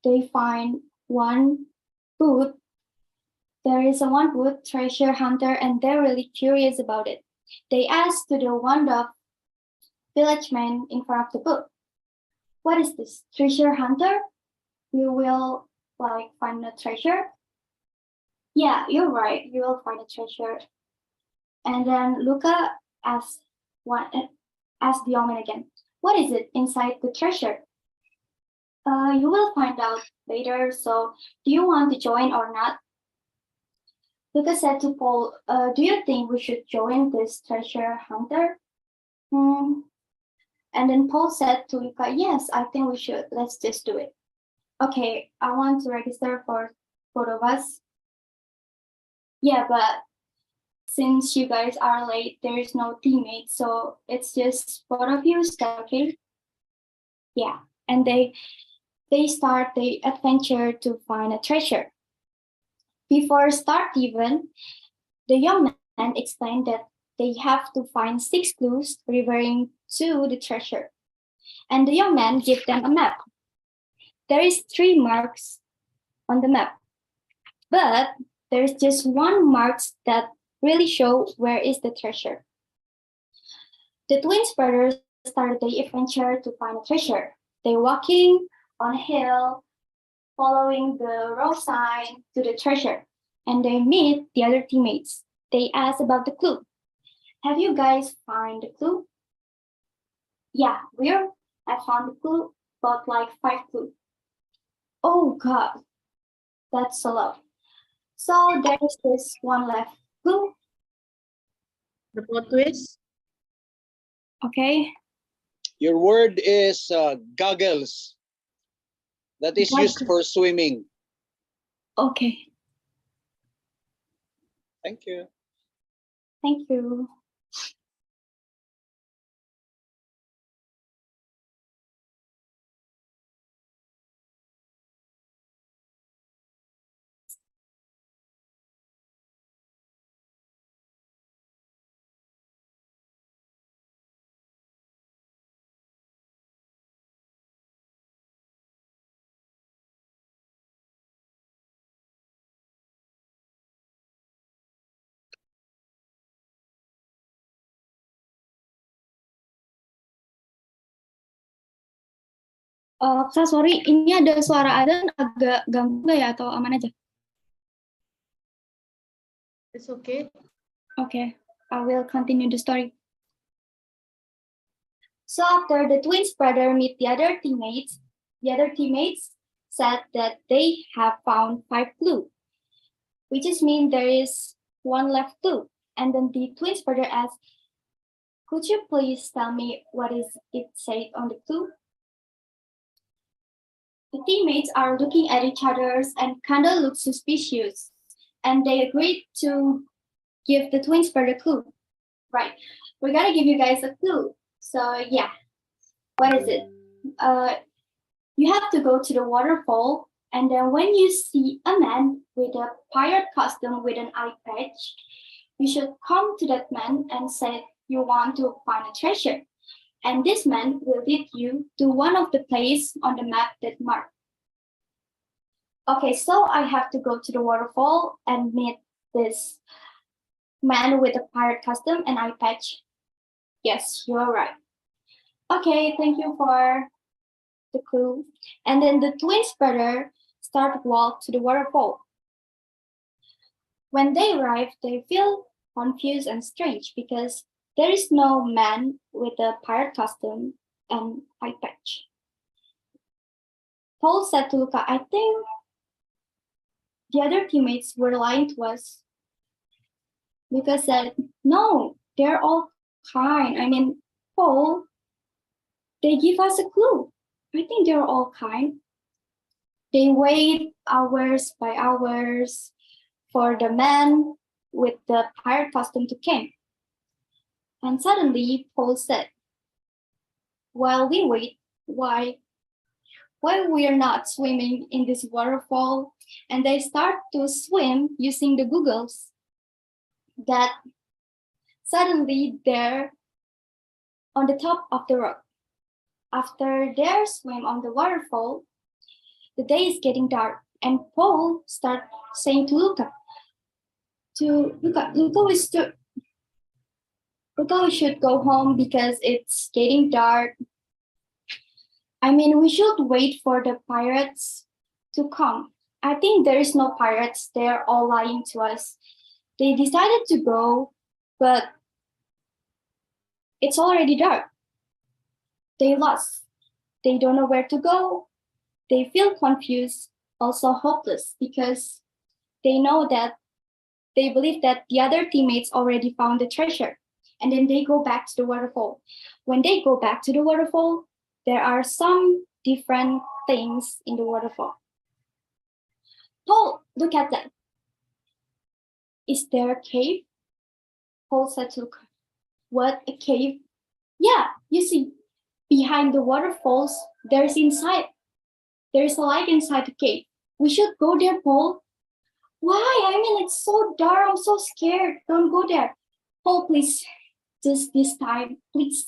they find one booth. There is a one booth, treasure hunter, and they're really curious about it. They asked to the one of village man in front of the booth, "What is this, treasure hunter? You will find a treasure?" "Yeah, you're right. You will find a treasure." And then Luca asked the young man again, "What is it inside the treasure?" You will find out later. So, do you want to join or not?" Luca said to Paul, "Do you think we should join this treasure hunter?" And then Paul said to Luca, "Yes, I think we should. Let's just do it." "Okay, I want to register for both of us." "Yeah, but since you guys are late, there is no teammate, so it's just both of you. Is that okay?" "Yeah." And they start the adventure to find a treasure. Before start even, the young man explained that they have to find 6 clues referring to the treasure. And the young man gave them a map. There is 3 marks on the map, but there's just one mark that really show where is the treasure. The twins brothers started the adventure to find a treasure. They walking on a hill, following the road sign to the treasure, and they meet the other teammates. They ask about the clue. "Have you guys found the clue?" "Yeah, I found the clue, about 5 clues." "Oh God, that's a lot. So there is this one left clue." The plot twist. Okay. Your word is goggles. That is used for swimming. Okay. Thank you. Thank you. Kak, sorry, ini ada suara azan agak ganggu nggak ya atau aman aja? It's okay. Okay, I will continue the story. So after the twins brother meet the other teammates said that they have found 5 clues, which is mean there is one left clue. And then the twins brother asked, "Could you please tell me what is it said on the clue?" The teammates are looking at each other and kinda look suspicious, and they agreed to give the twins brother clue. Right. We're gonna give you guys a clue. So yeah, what is it? You have to go to the waterfall, and then when you see a man with a pirate costume with an eye patch, you should come to that man and say you want to find a treasure. And this man will lead you to one of the places on the map that marked. Okay, so I have to go to the waterfall and meet this man with a pirate costume and eye patch. Yes, you're right. Okay, thank you for the clue. And then the twins brother start to walk to the waterfall. When they arrive, they feel confused and strange because there is no man with a pirate costume and eye patch. Paul said to Luca, I think the other teammates were lying to us. Luca said, no, they're all kind. I mean, Paul, they give us a clue. I think they're all kind. They wait hours by hours for the man with the pirate costume to come. And suddenly Paul said, while we wait, why we're not swimming in this waterfall? And they start to swim using the goggles. That suddenly they're on the top of the rock. After their swim on the waterfall, the day is getting dark, and Paul starts saying to Luca, Luca, we should go home because it's getting dark. I mean, we should wait for the pirates to come. I think there is no pirates. They're all lying to us. They decided to go, but it's already dark. They lost. They don't know where to go. They feel confused, also hopeless, because they know that they believe that the other teammates already found the treasure. And then they go back to the waterfall. When they go back to the waterfall, there are some different things in the waterfall. Paul, look at that. Is there a cave? Paul said to Luca, what, a cave? Yeah, you see, behind the waterfalls, there's a light inside the cave. We should go there, Paul. Why? I mean, it's so dark. I'm so scared. Don't go there. Paul, please, just this time, please.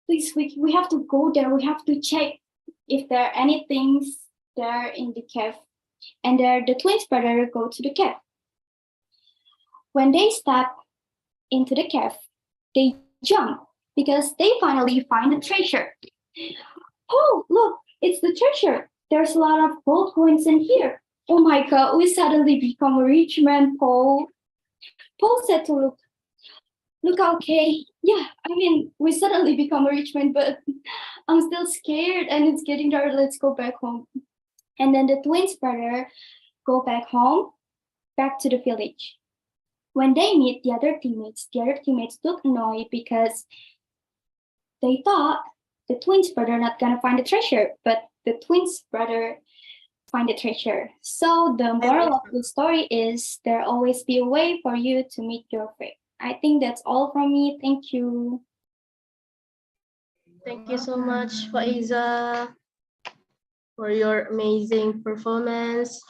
Please, we have to go there. We have to check if there are any things there in the cave. And there, the twins brother go to the cave. When they step into the cave, they jump because they finally find the treasure. Oh, look, it's the treasure. There's a lot of gold coins in here. Oh my God, we suddenly become a rich man, Paul. Paul said to Look, okay, yeah, I mean, we suddenly become a rich man, but I'm still scared and it's getting dark. Let's go back home. And then the twins brother go back home, back to the village. When they meet the other teammates look annoyed because they thought the twins brother not gonna find the treasure, but the twins brother find the treasure. So the moral of the story is there always be a way for you to meet your fate. I think that's all from me. Thank you. Thank you so much, Faiza, for your amazing performance.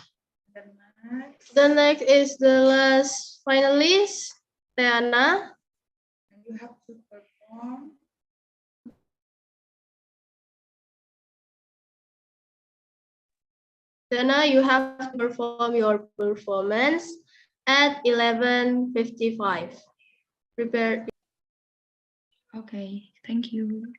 The next is the last finalist, Teana. You have to perform. Teana, you have to perform your performance at 11:55. Prepare. Okay, thank you.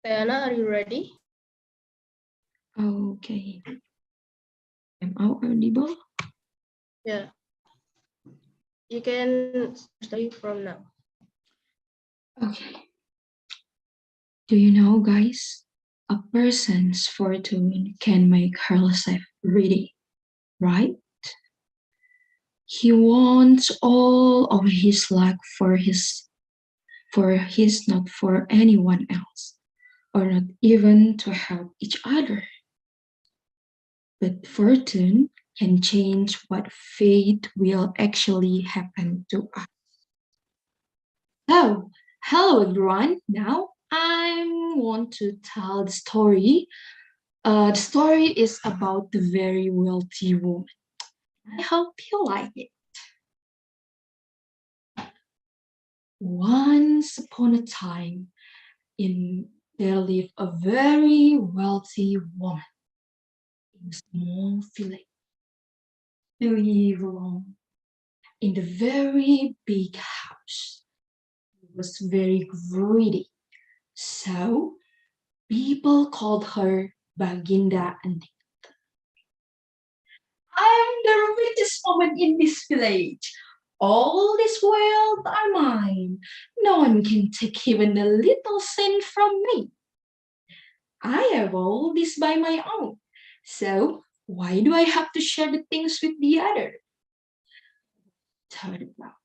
Diana, are you ready? Okay. Am I audible? Yeah. You can start from now. Okay. Do you know, guys, a person's fortune can make herself greedy, right? He wants all of his luck for his, not for anyone else, or not even to help each other. But fortune can change what fate will actually happen to us. So, hello everyone. Now I want to tell the story. The story is about the very wealthy woman. I hope you like it. Once upon a time, there lived a very wealthy woman in a small village. She lived alone in the very big house. She was very greedy, so people called her Baginda and I'm the richest woman in this village. All this wealth are mine. No one can take even a little cent from me. I have all this by my own. So why do I have to share the things with the other? Thought about.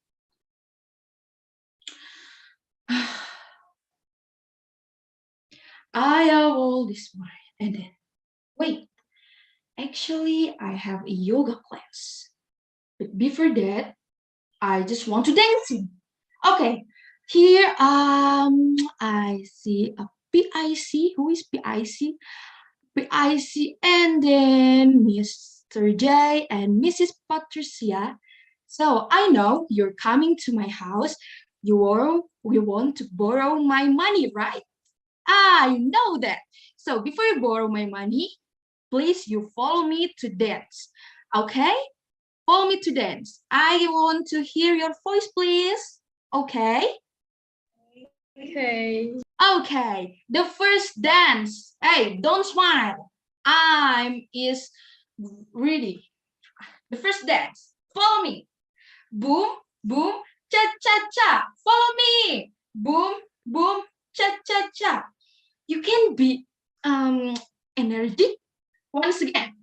I have all this money. And then, wait, actually, I have a yoga class. But before that, I just want to dancing. Okay, here I see a PIC. Who is PIC? PIC, and then Mr. J and Mrs. Patricia. So I know you're coming to my house. You want to borrow my money, right? I know that. So before you borrow my money, please you follow me to dance. Okay? Follow me to dance. I want to hear your voice, please. Okay? Okay. Okay. The first dance. Hey, don't smile. I'm is ready. The first dance. Follow me. Boom, boom, cha cha cha. Follow me. Boom, boom, cha cha cha. You can be energetic once again.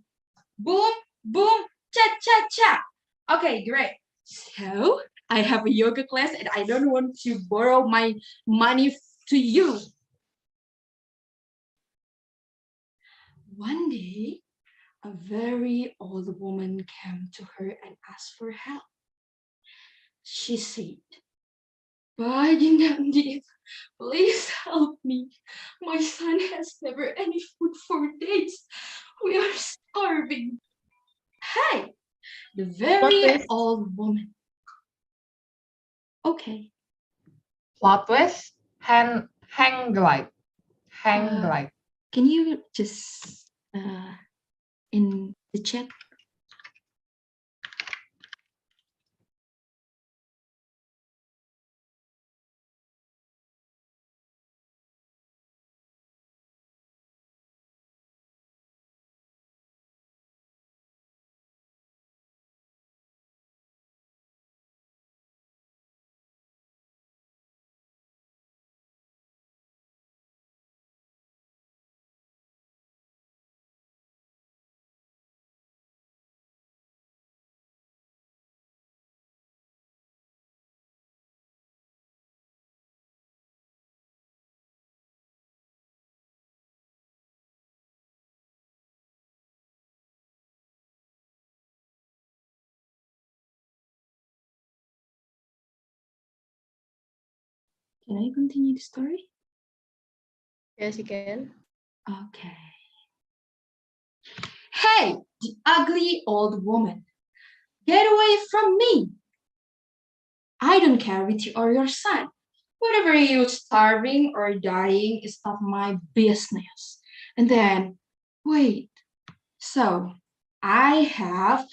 Boom, boom, cha cha cha. Okay, great. So I have a yoga class and I don't want to borrow my money to you. One day, a very old woman came to her and asked for help. She said, Baginda, please help me. My son has never any food for days. We are starving. Hey, the very old woman. Okay. Plot twist, hang glide. Hang glide. Can you just in the chat? Can I continue the story? Yes, you can. Okay. Hey, the ugly old woman. Get away from me. I don't care with you or your son. Whatever you're starving or dying is not my business. And then, wait. So, I have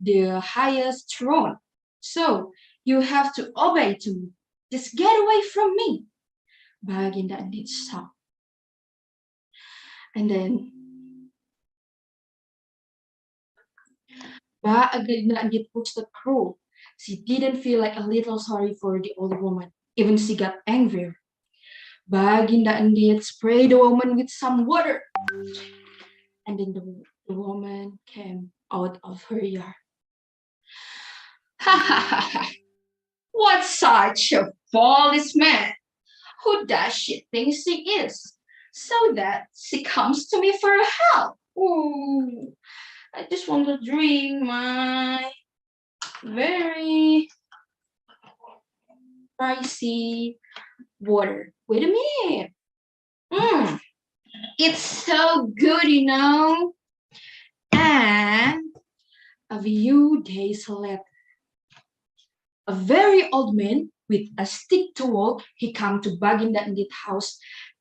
the highest throne. So, you have to obey to me. Just get away from me. Baginda Andit saw. And then Baginda Andit pushed the crow. She didn't feel like a little sorry for the old woman. Even she got angrier. Baginda Andit sprayed the woman with some water. And then the woman came out of her yard. Ha ha ha ha! What such a foolish man! Who does she think she is? So that she comes to me for help. Ooh, I just want to drink my very pricey water. Wait a minute. It's so good, you know. And a few days later, a very old man with a stick to walk, he come to Baginda Andit house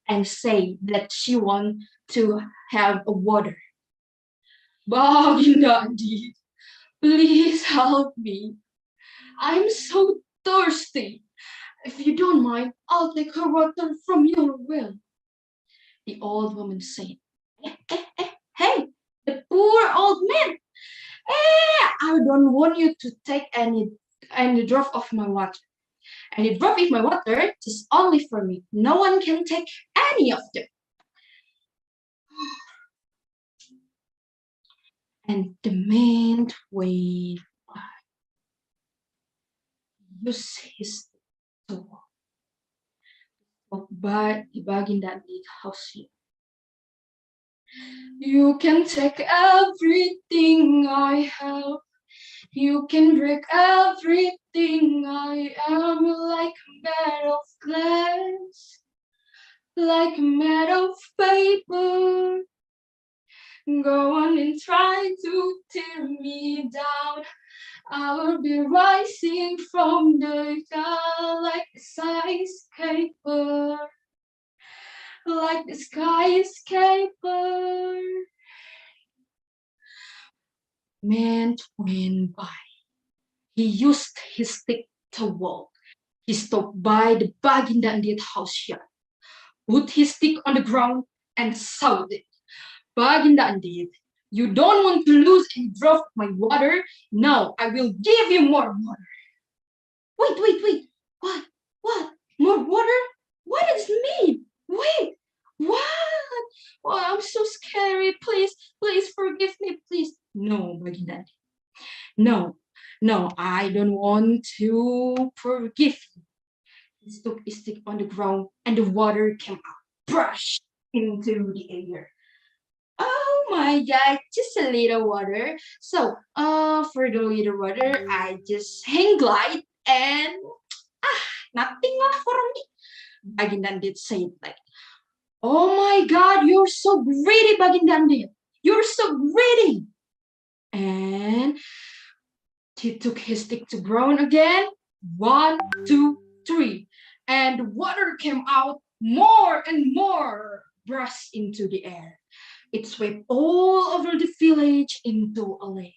and say that she want to have a water. Baginda Andit, please help me. I'm so thirsty. If you don't mind, I'll take her water from your well. The old woman said, hey, the poor old man. I don't want you to take any drop of my water. Any drop of my water is only for me. No one can take any of them. And the man went by. Use his sword. But the Baginda Andit house here. You can take everything I have. You can break everything I am, like made of glass, like made of paper. Go on and try to tear me down. I will be rising from the ground like a skyscraper, like the skyscraper. Man went by. He used his stick to walk. He stopped by the Baginda Andit house yard, put his stick on the ground, and shouted, Baginda Andit, you don't want to lose any drop of my water? Now I will give you more water. Wait. What? More water? What does it mean? Wait, what? Oh, I'm so scary. Please forgive me, please. No, Baginda Andit. No, I don't want to forgive you. He took his stick on the ground and the water came out, brush into the air. Oh my God, just a little water. So, for the little water, I just hang glide and nothing lah for me. Baginda Andit said like, oh my God, you're so greedy, Baginda Andit. You're so greedy. And he took his stick to ground again. 1, 2, 3. And water came out more and more, burst into the air. It swept all over the village into a lake.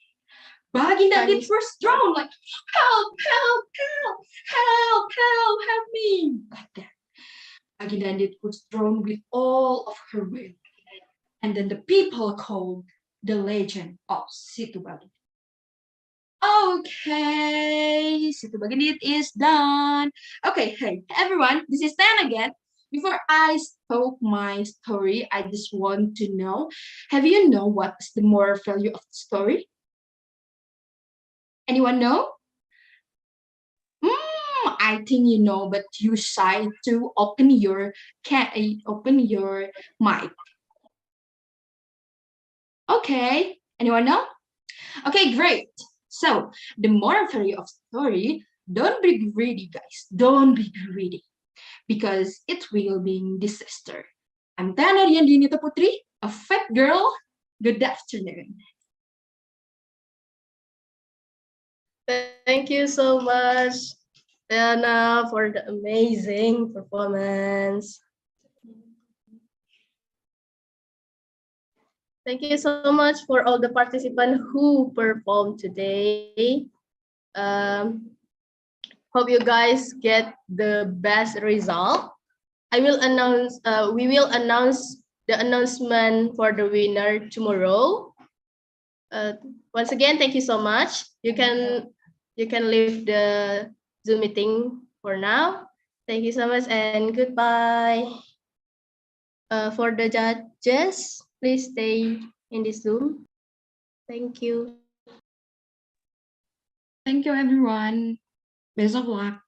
Baginda Andit first drowned, like, help me. Like that. Baginda Andit was drowned with all of her weight. And then the people called the legend of Situ Baginda. Okay, Situ Baginda is done. Okay, hey everyone, this is Dan again. Before I start my story, I just want to know, have you know what is the moral value of the story? Anyone know? I think you know, but you shy to open your mic. Okay, anyone know? Okay, great. So the moral value of story, don't be greedy, guys. Don't be greedy, because it will be disaster. I'm Tana Riandinita Putri, a fat girl. Good afternoon. Thank you so much, Diana, for the amazing performance. Thank you so much for all the participants who performed today. Hope you guys get the best result. I will announce. We will announce the announcement for the winner tomorrow. Once again, thank you so much. You can leave the Zoom meeting for now. Thank you so much and goodbye. For the judges, please stay in this Zoom. Thank you. Thank you, everyone. Best of luck.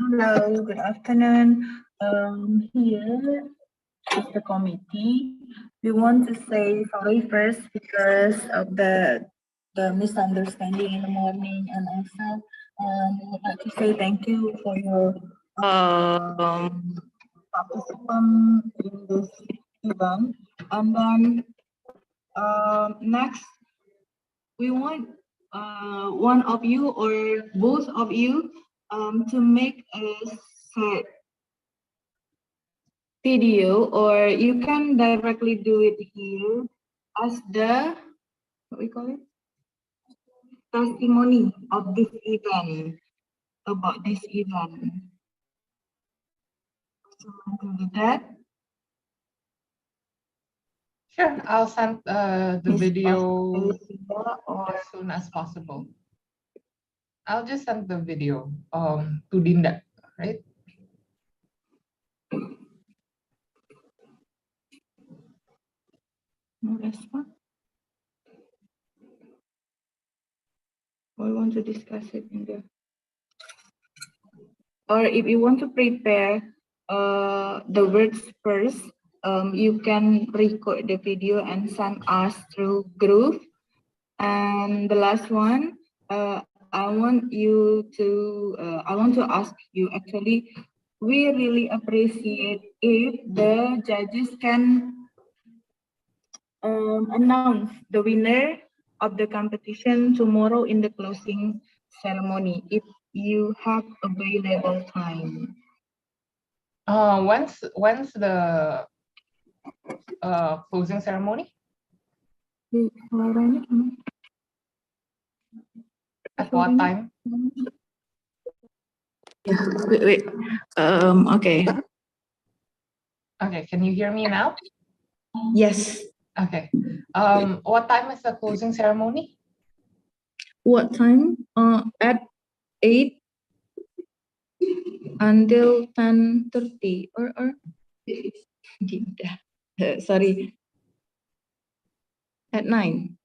Hello, good afternoon. Here is the committee. We want to say sorry first because of the misunderstanding in the morning, and also we would like to say thank you for your participation in this event. And then next, we want one of you or both of you to make a set video, or you can directly do it here as the, what we call it, testimony of this event, about this event. So to do that, Sure, I'll send the Miss video or as soon as possible. I'll just send the video to Dinda, right? no response. We want to discuss it in the, or if you want to prepare the words first, you can record the video and send us through group. And the last one, I want to ask you, actually, we really appreciate if the judges can announce the winner of the competition tomorrow in the closing ceremony, if you have available time. When's the closing ceremony? At what time? Yeah, wait. Okay. Okay, can you hear me now? Yes. Okay. What time is the closing ceremony? What time? At 8 until 10:30 or sorry, at 9.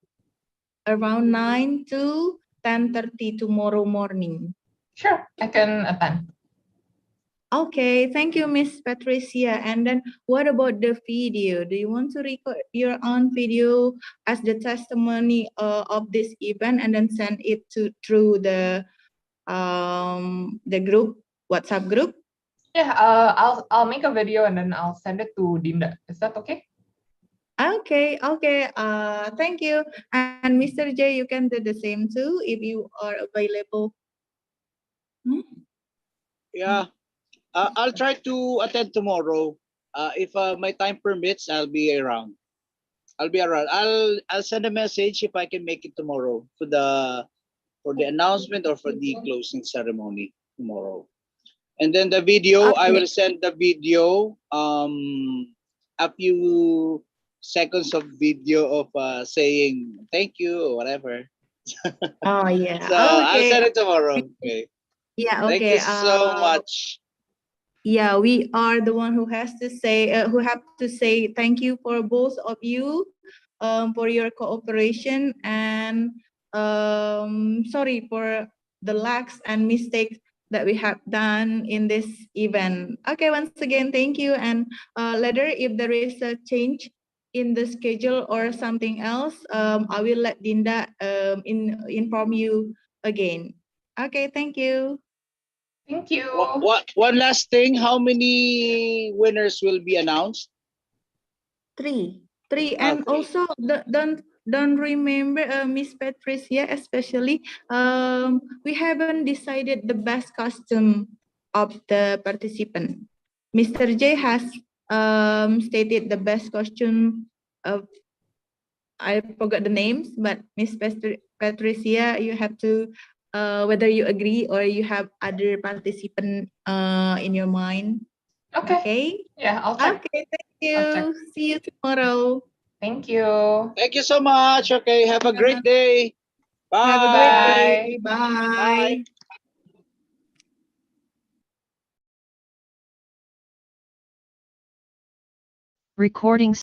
Around 9 to 10:30 tomorrow morning. Sure, I can attend. Okay, thank you, Miss Patricia. And then what about the video? Do you want to record your own video as the testimony of this event and then send it through the group, WhatsApp group? Yeah, I'll make a video and then I'll send it to Dinda. Is that okay? Okay. Thank you. And Mr. J, you can do the same too if you are available. Yeah, I'll try to attend tomorrow. If my time permits, I'll be around. I'll send a message if I can make it tomorrow for the announcement or for the closing ceremony tomorrow. And then the video, I will send the video, a few seconds of video of saying thank you or whatever. Oh yeah. So I'll Okay. send it tomorrow. Okay. Yeah. Thank Okay. you so much. Yeah, we are the one who has to say, who have to say thank you for both of you, for your cooperation, and sorry for the lacks and mistakes that we have done in this event. Okay, once again, thank you. And later, if there is a change in the schedule or something else, I will let Dinda inform you again. Okay, thank you. Thank you. One last thing. How many winners will be announced? Three. And also don't remember Miss Patricia especially. We haven't decided the best costume of the participant. Mr. J has stated the best costume of, I forgot the names, but Miss Patricia, you have to whether you agree or you have other participant in your mind. Okay. Yeah, I'll check. Okay, thank you. See you tomorrow. Thank you. Thank you so much. Okay, have a great day. Bye. Have a great day. Bye. Recording